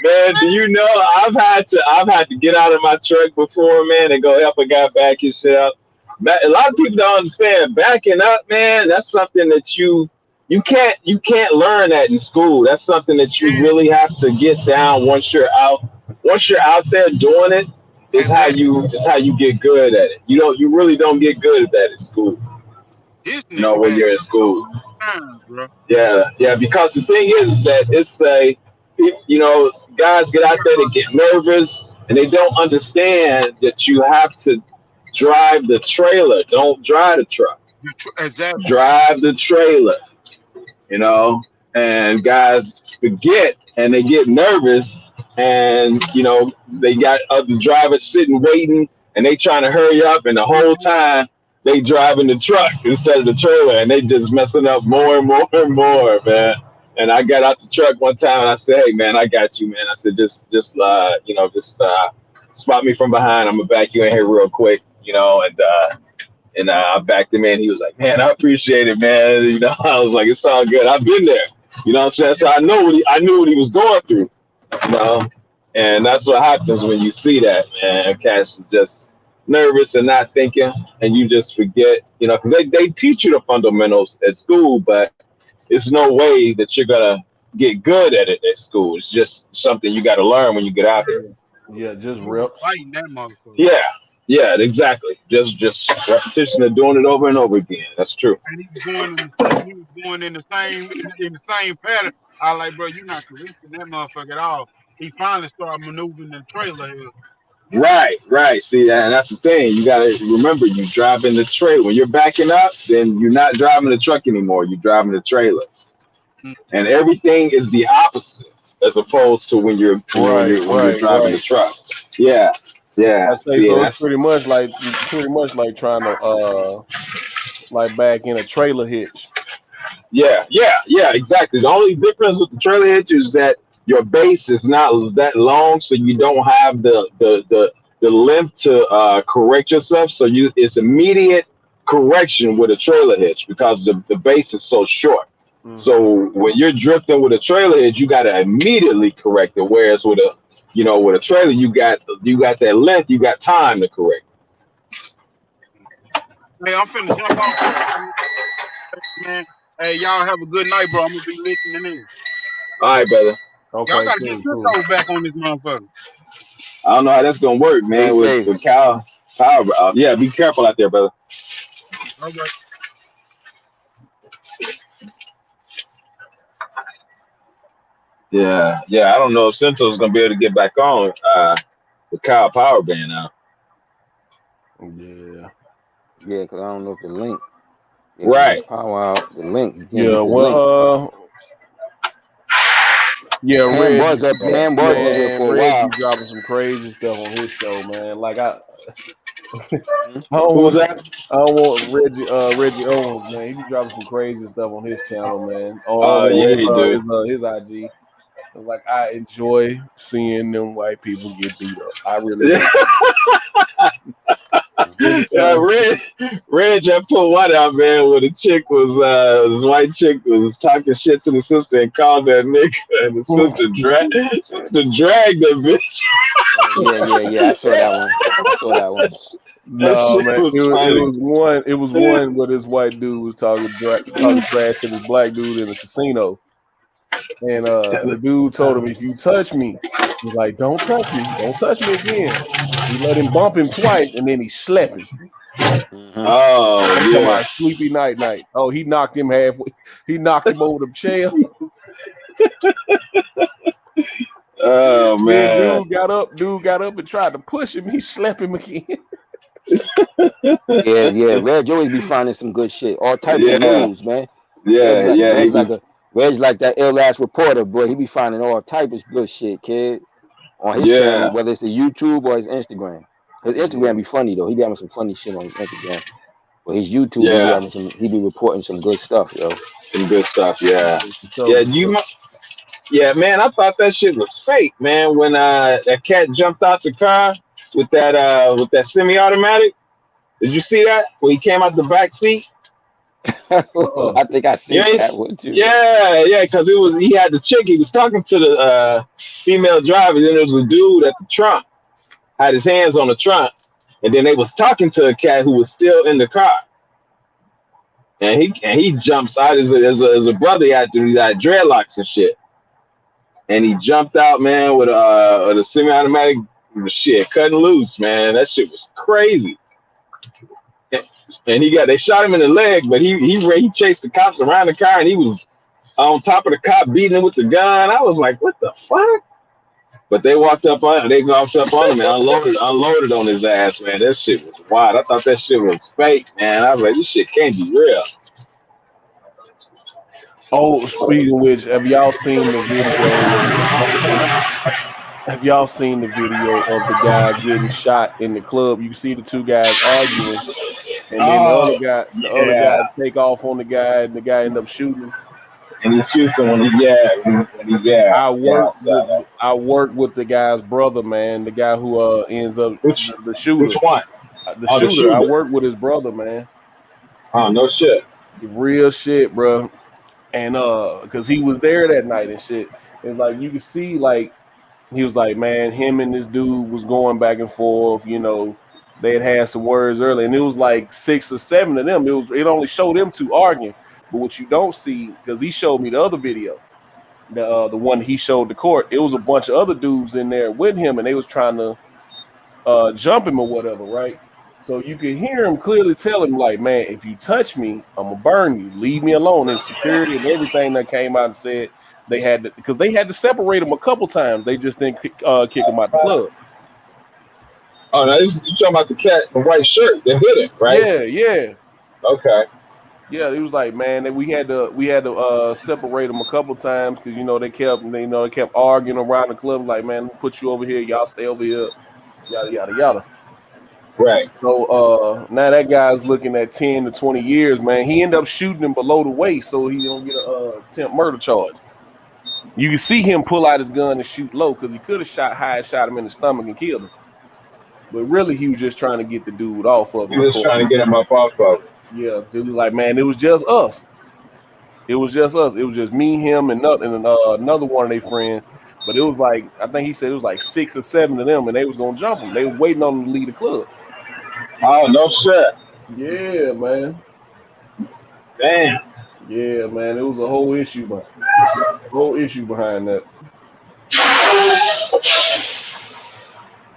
Man, do you know I've had to get out of my truck before, man, and go help a guy back his shit up. A lot of people don't understand backing up, man. That's something that you can't learn that in school. That's something that you really have to get down once you're out there doing it. Is how you get good at it. You really don't get good at that in school. When you're in school. Yeah, because the thing is that it's guys get out there to get nervous and they don't understand that you have to drive the trailer. Don't drive the truck. Exactly. Drive the trailer. And guys forget and they get nervous and they got other drivers sitting waiting, and they trying to hurry up, and the whole time they driving the truck instead of the trailer, and they just messing up more and more and more, man. And I got out the truck one time, and I said, "Hey, man, I got you, man." I said, just spot me from behind. I'm gonna back you in here real quick, and I backed him in. He was like, "Man, I appreciate it, man." I was like, "It's all good. I've been there." You know what I'm saying? So I knew what he was going through, and that's what happens when you see that, man. Cass is just nervous and not thinking, and you just forget, because they teach you the fundamentals at school, but it's no way that you're gonna get good at it at school. It's just something you got to learn when you get out there. Yeah, just reps. Fighting that motherfucker. Yeah, exactly. Just repetition of doing it over and over again. That's true. And he was going in the same pattern. I was like, bro, you're not correcting that motherfucker at all. He finally started maneuvering the trailer here. Right. See, and that's the thing. You gotta remember, you driving the trailer. When you're backing up, then you're not driving the truck anymore. You're driving the trailer, and everything is the opposite as opposed to when you're driving the truck. Yeah. I say so. It's pretty much like trying to like back in a trailer hitch. Yeah, exactly. The only difference with the trailer hitch is that your base is not that long, so you don't have the length to correct yourself. So it's immediate correction with a trailer hitch because the base is so short. Mm-hmm. So when you're drifting with a trailer hitch, you got to immediately correct it. Whereas with a trailer, you got that length, you got time to correct. Hey, I'm finna jump off, man. Hey, y'all have a good night, bro. I'm gonna be listening in. All right, brother. Okay, y'all gotta get your toes back on this motherfucker. I don't know how that's gonna work, man. With Cal Power. Yeah, be careful out there, brother. All right. Yeah. I don't know if Central's gonna be able to get back on the Kyle Power Band now. Yeah, because I don't know if the link. Right. Power out the link. Yeah, well, Reggie was up for a while. Dropping some crazy stuff on his show, man. Like I don't want Reggie Owens, man. He be dropping some crazy stuff on his channel, man. He do. His IG. Like I enjoy seeing them white people get beat up. I really do. Reg had put one out, man, where the chick was this white chick was talking shit to the sister and called that nigga, and the sister dragged that bitch. Yeah. I saw that one. No, man, it was one where this white dude was talking trash to this black dude in the casino. And the dude told him, if you touch me, he's like, don't touch me again. He let him bump him twice, and then he slept him. Oh, yeah. Sleepy night. Oh, he knocked him halfway. He knocked him over the chair. Oh, man. Then dude got up and tried to push him. He slept him again. Yeah. Reg always be finding some good shit. All types of news, man. Yeah. Reg's like that ill ass reporter, boy. He be finding all types of good shit, kid. On his channel, whether it's the YouTube or his Instagram. His Instagram be funny though. He be having some funny shit on his Instagram. But his YouTube, he be reporting some good stuff, yo. Some good stuff, yeah. Yeah, man. I thought that shit was fake, man. When that cat jumped out the car with that semi-automatic. Did you see that? When he came out the back seat. I think I seen that one too. Yeah, because he had the chick. He was talking to the female driver. Then there was a dude at the trunk, had his hands on the trunk, and then they was talking to a cat who was still in the car. And he jumps out as a brother. He had dreadlocks and shit, and he jumped out, man, with a semi-automatic shit, cutting loose, man. That shit was crazy. And they shot him in the leg, but he chased the cops around the car, and he was on top of the cop beating him with the gun. I was like, what the fuck? But they walked up on him and unloaded on his ass, man. That shit was wild. I thought that shit was fake, man. I was like, this shit can't be real. Oh, speaking of which, have y'all seen the video? Have y'all seen the video of the guy getting shot in the club? You see the two guys arguing, and then the other guy take off on the guy, and the guy end up shooting him. And he shoots him when he I worked with the guy's brother, man. The guy who ends up the shooter. Which one? The shooter. I worked with his brother, man. Oh, no shit. Real shit, bro. And because he was there that night and shit. It's like you could see, like, he was like, man, him and this dude was going back and forth. You know, they had some words early, and it was like 6 or 7 of them. It only showed them two arguing. But what you don't see, because he showed me the other video, the one he showed the court, it was a bunch of other dudes in there with him, and they was trying to jump him or whatever, right? So you could hear him clearly tell him, like, man, if you touch me, I'm gonna burn you. Leave me alone. And security and everything that came out and said they had to, because they had to separate him a couple times. They just didn't kick him out the club. Oh, now you talking about the cat in the white shirt that hit him, right? Yeah. Okay. Yeah, he was like, man, that we had to separate them a couple times because they kept arguing around the club. Like, man, put you over here, y'all stay over here, yada yada yada. Right. So now that guy's looking at 10 to 20 years, man. He ended up shooting him below the waist, so he don't get a attempt murder charge. You can see him pull out his gun and shoot low because he could have shot high and shot him in the stomach and killed him. But really, he was just trying to get the dude off of him. He was trying to get him up off of him. Yeah, it was like, man, it was just us. It was just us. It was just me, him, and another one of their friends. But it was like, I think he said it was like 6 or 7 of them, and they was gonna jump him. They was waiting on him to leave the club. Oh, no shit. Yeah, man. Damn. Yeah, man. It was a whole issue, behind that.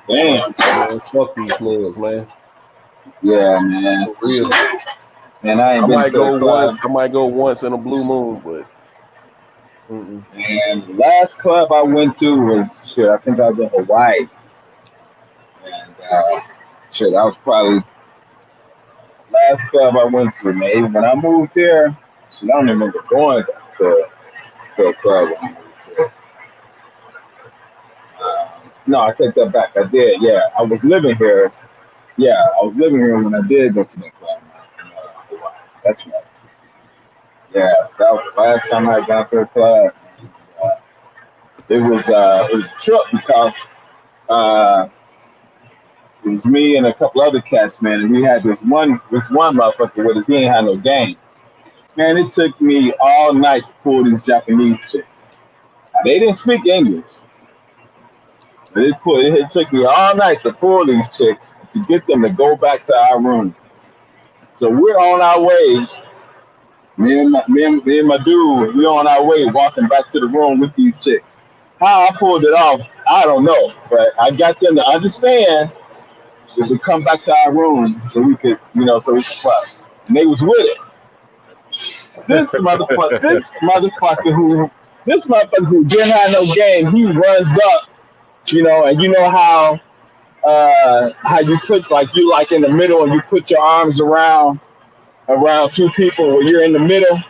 Damn. Man, fuck these clubs, man. Yeah, man. For real. Man, I might go once in a blue moon, but. And the last club I went to was I think I was in Hawaii. And that was probably the last club I went to, man. When I moved here, I don't remember going to a club when I moved here. No, I take that back. I did, yeah. I was living here. Yeah, I was living here when I did go to the club. That's right. Yeah, that was the last time I got to a club. It was a trip because it was me and a couple other cats, man, and we had this one motherfucker with us. He ain't had no game. Man, it took me all night to pull these Japanese chicks. They didn't speak English. But it took me all night to pull these chicks to get them to go back to our room. So we're on our way. Me and my dude, we're on our way walking back to the room with these chicks. How I pulled it off, I don't know. But I got them to understand that we come back to our room so we could fuck. And they was with it. This motherfucker who didn't have no game, he runs up, and you know how you put, like, you like in the middle and you put your arms around two people where you're in the middle.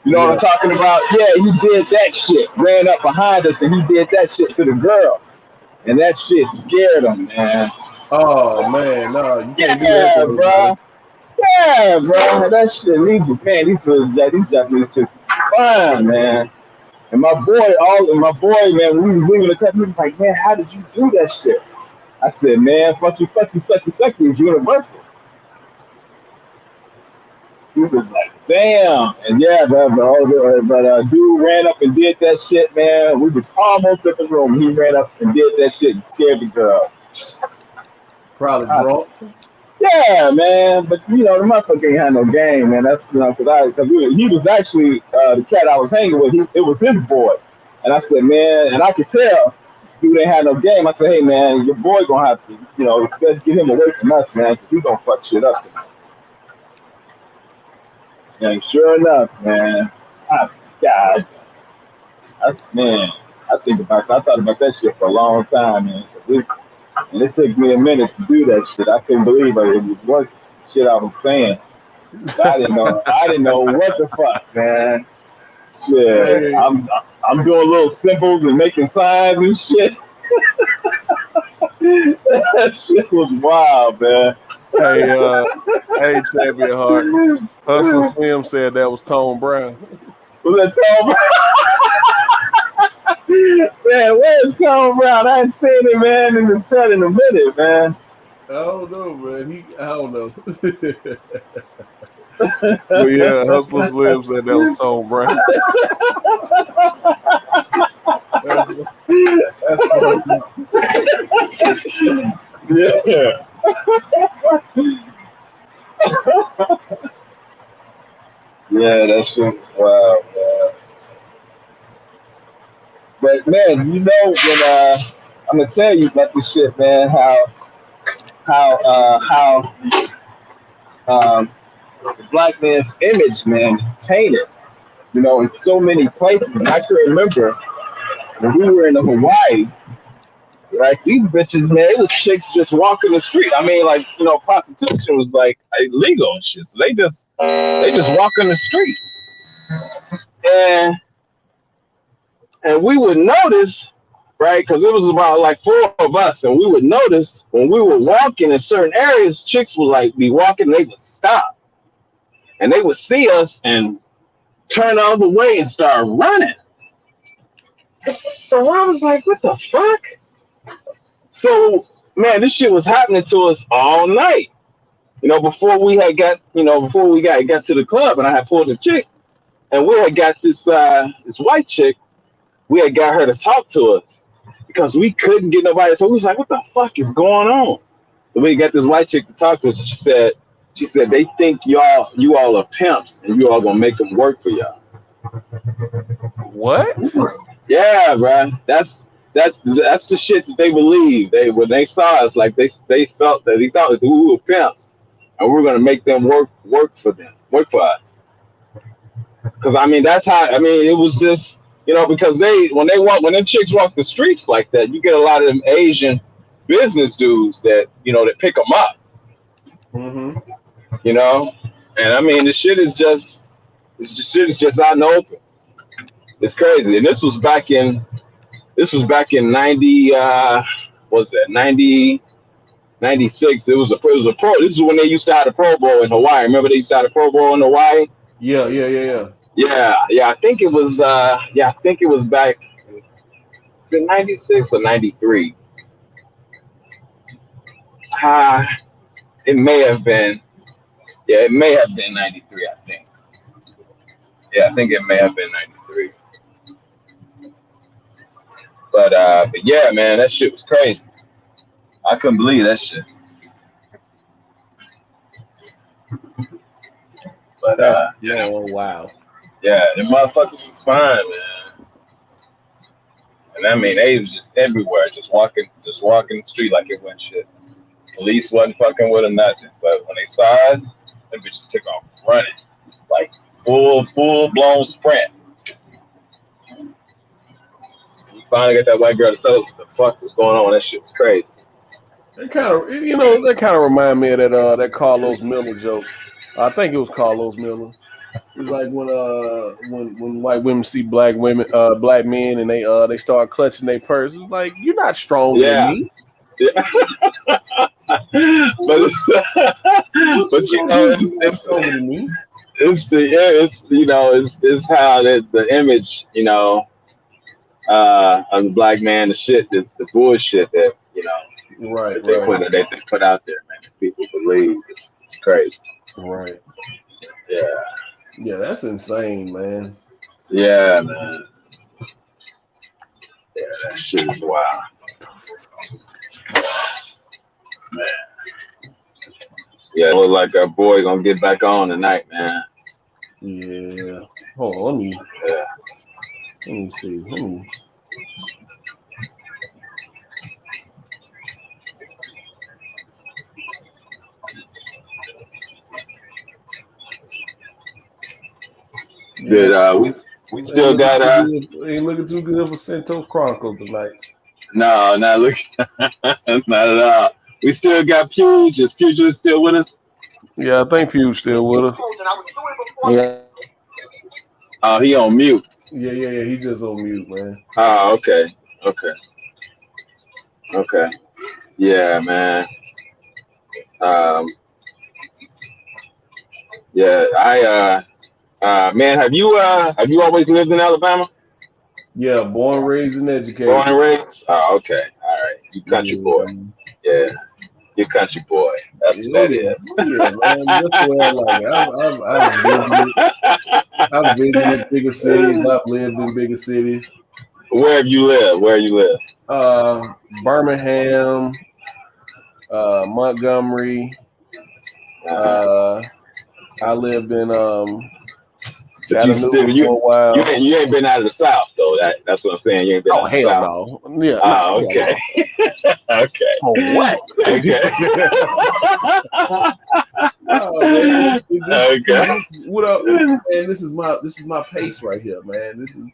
You know what I'm talking about? Yeah, he did that shit. Ran up behind us and he did that shit to the girls. And that shit scared him, man. Oh, man, no. You can't do Yeah, that, bro. Yeah, bro. That shit, these Japanese chicks fine, man. And my boy, man, when we was leaving the club, he was like, man, how did you do that shit? I said, man, fuck you, suck you, it's universal. He was like, damn. And yeah, but dude ran up and did that shit, man. We was almost in the room. He ran up and did that shit and scared the girl. Probably drunk. Yeah, man. But, the motherfucker ain't had no game, man. That's, because he was actually the cat I was hanging with. It was his boy. And I said, man, and I could tell this dude ain't had no game. I said, hey, man, your boy gonna have to, get him away from us, man, because he gonna fuck shit up. And sure enough, man, I thought about that shit for a long time, man. And it took me a minute to do that shit. I couldn't believe it was what shit I was saying. I didn't know what the fuck, man. Shit, I'm doing little symbols and making signs and shit. That shit was wild, man. Hey, Champion Heart. Hustler Slim said that was Tone Brown. Was that Tone Brown? Man, where's Tone Brown? I ain't seen him, man, in the chat in a minute, man. I don't know, man. I don't know. But yeah, Hustler Slim said that was Tone Brown. That's funny. Yeah. Yeah, that shit was wild, man. But man, you know when I'm gonna tell you about this shit, man. How the black man's image, man, is tainted. You know, in so many places. And I can remember when we were in Hawaii. Right, these bitches, man, it was chicks just walking the street. I mean, like, you know, prostitution was like illegal and shit. So they just walk in the street, and we would notice, right, because it was about like 4 of us, and we would notice when we were walking in certain areas, chicks would like be walking, and they would stop, and they would see us and turn the other way and start running. So I was like, what the fuck? So, man, this shit was happening to us all night. You know, before we got to the club, and I had pulled a chick, and we had got this white chick. We had got her to talk to us because we couldn't get nobody. So we was like, what the fuck is going on? So we got this white chick to talk to us, and she said they think you all are pimps, and you all gonna make them work for y'all. What? Yeah, bro. That's the shit that they believe. When they saw us, like they thought that we were pimps, and we were gonna make them work for us. Because I mean, that's how. I mean, it was just, you know, because when them chicks walk the streets like that, you get a lot of them Asian business dudes that, you know, that pick them up. Mm-hmm. You know, and I mean, the shit is just out in the open. It's crazy, and this was back in 90, what's that, 90, 96. It was a pro. This is when they used to have the Pro Bowl in Hawaii. Remember they used to have the Pro Bowl in Hawaii? Yeah. Yeah. I think it was back. Was it 96 or 93? It may have been. Yeah, it may have been 93. I think. Yeah, I think it may have been 93. But yeah, man, that shit was crazy. I couldn't believe that shit. But yeah. Oh wow. Yeah, the motherfuckers was fine, man. And I mean, they was just everywhere, just walking the street like it wasn't shit. Police wasn't fucking with them, nothing. But when they saw us, them bitches took off running, like full blown sprint. Finally got that white girl to tell us what the fuck was going on. That shit was crazy. That kind of remind me of that Carlos Miller joke. I think it was Carlos Miller. It's like when white women see black men, and they start clutching their purse. It's like, you're not stronger than me. Yeah. but you know, it's how the image, you know, of the black man, the bullshit that, you know, they put out there, man. People believe it's crazy. Right. Yeah, that's insane, man. Yeah, man. Yeah, that shit is wild. Man. Yeah, it look like our boy gonna get back on tonight, man. Yeah. Hold on, let me see. Good. We still got ain't looking too good for Santos Chronicles tonight. No, not looking. Not at all. We still got Puge. Is Puge still with us? Yeah, I think Puge's still with us. Yeah. Oh, he on mute. Yeah. He just on mute, man. Oh, okay. Yeah, man. Yeah, man, have you always lived in Alabama? Yeah, born, raised, and educated. Born and raised? Oh, okay. All right. You country boy. Yeah. You country boy. That's what that is. Yeah, man. That's what I like. I've visited bigger cities. I've lived in bigger cities. Where have you lived? Birmingham, Montgomery. I lived in Chattanooga for a while. You ain't been out of the South though. That's what I'm saying. You ain't been out of the South. No. Yeah. Oh, okay. Okay. Oh, what? Okay. Okay. What up, man? This is my pace right here, man. This is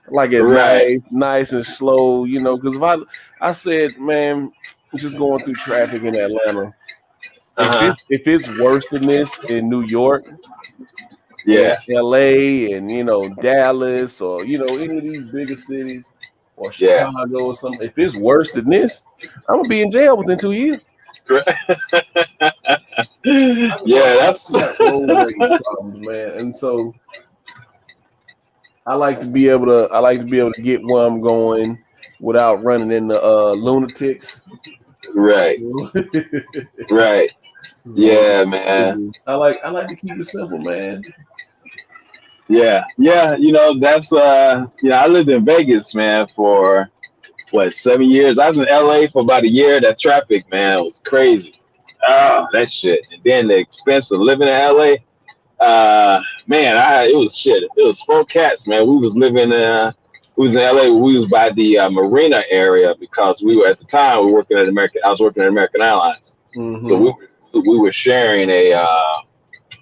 like it Right. nice and slow, you know. Because if I said, man, just going through traffic in Atlanta. If it's worse than this in New York, yeah, LA, and Dallas, or any of these bigger cities, or Chicago or something, if it's worse than this, I'm gonna be in jail within 2 years. Yeah, that's road rage problems, man. And so I like to be able to get where I'm going without running into lunatics. Right. Right. Yeah, man. I like to keep it simple, man. Yeah. That's I lived in Vegas, man, for 7 years. I was in LA for about a year. That traffic, man, was crazy. Oh, that shit. And then the expense of living in LA, man, it was shit. It was 4 cats, man. We was living we was in LA. We was by the Marina area because we were at the time I was working at American Airlines. Mm-hmm. So we were sharing a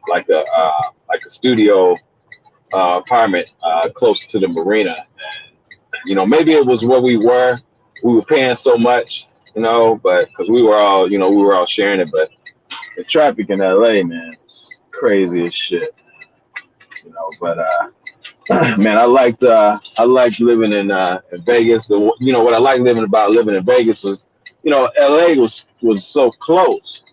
like a studio apartment close to the marina. And, maybe it was where we were paying so much, but because we were all sharing it. But the traffic in LA, man, was crazy as shit. But man, I liked living in Vegas. What I liked about living in Vegas was, LA was so close.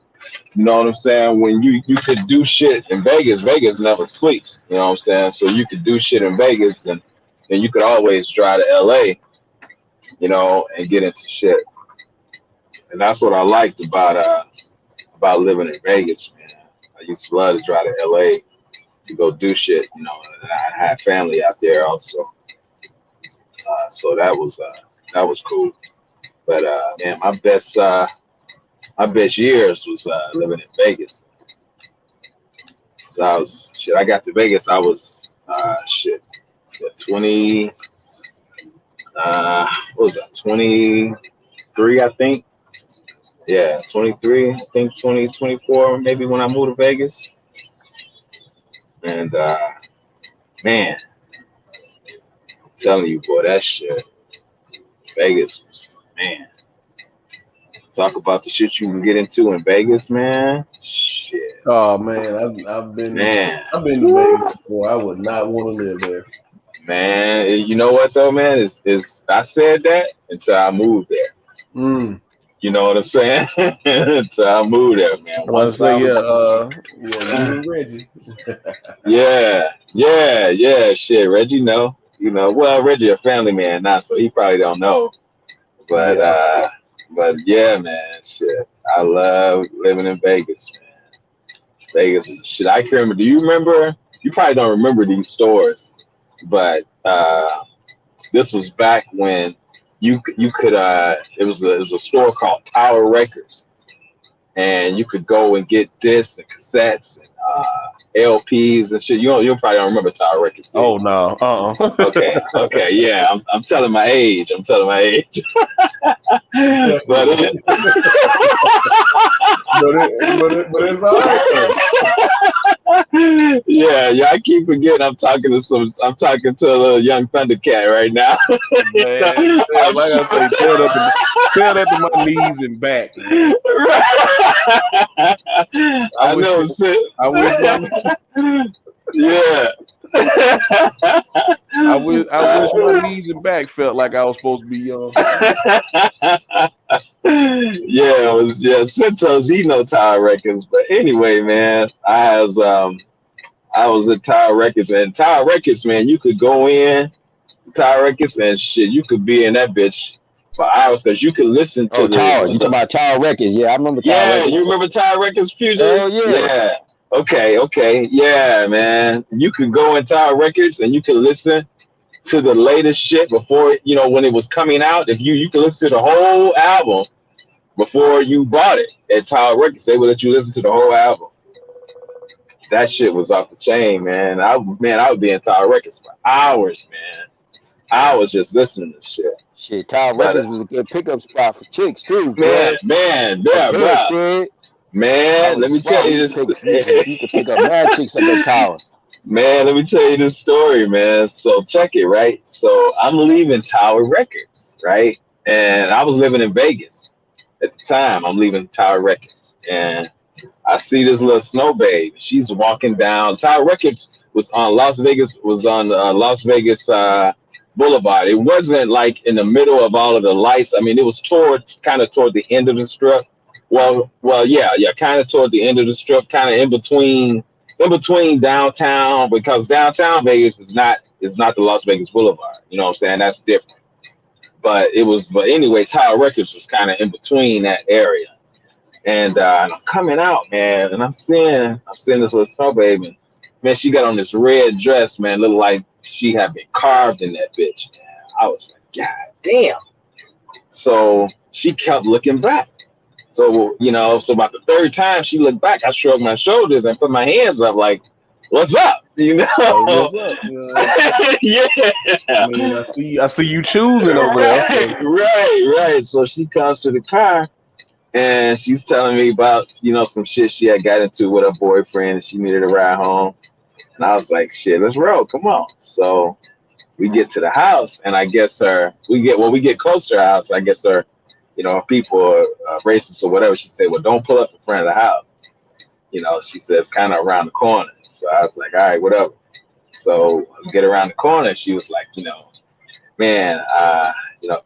You know what I'm saying? When you could do shit in Vegas never sleeps. You know what I'm saying? So you could do shit in Vegas and you could always drive to LA, and get into shit. And that's what I liked about living in Vegas, man. I used to love to drive to LA to go do shit, and I had family out there also. So that was cool. But man, my best years was living in Vegas. So I got to Vegas, I was 20 what was that, 23, I think. Yeah, 23, I think 2024 maybe when I moved to Vegas. And man, I'm telling you, boy, that shit, Vegas was, man. Talk about the shit you can get into in Vegas, man. Shit. Oh man, I've been to Vegas before. I would not want to live there. Man, you know what though, man? Is I said that until I moved there. You know what I'm saying? Until I moved there, man. Reggie. yeah. Shit, Reggie, well, Reggie a family man now, so he probably don't know. But yeah, man, shit. I love living in Vegas, man. Vegas is shit. I can remember. Do you remember? You probably don't remember these stores, but this was back when you could. It was a store called Tower Records, and you could go and get discs and cassettes and LPs and shit. You probably don't remember Tower Records. Oh no. Okay, yeah. I'm telling my age. But it's all right. Yeah, I keep forgetting I'm talking to a little young Thundercat right now. Man, like I say, tell that to my knees and back. Man. I know, shit. I wish Yeah. I wish my knees and back felt like I was supposed to be young. Yeah, it was Centos, he know Tower Records. But anyway, man, I was at Tower Records, and Tower Records, man, you could go in Tower Records and shit, you could be in that bitch for hours because you could listen to Tower. You talking about Tower Records? Yeah, I remember Tower Yeah, Records. you remember Tower Records, Futures? Oh yeah. Yeah. Okay. Yeah, man. You could go in Tower Records and you could listen to the latest shit before, when it was coming out. If you could listen to the whole album before you bought it at Tower Records. They would let you listen to the whole album. That shit was off the chain, man. I would be in Tower Records for hours, man. I was just listening to shit. Shit, Tower Records was a good pickup spot for chicks too. Man, bro. Man, let me tell you this. You could pick up mad chicks up at Tower. Man, let me tell you this story, man. So check it, right? So I'm leaving Tower Records, right? And I was living in Vegas at the time. I'm leaving Tower Records, and I see this little snow babe. She's walking down. Tower Records was on Las Vegas Boulevard. It wasn't like in the middle of all of the lights. I mean, it was kind of toward the end of the strip. Well, yeah, kind of toward the end of the strip, kind of in between downtown, because downtown Vegas is not the Las Vegas Boulevard. You know what I'm saying? That's different. But anyway, Tower Records was kind of in between that area. And I'm coming out, man, and I'm seeing this little snow baby. Man, she got on this red dress, man, looked like she had been carved in that bitch. Man. I was like, God damn. So she kept looking back. So, so about the third time she looked back, I shrugged my shoulders and put my hands up like, what's up? What's up? Yeah. I mean, I see you choosing over there. So. Right. So she comes to the car and she's telling me about, some shit she had got into with her boyfriend and she needed a ride home. And I was like, shit, let's roll. Come on. So we get to the house and I guess we get close to her house. I guess her, people are racist or whatever. She said, well, don't pull up in front of the house. She says kind of around the corner. So I was like, all right, whatever. So we get around the corner. She was like, man,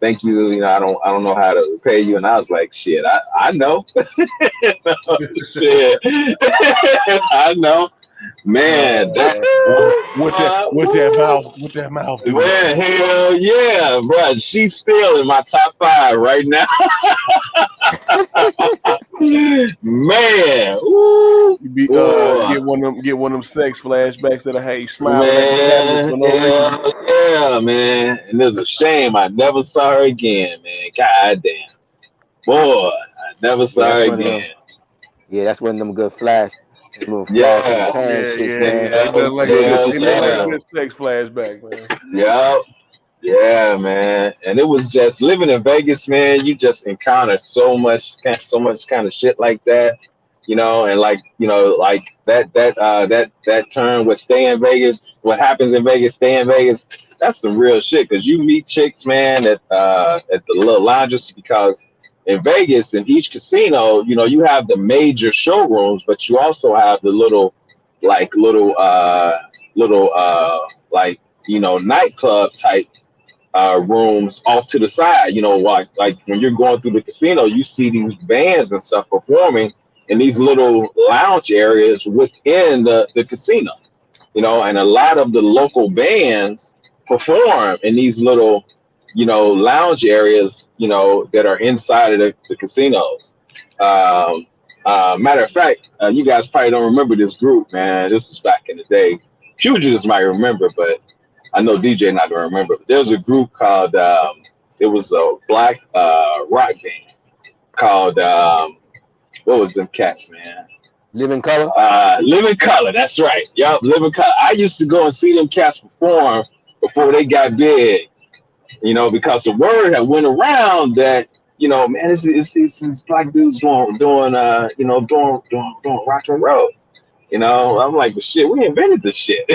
thank you. I don't know how to pay you. And I was like, shit, I know. Shit. I know. Man, with that mouth. Man, hell yeah, bro. She's still in my top 5 right now. Man, ooh, get one of them sex flashbacks that I hate smiling. Man, yeah, man. And there's a shame I never saw her again, man. God damn, boy, I never saw her again. Yeah, that's one of them good flash. Yeah. Like a sex flashback, man. Yeah, man. And it was just living in Vegas, man. You just encounter so much kind of shit like that, and like that term with stay in Vegas. What happens in Vegas, stay in Vegas. That's some real shit because you meet chicks, man, at the little lounges because. In Vegas, in each casino, you have the major showrooms, but you also have the little nightclub type rooms off to the side. Like when you're going through the casino, you see these bands and stuff performing in these little lounge areas within the casino. And a lot of the local bands perform in these little lounge areas, that are inside of the casinos. Matter of fact, you guys probably don't remember this group, man. This was back in the day. Fugitives might remember, but I know DJ not gonna remember. But there's a group called, it was a black rock band called, what was them cats, man? Living Color? Living Color, that's right. Yup, Living Color. I used to go and see them cats perform before they got big. Because the word had went around that, man, it's black dudes doing rock and roll. I'm like, but shit, we invented this shit,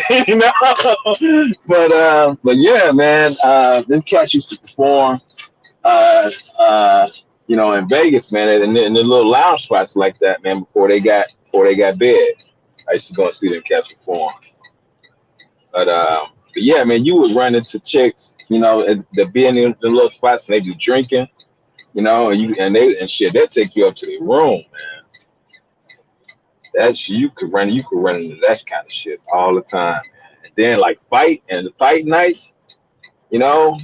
But yeah, man, them cats used to perform, in Vegas, man, and in the little lounge spots like that, man, before they got big. I used to go and see them cats perform. But yeah, man, you would run into chicks, you know, that be in the little spots and they be drinking, you know, and shit, they'll take you up to the room, man. That's you could run into that kind of shit all the time, man. And then like fight nights, you know,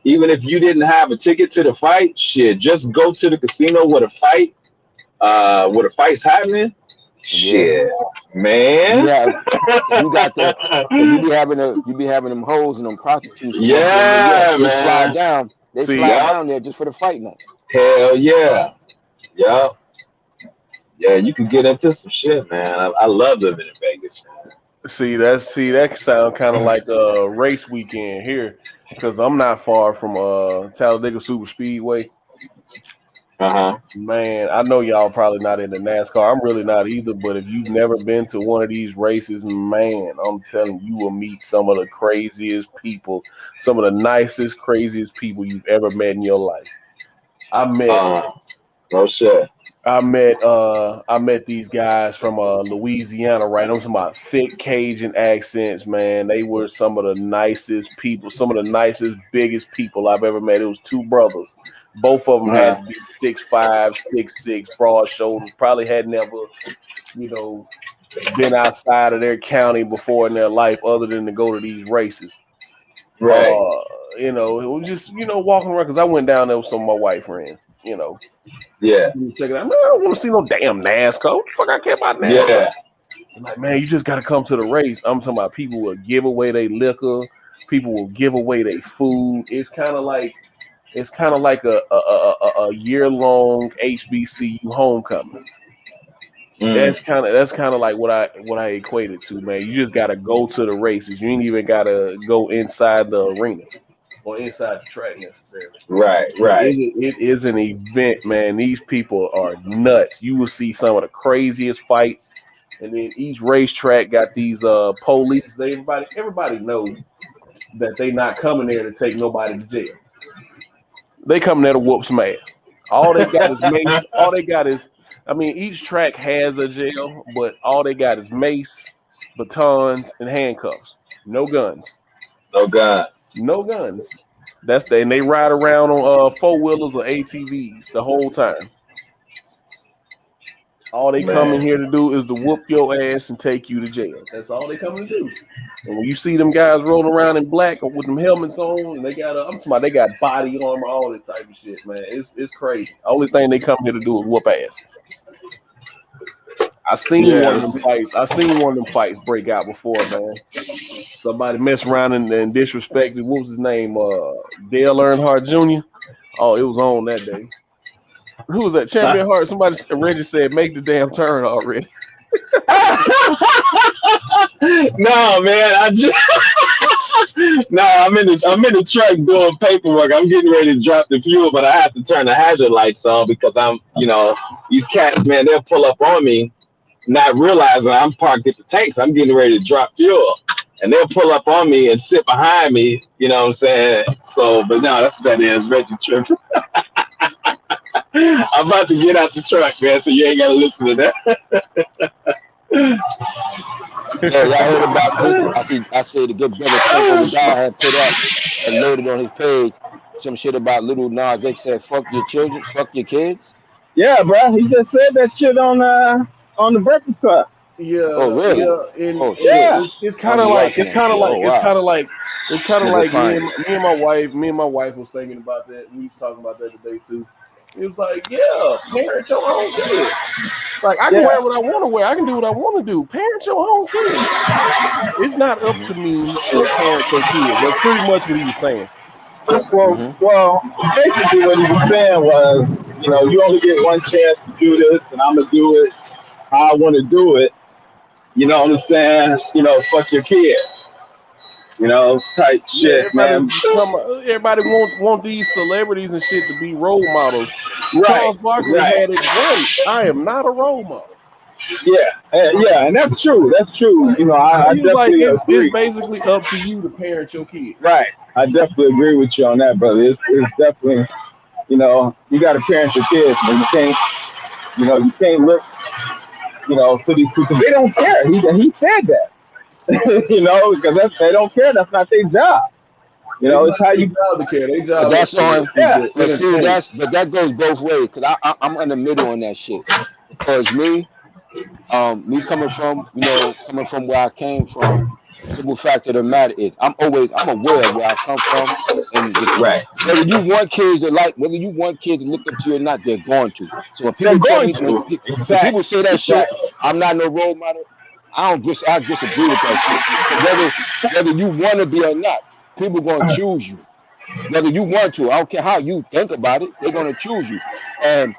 even if you didn't have a ticket to the fight, shit, just go to the casino where the fight's happening. Shit, man. Yeah, you got the you be having them hoes and them prostitutes. Yeah, they man. Fly down. They fly down there just for the fight night. Hell yeah. Yeah. Yeah, you can get into some shit, man. I love living in Vegas, man. See that sound kind of like a race weekend here, because I'm not far from Talladega Super Speedway. Man, I know y'all probably not into NASCAR. I'm really not either, but if you've never been to one of these races, man, I'm telling you, you will meet some of the craziest people, some of the nicest, craziest people you've ever met in your life. I met these guys from Louisiana, right? I'm talking about thick Cajun accents, man. They were some of the nicest people, some of the nicest, biggest people I've ever met. It was two brothers. Both of them had to be 6'5", 6'6", broad shoulders. Probably had never, you know, been outside of their county before in their life, other than to go to these races. Right. You know, it was just, you know, walking around, because I went down there with some of my white friends, you know. Yeah. Check it out. Man, I don't want to see no damn NASCAR. What the fuck I care about NASCAR? Yeah. I'm like, man, you just got to come to the race. I'm talking about people will give away their liquor. People will give away their food. It's kind of like a year-long HBCU homecoming. That's kind of like what I equate it to, man. You just got to go to the races. You ain't even got to go inside the arena or inside the track necessarily. Right. It is an event, man. These people are nuts. You will see some of the craziest fights, and then each racetrack got these police. Everybody knows that they not coming there to take nobody to jail. They come there to whoop some ass. All they got is mace. All they got is, I mean, each track has a jail, but all they got is mace, batons, and handcuffs. No guns. And they ride around on 4-wheelers or ATVs the whole time. All they come in here to do is to whoop your ass and take you to jail. That's all they come to do. And when you see them guys rolling around in black or with them helmets on, and they got body armor, all this type of shit, man. It's crazy. Only thing they come here to do is whoop ass. I seen one of them fights break out before, man. Somebody messed around and disrespected. What was his name? Dale Earnhardt Jr. Oh, it was on that day. Who was that? Champion Hart. Reggie said, make the damn turn already. No, man, I'm in the truck doing paperwork. I'm getting ready to drop the fuel, but I have to turn the hazard lights on because I'm, you know, these cats, man, they'll pull up on me, not realizing I'm parked at the tanks. I'm getting ready to drop fuel, and they'll pull up on me and sit behind me. You know what I'm saying? So, but no, that's what that is, Reggie tripping. I'm about to get out the truck, man, so you ain't got to listen to that. Yeah, y'all heard about this? I see the good brother Franco Vidal had put up and loaded on his page some shit about Little Nas X said, fuck your children, fuck your kids. Yeah, bro, he just said that shit on the Breakfast Club. Yeah. Oh, really? Yeah. It's kind of like me and my wife was thinking about that. We was talking about that today too. It was like, yeah, parent your own kid. Like, I can wear what I want to wear. I can do what I want to do. Parent your own kid. It's not up to me to parent your kids. That's pretty much what he was saying. Well, basically what he was saying was, you know, you only get one chance to do this, and I'm gonna do it how I want to do it. You know what I'm saying? You know, fuck your kids. You know, type shit, man. Everybody want these celebrities and shit to be role models. Right. Charles Barkley had it great. I am not a role model. Yeah, and that's true. That's true. You know, I definitely agree. It's basically up to you to parent your kid. Right. I definitely agree with you on that, brother. It's definitely, you know, you got to parent your kids, but you can't look, you know, to these people because they don't care. He said that. You know, because they don't care. That's not their job. You know, it's how you. job to care. They But job that's on. is Yeah. to But see, entertain. that goes both ways. Cause I'm in the middle on that shit. Because me coming from where I came from, the simple fact of the matter is I'm aware of where I come from, and Right. whether you want kids to look up to you or not, they're going to. So when They're people tell going me, to. when people say that shit, I'm not no role model. I disagree with that shit. Whether you want to be or not, people gonna choose you. Whether you want to, I don't care how you think about it, they're gonna choose you. And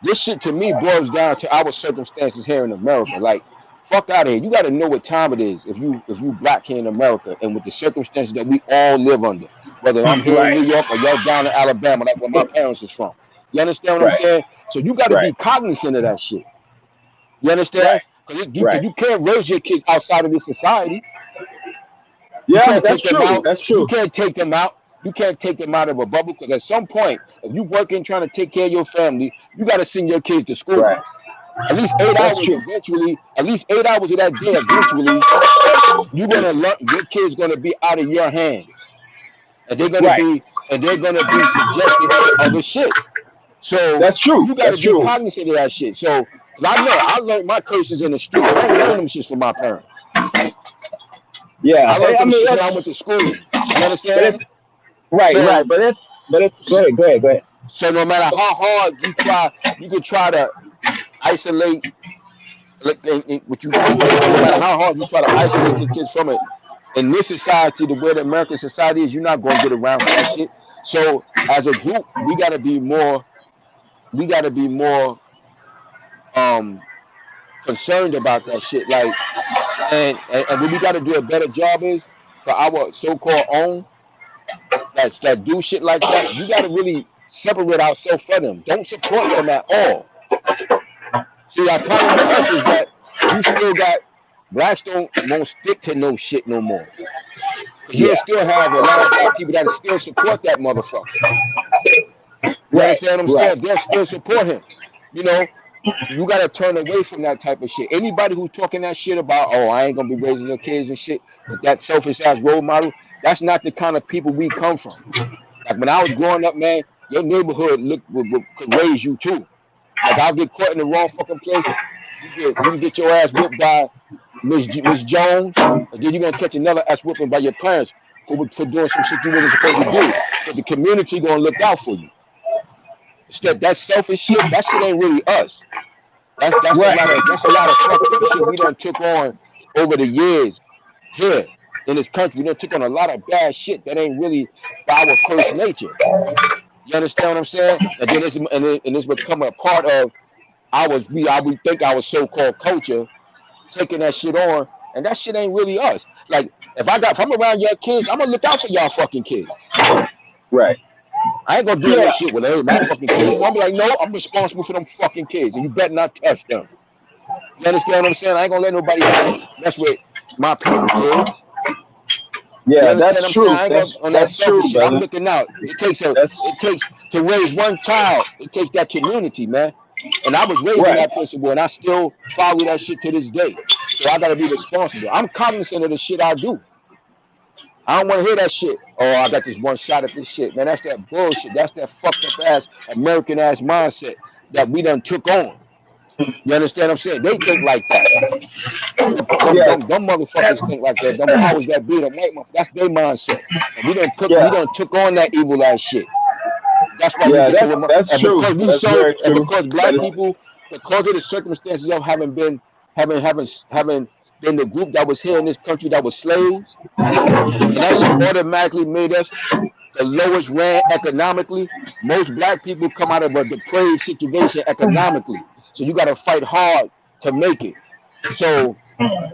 this shit to me boils down to our circumstances here in America. Like, fuck out of here. You got to know what time it is if you black here in America and with the circumstances that we all live under. Whether I'm here in New York or y'all down in Alabama, like where my parents is from. You understand what I'm saying? So you got to be cognizant of that shit. You understand? Because you can't raise your kids outside of this society. Yeah, that's true. That's true. You can't take them out. You can't take them out of a bubble because at some point, if you working trying to take care of your family, you got to send your kids to school. Right. At least 8 hours eventually. At least 8 hours of that day eventually, you're gonna learn. Your kids gonna be out of your hands, and they're gonna be suggested to other shit. So that's true. You gotta be cognizant of that shit. So I learned my curses in the street. I ain't learned them shit from my parents. Yeah, I learned them shit when I went to school. You understand? Right. But it's go ahead. So no matter how hard you could try to isolate what you no matter how hard you try to isolate the kids from it. In this society, the way the American society is, you're not gonna get around for that shit. So as a group, we gotta be more concerned about that shit. Like and what we gotta do a better job is for our so-called own that do shit like that, you gotta really separate ourselves from them. Don't support them at all. See, our problem with us is that you still got blacks won't stick to no shit no more. You still have a lot of black people that still support that motherfucker. You understand what I'm saying? They'll still support him. You know, you gotta turn away from that type of shit. Anybody who's talking that shit about, oh, I ain't gonna be raising your kids and shit, with that selfish ass role model, that's not the kind of people we come from. Like when I was growing up, man, your neighborhood could raise you too. Like I'll get caught in the wrong fucking place. You can get your ass whipped by Miss Jones, and then you're gonna catch another ass whipping by your parents for doing some shit you wasn't supposed to do. So the community gonna look out for you. That selfish shit, that shit ain't really us. That's a lot of fucked up shit we done took on over the years here in this country. We done took on a lot of bad shit that ain't really by our first nature. You understand what I'm saying? And then it's become a part of we think our so-called culture, taking that shit on, and that shit ain't really us. Like if I'm around your kids, I'm gonna look out for y'all fucking kids. Right. I ain't gonna do that shit with my fucking kids. I'm be like, no, I'm responsible for them fucking kids, and you better not touch them. You understand what I'm saying? I ain't gonna let nobody mess with my people kids. Yeah, that's true. That's true, shit. I'm looking out. It takes to raise one child. It takes that community, man. And I was raised in that principle, and I still follow that shit to this day. So I gotta be responsible. I'm cognizant of the shit I do. I don't want to hear that shit. Oh, I got this one shot at this shit, man. That's that bullshit. That's that fucked up ass American ass mindset that we done took on. You understand what I'm saying? They think like that. Them motherfuckers think like that. Them powers that be, them white motherfuckers, that's their mindset. And we done took on that evil ass shit. That's why that's true. Because black people, because of the circumstances of having been the group that was here in this country that was slaves, and that shit automatically made us the lowest rent economically. Most black people come out of a depraved situation economically. So you gotta fight hard to make it. So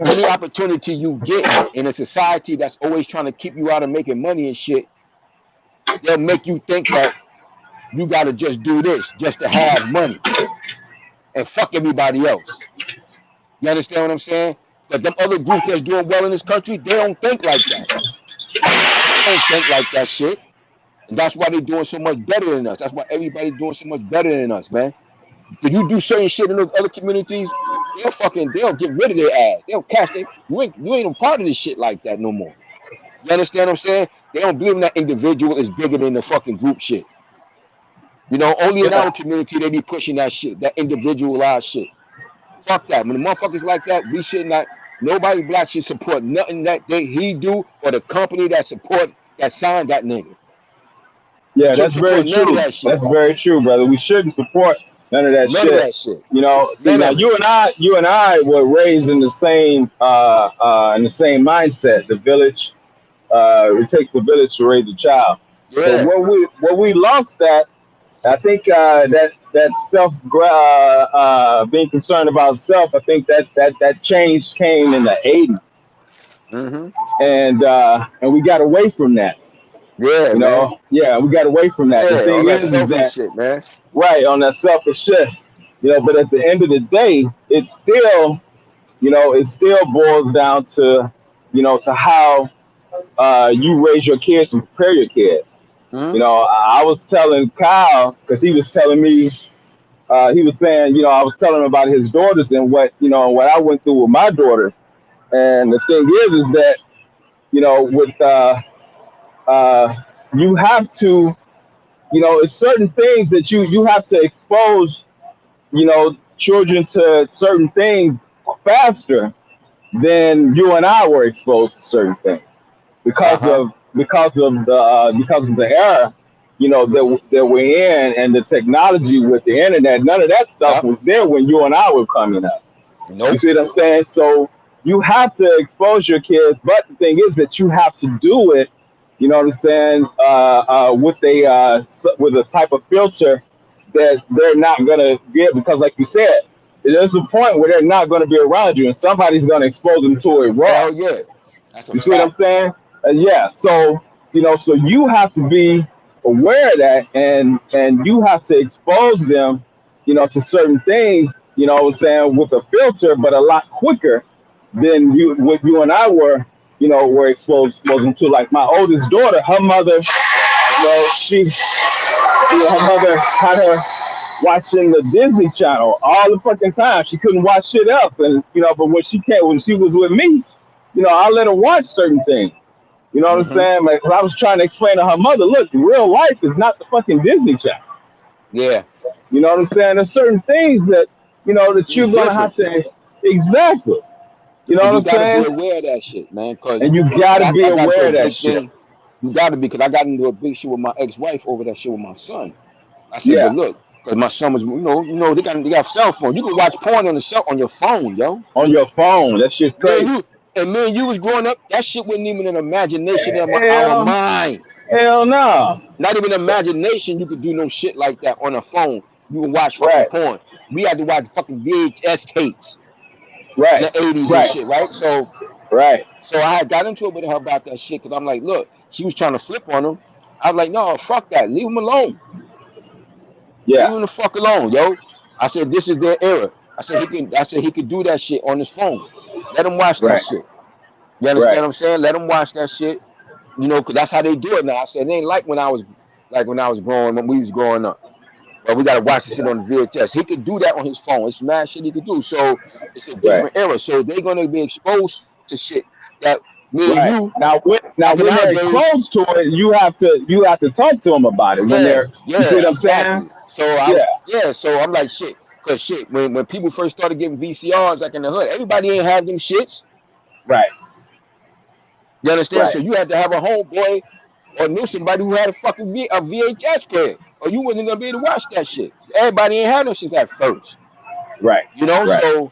any opportunity you get in a society that's always trying to keep you out of making money and shit, they'll make you think that you gotta just do this just to have money and fuck everybody else. You understand what I'm saying? But them other groups that's doing well in this country, they don't think like that. They don't think like that shit. And that's why they're doing so much better than us. That's why everybody's doing so much better than us, man. If you do certain shit in those other communities, they'll get rid of their ass. They'll catch they you ain't a part of this shit like that no more. You understand what I'm saying? They don't believe that individual is bigger than the fucking group shit. You know, only in our community they be pushing that shit, that individualized shit. Fuck that. When the motherfuckers like that, we should not. Nobody black should support nothing that he do or the company that signed that nigga. Yeah, that's very true. That's very true, brother. We shouldn't support none of that shit. You know, see, now you and I were raised in the same mindset. The village, it takes a village to raise a child. Yeah. So where we lost that, I think that self being concerned about self, I think that change came in the 80s. And we got away from that. Yeah, you know, man. Yeah, we got away from that. Yeah, the thing is that shit, man. Right, on that selfish shit. You know, but at the end of the day, it's still, you know, it still boils down to, you know, to how you raise your kids and prepare your kids. You know, I was telling Kyle, because he was telling me, he was saying, you know, I was telling him about his daughters and what, you know, what I went through with my daughter. And the thing is that, you know, with you have to, you know, it's certain things that you have to expose, you know, children to certain things faster than you and I were exposed to certain things because of the era, you know, that we're in and the technology with the internet. None of that stuff was there when you and I were coming up. You see what I'm saying? So you have to expose your kids, but the thing is that you have to do it, you know what I'm saying, with a type of filter that they're not gonna get, because like you said, there's a point where they're not gonna be around you and somebody's gonna expose them to it raw. Hell yeah. You see what I'm saying? Yeah. So, you know, so you have to be aware of that and you have to expose them, you know, to certain things, you know what I'm saying, with a filter, but a lot quicker than what you and I were, you know, were exposed to. Like my oldest daughter, her mother, you know, her mother had her watching the Disney Channel all the fucking time. She couldn't watch shit else. And, you know, but when she was with me, you know, I let her watch certain things. You know what I'm saying? Like, I was trying to explain to her mother, look, real life is not the fucking Disney Channel. Yeah. You know what I'm saying? There's certain things that, you know, that you're going to have to, exactly. You know what I'm saying? You gotta be aware of that shit, man. And you gotta be aware of that shit. You gotta be, because I got into a big shit with my ex-wife over that shit with my son. I said, but look, because my son was, you know, they got cell phone. You can watch porn on your phone, yo. On your phone, that shit's crazy. And man, you was growing up, that shit wasn't even an imagination in our mind. Hell no. Not even imagination you could do no shit like that on a phone. You can watch fucking porn. We had to watch fucking VHS tapes. Right. The 80s and shit, right? So I had got into it with her about that shit because I'm like, look, she was trying to flip on him. I was like, no, fuck that. Leave him alone. Yeah. Leave him the fuck alone, yo. I said, this is their era. I said he could do that shit on his phone. Let him watch that shit. You understand what I'm saying? Let him watch that shit. You know, because that's how they do it now. I said, it ain't like when I was when we was growing up. But we gotta watch the shit on the VHS. He could do that on his phone. It's mad shit he could do. So it's a different era. So they're gonna be exposed to shit that me and you. Now when they're exposed to it, you have to talk to them about it. When they're, you see what I'm saying? So so I'm like shit. Cause shit, when people first started getting VCRs like in the hood, everybody ain't have them shits. Right. You understand? So you had to have a homeboy or knew somebody who had a fucking VHS player, or you wasn't gonna be able to watch that shit. Everybody ain't had no shit at first. Right. You know,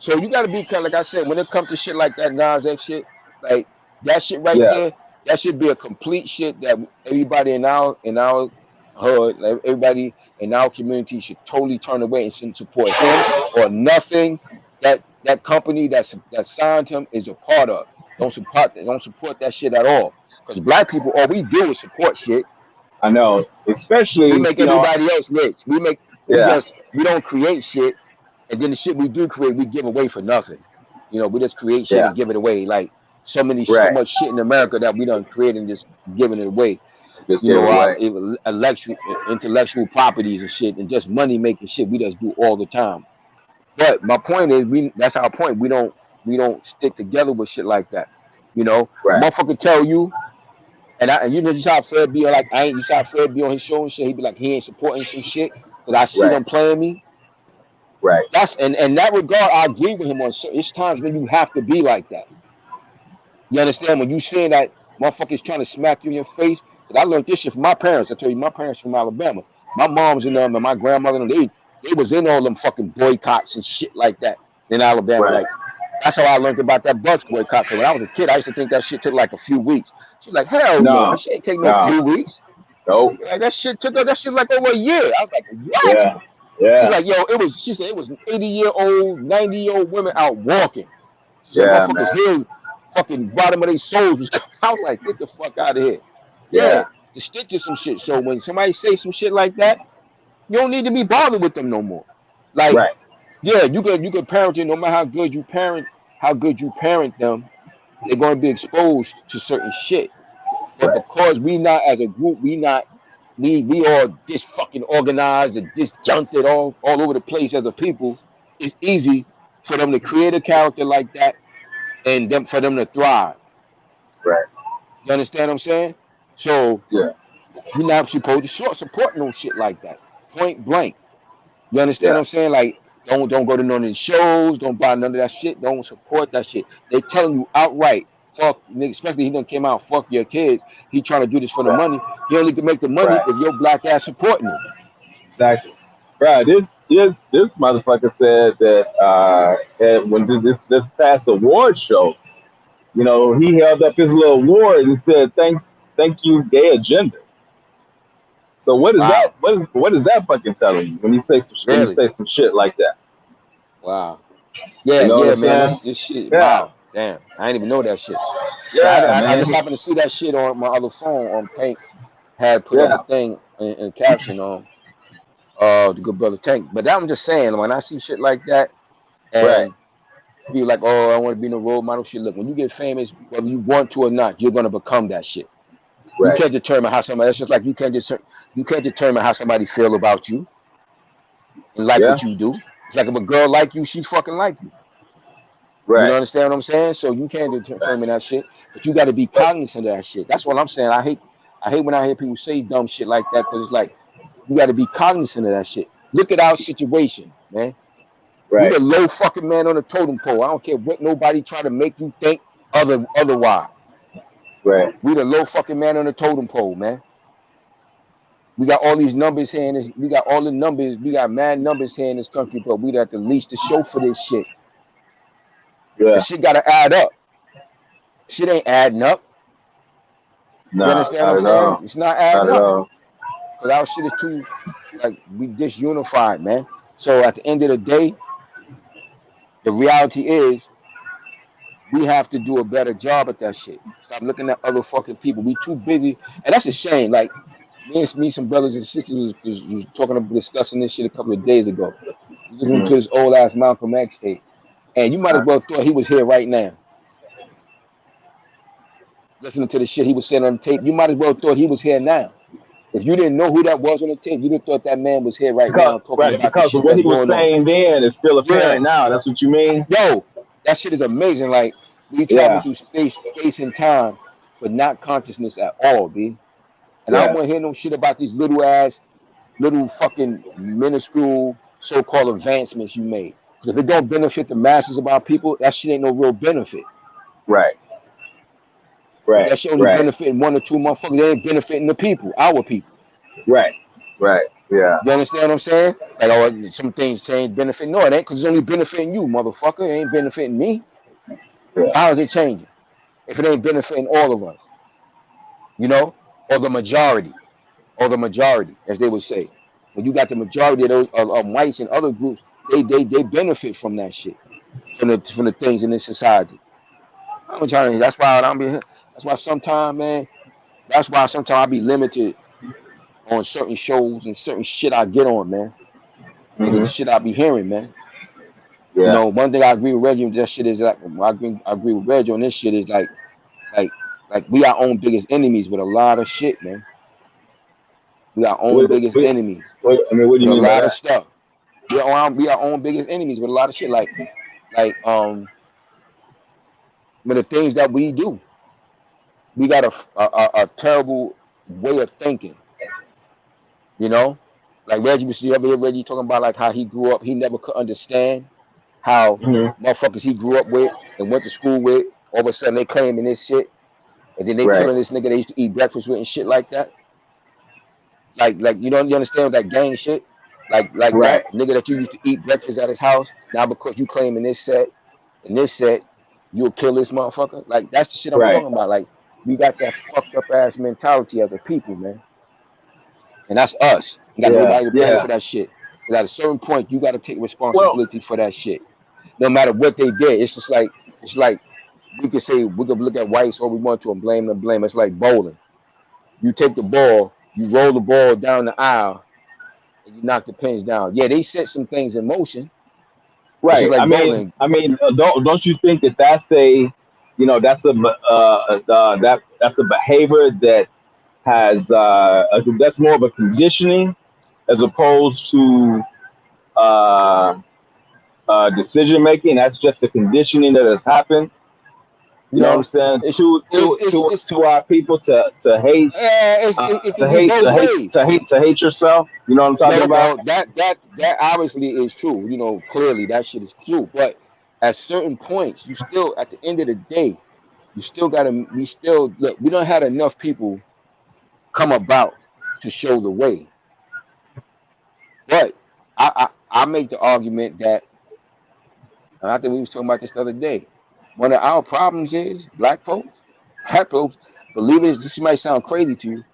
so you gotta be kind of, like I said, when it comes to shit like that Nas X shit, like that shit right there, that should be a complete shit that everybody in our hood, like everybody in our community should totally turn away and support him or nothing that company that signed him is a part of. Don't support that shit at all. Because black people, all we do is support shit. I know, especially we make everybody else rich. We don't create shit, and then the shit we do create, we give away for nothing. You know, we just create shit and give it away. Like so much shit in America that we done create and just giving it away. Intellectual properties and shit, and just money making shit we just do all the time. But my point is, that's our point. We don't stick together with shit like that. You know, Right. motherfucker tell you, and you know, you saw Fred be like, you saw Fred be on his show and shit. He be like, he ain't supporting some shit because I see Right. them playing me. Right. That's and in that regard, I agree with him on certain. It's times when you have to be like that. You understand? When you saying that motherfuckers trying to smack you in your face. Cause I learned this shit from my parents. I tell you, my parents from Alabama. My mom's in them and my grandmother and they was in all them fucking boycotts and shit like that in Alabama. Right. Like that's how I learned about that Bucks boycott. Cause when I was a kid, I used to think that shit took like a few weeks. She's like, hell no, that shit ain't take no few weeks. Nope. Like that shit like over a year. I was like, what? Yeah. She's Yeah. like, yo, she said it was 80-year-old, 90-year-old women out walking. She said, Yeah, motherfuckers man. here, fucking bottom of their souls was coming. I was like, get the fuck out of here. Yeah, to stick to some shit. So when somebody say some shit like that, you don't need to be bothered with them no more. Like, Right. yeah, you could parent them no matter how good you parent them, they're gonna be exposed to certain shit. But Right. because we not as a group, we all dis fucking organized and disjuncted all over the place as a people, it's easy for them to create a character like that and for them to thrive. Right. You understand what I'm saying? So Yeah. you're not supposed to support no shit like that. Point blank. You understand Yeah. what I'm saying? Like, don't go to none of the shows, don't buy none of that shit, don't support that shit. They telling you outright, fuck nigga, especially he done came out, fuck your kids. He trying to do this for the money. He only can make the money Right. if your black ass supporting him. Exactly. Right. This motherfucker said that when this past award show, you know, he held up his little award and said, thank you, gay agenda. So what is that? What is that fucking telling you when you say some shit like that? Wow. Yeah, You know what yeah, I'm man. saying? This shit. Yeah. Wow. Damn. I didn't even know that shit. Yeah, I man. just happened to see that shit on my other phone. On Tank had put up Yeah. a thing in caption on the good brother Tank. But I'm just saying, when I see shit like that, Right. and be like, oh, I want to be no role model shit. Look, when you get famous, whether you want to or not, you're gonna become that shit. You Right. can't determine how somebody. It's just like you can't determine how somebody feel about you and like Yeah. what you do. It's like if a girl like you, she fucking like you. You Right. know, understand what I'm saying? So you can't determine that shit, but you got to be cognizant of that shit. That's what I'm saying. I hate when I hear people say dumb shit like that because it's like you got to be cognizant of that shit. Look at our situation, man. We Right. the low fucking man on the totem pole. I don't care what nobody try to make you think otherwise. Right. We the low fucking man on the totem pole, man. We got all these numbers here in this. We got all the numbers. We got mad numbers here in this country, but we got the least to show for this shit. Yeah. The shit got to add up. Shit ain't adding up. Nah, You understand what not I'm at saying? all. It's not Not adding at up all. because our shit is too like we disunified, man. So at the end of the day, the reality is we have to do a better job at that shit. Stop looking at other fucking people. We too busy, and that's a shame. Like me, some brothers and sisters was discussing this shit a couple of days ago. Listening to this old ass Malcolm X tape, and you might as well thought he was here right now. Listening to the shit he was saying on the tape, you might as well thought he was here now. If you didn't know who that was on the tape, you'd have thought that man was here right now talking about the Because shit of what that's he was going on. saying then is still apparent Yeah. now. That's what you mean? Yo, that shit is amazing. Like we travel through space and time, but not consciousness at all, B. And I don't want to hear no shit about these little fucking minuscule so-called advancements you made. If it don't benefit the masses of our people, that shit ain't no real benefit. Right. If Right. that shit only benefiting one or two motherfuckers, they ain't benefiting the people, our people. Right. Right. Yeah. You understand what I'm saying? Like, oh, some things ain't benefiting. No, it ain't, because it's only benefiting you, motherfucker. It ain't benefiting me. Yeah. How is it changing? If it ain't benefiting all of us, you know, or the majority, as they would say. When you got the majority of those of whites and other groups, they benefit from that shit, from the things in this society. I'm trying to. That's why I'm being. That's why sometimes, man. That's why sometimes I be limited on certain shows and certain shit I get on, man. Because of the shit I be hearing, man. Yeah. You know, one thing I agree with Reggie on that shit is like I agree with Reggie on this shit is like we our own biggest enemies with a lot of shit, man. We our own biggest enemies. What do you with mean a by lot that? of stuff. We are our own biggest enemies with a lot of shit. Like with the things that we do, we got a terrible way of thinking. You know, like Reggie, you ever hear Reggie talking about like how he grew up? He never could understand how motherfuckers he grew up with and went to school with, all of a sudden they claiming this shit, and then they Right. killing this nigga they used to eat breakfast with and shit like that. Like you understand that gang shit? Like Right. that nigga that you used to eat breakfast at his house, now because you claiming this set and this set, you'll kill this motherfucker. Like that's the shit I'm Right. talking about. Like we got that fucked up ass mentality as a people, man. And that's us. You got nobody to blame for that shit. Because at a certain point, you got to take responsibility for that shit. No matter what they did, it's like we could say we could look at whites all we want to and blame them. It's like bowling. You take the ball, you roll the ball down the aisle, and you knock the pins down. Yeah, they set some things in motion. It's Right. just like bowling. Don't you think that that's a, that's a behavior that has that's more of a conditioning as opposed to decision making. That's just a conditioning that has happened. You know what I'm saying? To our people to hate, to hate yourself. You know what I'm talking about? That obviously is true. You know, clearly that shit is true. But at certain points, you still, at the end of the day, you still gotta. Look. We don't have enough people come about to show the way. But I make the argument that, and I think we was talking about this the other day. One of our problems is black folks, believe it, this might sound crazy to you,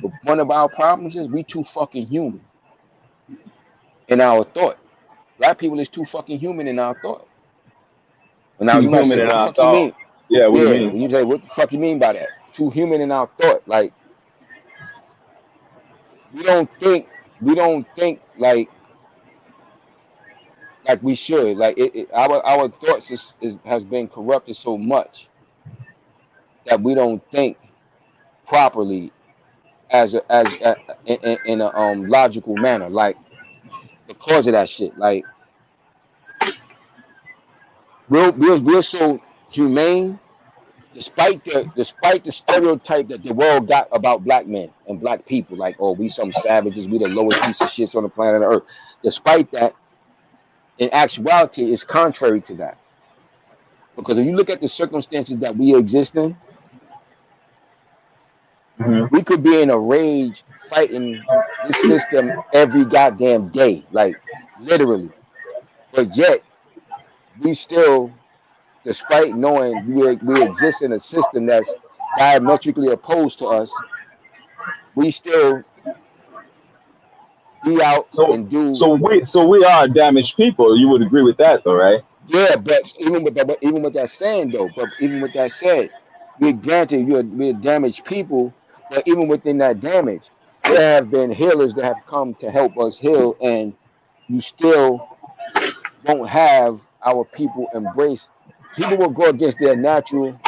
but one of our problems is we too fucking human in our thought. Black people is too fucking human in our thought. And now you might say, what the fuck you mean? Yeah, what do you mean? And you say, what the fuck you mean by that? Too human in our thought. Like we don't think like we should. Like our thoughts has been corrupted so much that we don't think properly in a logical manner. Like because of that shit. Like we're so humane, despite the stereotype that the world got about black men and black people. Like, oh, we some savages, we the lowest piece of shits on the planet Earth. Despite that, in actuality, it's contrary to that. Because if you look at the circumstances that we exist in, we could be in a rage fighting this system every goddamn day, like literally. But yet, we still, despite knowing we exist in a system that's diametrically opposed to us, we still be out and do. So we are damaged people. You would agree with that, though, right? Yeah, but even with that saying though, we're granted we're damaged people, but even within that damage, there have been healers that have come to help us heal, and you still won't have our people embrace. People will go against their natural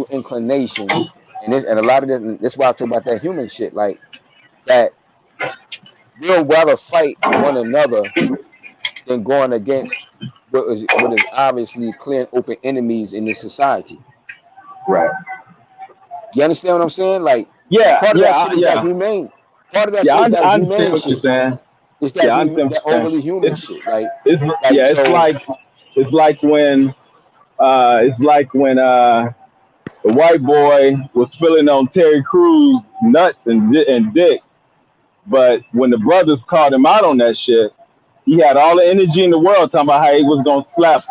inclination, and a lot of this. That's why I talk about that human shit, like that. We'll rather fight one another than going against what is obviously clear and open enemies in this society. Right. You understand what I'm saying? Like, part of that shit is that humane. Part of that shit is that I humane understand what shit. you're saying. It's that, that overly human shit. Like, it's like when the white boy was spilling on Terry Crews nuts and dick, but when the brothers called him out on that shit, he had all the energy in the world talking about how he was gonna slap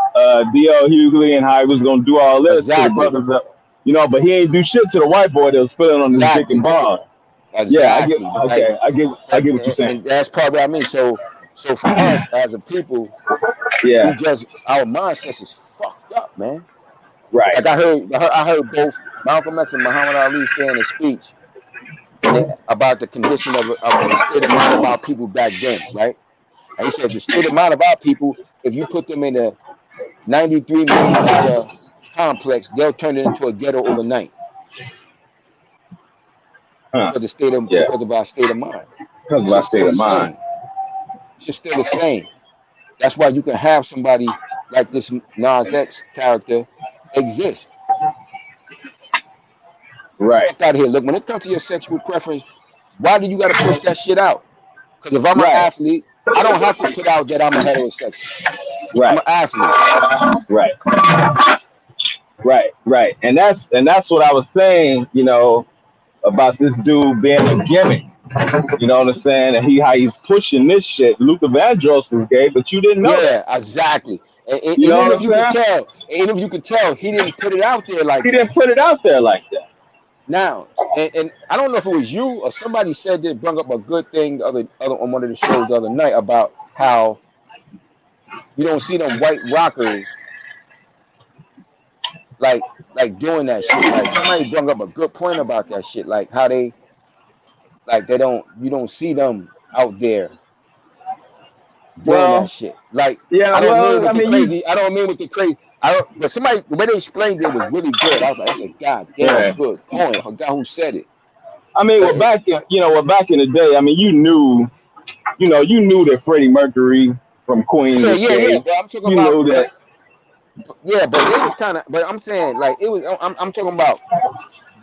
D.L. Hughley and how he was gonna do all this to the brothers, but he ain't do shit to the white boy that was spilling on his dick and bond. Exactly. Yeah, I get what you're saying. And that's part of what I mean. So for us as a people, yeah, our mindset is fucked up, man. Right. Like I heard both Malcolm X and Muhammad Ali saying a speech about the condition of the state of mind of our people back then, right? And he said the state of mind of our people, if you put them in a $93 million complex, they'll turn it into a ghetto overnight. Because of our state of mind. Because of our state of mind. It's just still the same. That's why you can have somebody like this Nas X character exist. Right. Fuck out of here. Look, when it comes to your sexual preference, why do you got to push that shit out? Because if I'm an Right. athlete, I don't have to put out that I'm a heterosexual. I'm Right. an athlete. Right. Right. And that's what I was saying, you know, about this dude being a gimmick. You know what I'm saying? And how he's pushing this shit. Luther Vandross was gay, but you didn't know that. Yeah, exactly. And You know even what if I'm you could saying? tell, even if you could tell, he didn't put it out there like He that. didn't put it out there like that. Now, and I don't know if it was you or somebody said that brought up a good thing the other on one of the shows the other night about how you don't see them white rockers like doing that shit. Like somebody brought up a good point about that shit. Like how they you don't see them out there doing that Well, shit. Like yeah, I don't mean well, with I the mean, you, crazy. I don't mean with the crazy. But somebody the way they explained it was really good. I was like, that's a goddamn right. good point. A guy who said it. I mean, But back in the day, I mean, you knew that Freddie Mercury from Queen was yeah. gay. But I'm talking You about. knew that. Yeah, but they was kind of. But I'm saying like it was. I'm talking about.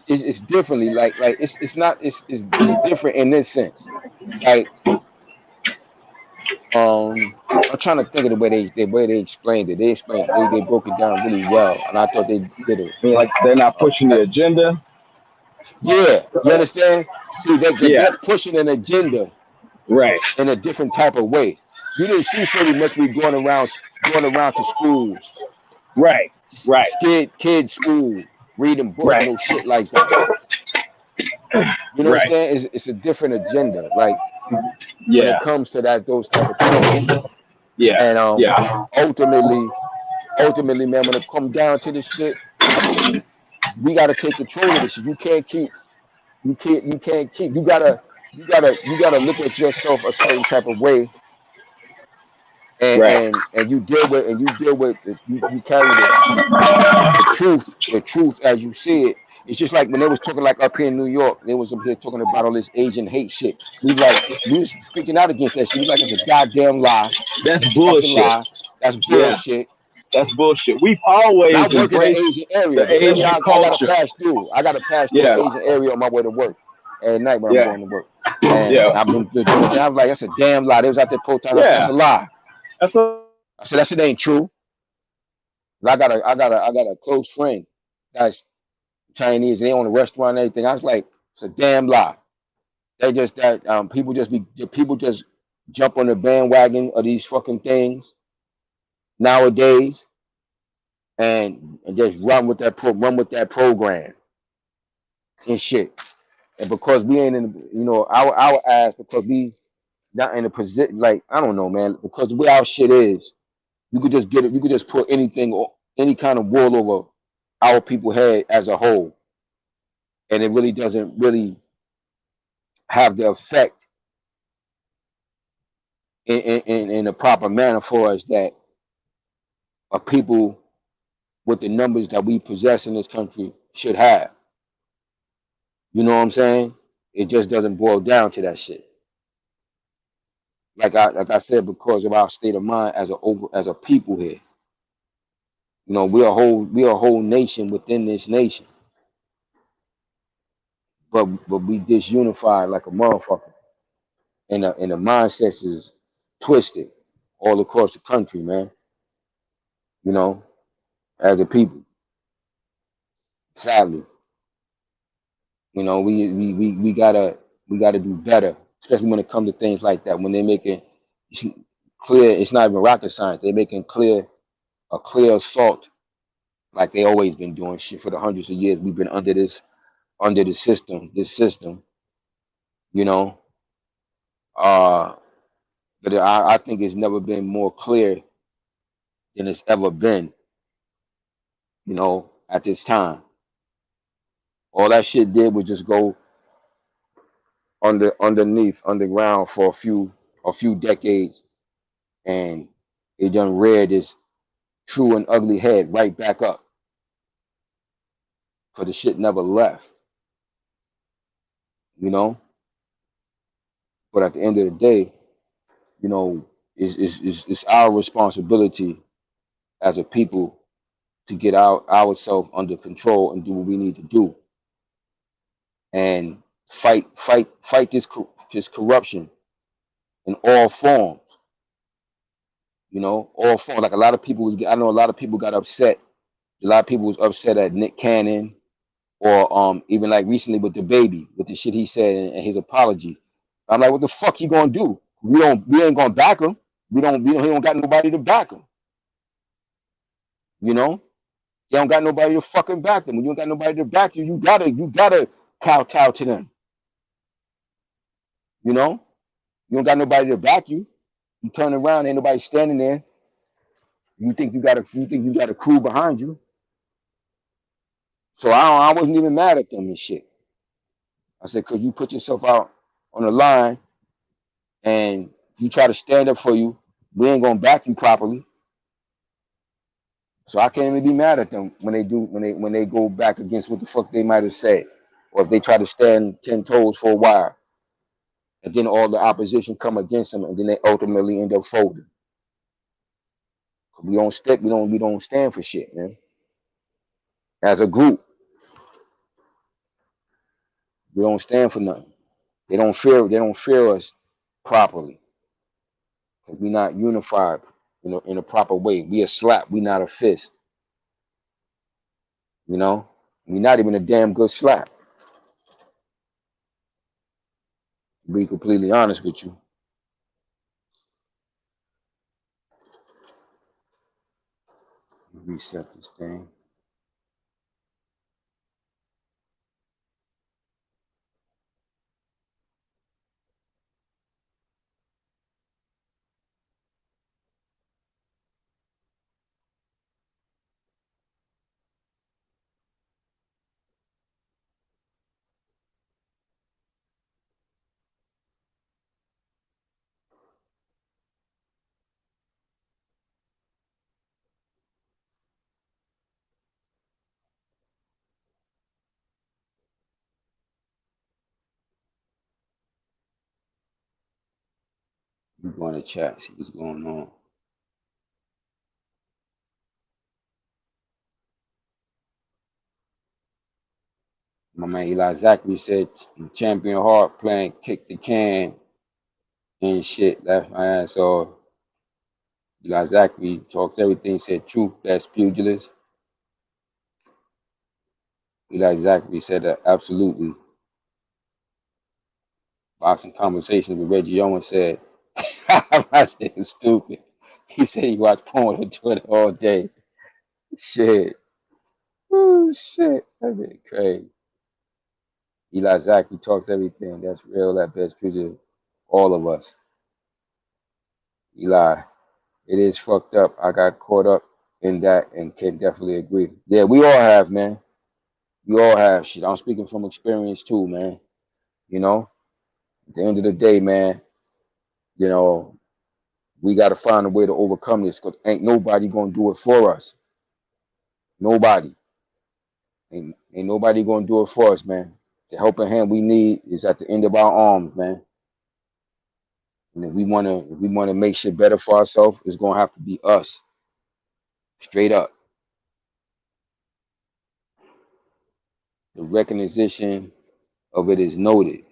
It's differently. Like it's not. It's different in this sense. Like I'm trying to think of the way they explained it. They broke it down really well, and I thought they did it. I mean, like they're not pushing the agenda. Yeah, you understand? See, Yeah. they're pushing an agenda Right. in a different type of way. You didn't see Freddie Mercury going around to schools, Right. Right. kids school, reading books, Right. no shit like that. You know what I'm Right. saying? It's a different agenda. Like when Yeah. it comes to those type of things. Yeah. And Yeah. ultimately, man, when it come down to this shit, we gotta take control of this shit. You can't keep. You can't keep. You gotta look at yourself a certain type of way, Right. and you deal with you carry the truth as you see it. It's just like when they was talking like up here in New York, they was up here talking about all this Asian hate shit. We was speaking out against that shit. We like it's a goddamn lie. That's It's a fucking bullshit. lie. That's Yeah. bullshit. That's bullshit. We've And I always work in the embraced Asian area, the but every Asian I gotta culture. pass through. I gotta pass through Yeah. an Asian area on my way to work at night when I'm Yeah. going to work. And Yeah. I've been doing it. I was like, that's a damn lie. They was out there protesting. I said, that's Yeah. a lie. That's a I said, that shit ain't true. I got a close friend that's Chinese. They own a restaurant and everything. I was like, it's a damn lie. They just people just jump on the bandwagon of these fucking things nowadays and just run with that program and shit. And because we ain't in, our ass, because we not in a position, like, I don't know, man, because the way our shit is, you could just get it, you could just put anything, any kind of wool over our people head as a whole. And it really doesn't really have the effect in a proper manner for us that a people with the numbers that we possess in this country should have. You know what I'm saying? It just doesn't boil down to that shit. Like I said, because of our state of mind as a people here. You know, we're a whole nation within this nation. But we disunified like a motherfucker. And the mindsets is twisted all across the country, man. You know, as a people. Sadly. You know, we gotta do better, especially when it comes to things like that. When they're making clear, it's not even rocket science. They're making a clear assault, like they always been doing shit for the hundreds of years we've been under this system. You know, but I think it's never been more clear than it's ever been. You know, at this time, all that shit did was just go underground for a few decades, and it done reared its true and ugly head right back up. Cause the shit never left, you know. But at the end of the day, you know, it's our responsibility as a people to get ourselves under control and do what we need to do and fight this corruption in all forms. You know, all forms. Like a lot of people, I know a lot of people got upset. A lot of people was upset at Nick Cannon, or even like recently with the baby, with the shit he said and his apology. I'm like, what the fuck he gonna do? We ain't gonna back him. He don't got nobody to back him. You know, he don't got nobody to fucking back him. When you don't got nobody to back you, you gotta kowtow to them. You know, you don't got nobody to back you. You turn around, ain't nobody standing there. You think you got a crew behind you. So I wasn't even mad at them and shit. I said, cause you put yourself out on the line and you try to stand up for you, we ain't gonna back you properly. So I can't even be mad at them when they go back against what the fuck they might have said, or if they try to stand 10 toes for a while, and then all the opposition come against them, and then they ultimately end up folding. We don't stand for shit, man. As a group, we don't stand for nothing. They don't fear us properly. We're not unified, you know, in a proper way. We a slap, we not a fist. You know, we're not even a damn good slap. To be completely honest with you. Reset this thing. We go in the chat, see what's going on. My man Eli Zachary said Champion Hart playing kick the can and shit. Left my ass off. Eli Zachary talks everything, said truth, best pugilist. Eli Zachary said that absolutely. Boxing Conversations with Reggie Owens said, my shit is stupid. He said he watched porn on Twitter all day. Shit. Oh, shit. That's crazy. Eli Zachary talks everything. That's real. That best pugilist. All of us. Eli, it is fucked up. I got caught up in that and can definitely agree. Yeah, we all have, man. We all have shit. I'm speaking from experience too, man. You know, at the end of the day, man, you know, we got to find a way to overcome this because ain't nobody going to do it for us. Nobody. Ain't nobody going to do it for us, man. The helping hand we need is at the end of our arms, man. And if we want to make shit better for ourselves, it's going to have to be us. Straight up. The recognition of it is noted.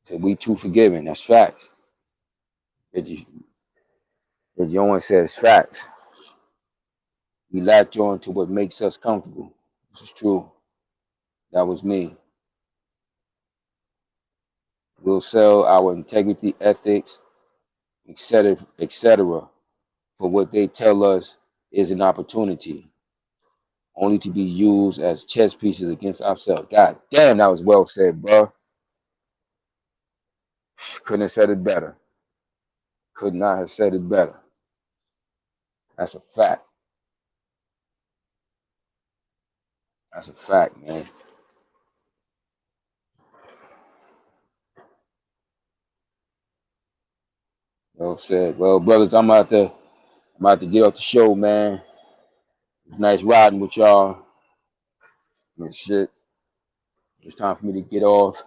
So we too forgiving. That's facts. Reggie Owens says facts. We latch on to what makes us comfortable. This is true. That was me. We'll sell our integrity, ethics, etc., for what they tell us is an opportunity, only to be used as chess pieces against ourselves. God damn, that was well said, bro. Couldn't have said it better. Could not have said it better. That's a fact. That's a fact, man. Well said. Well, brothers, I'm about to get off the show, man. It's nice riding with y'all. And shit. It's time for me to get off.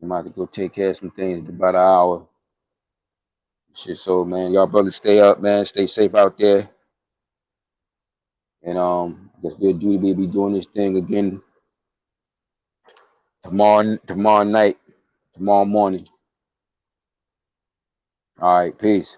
I'm about to go take care of some things in about an hour. Shit, so man, y'all brothers stay up, man. Stay safe out there. And I guess we'll be doing this thing again tomorrow night, tomorrow morning. All right, peace.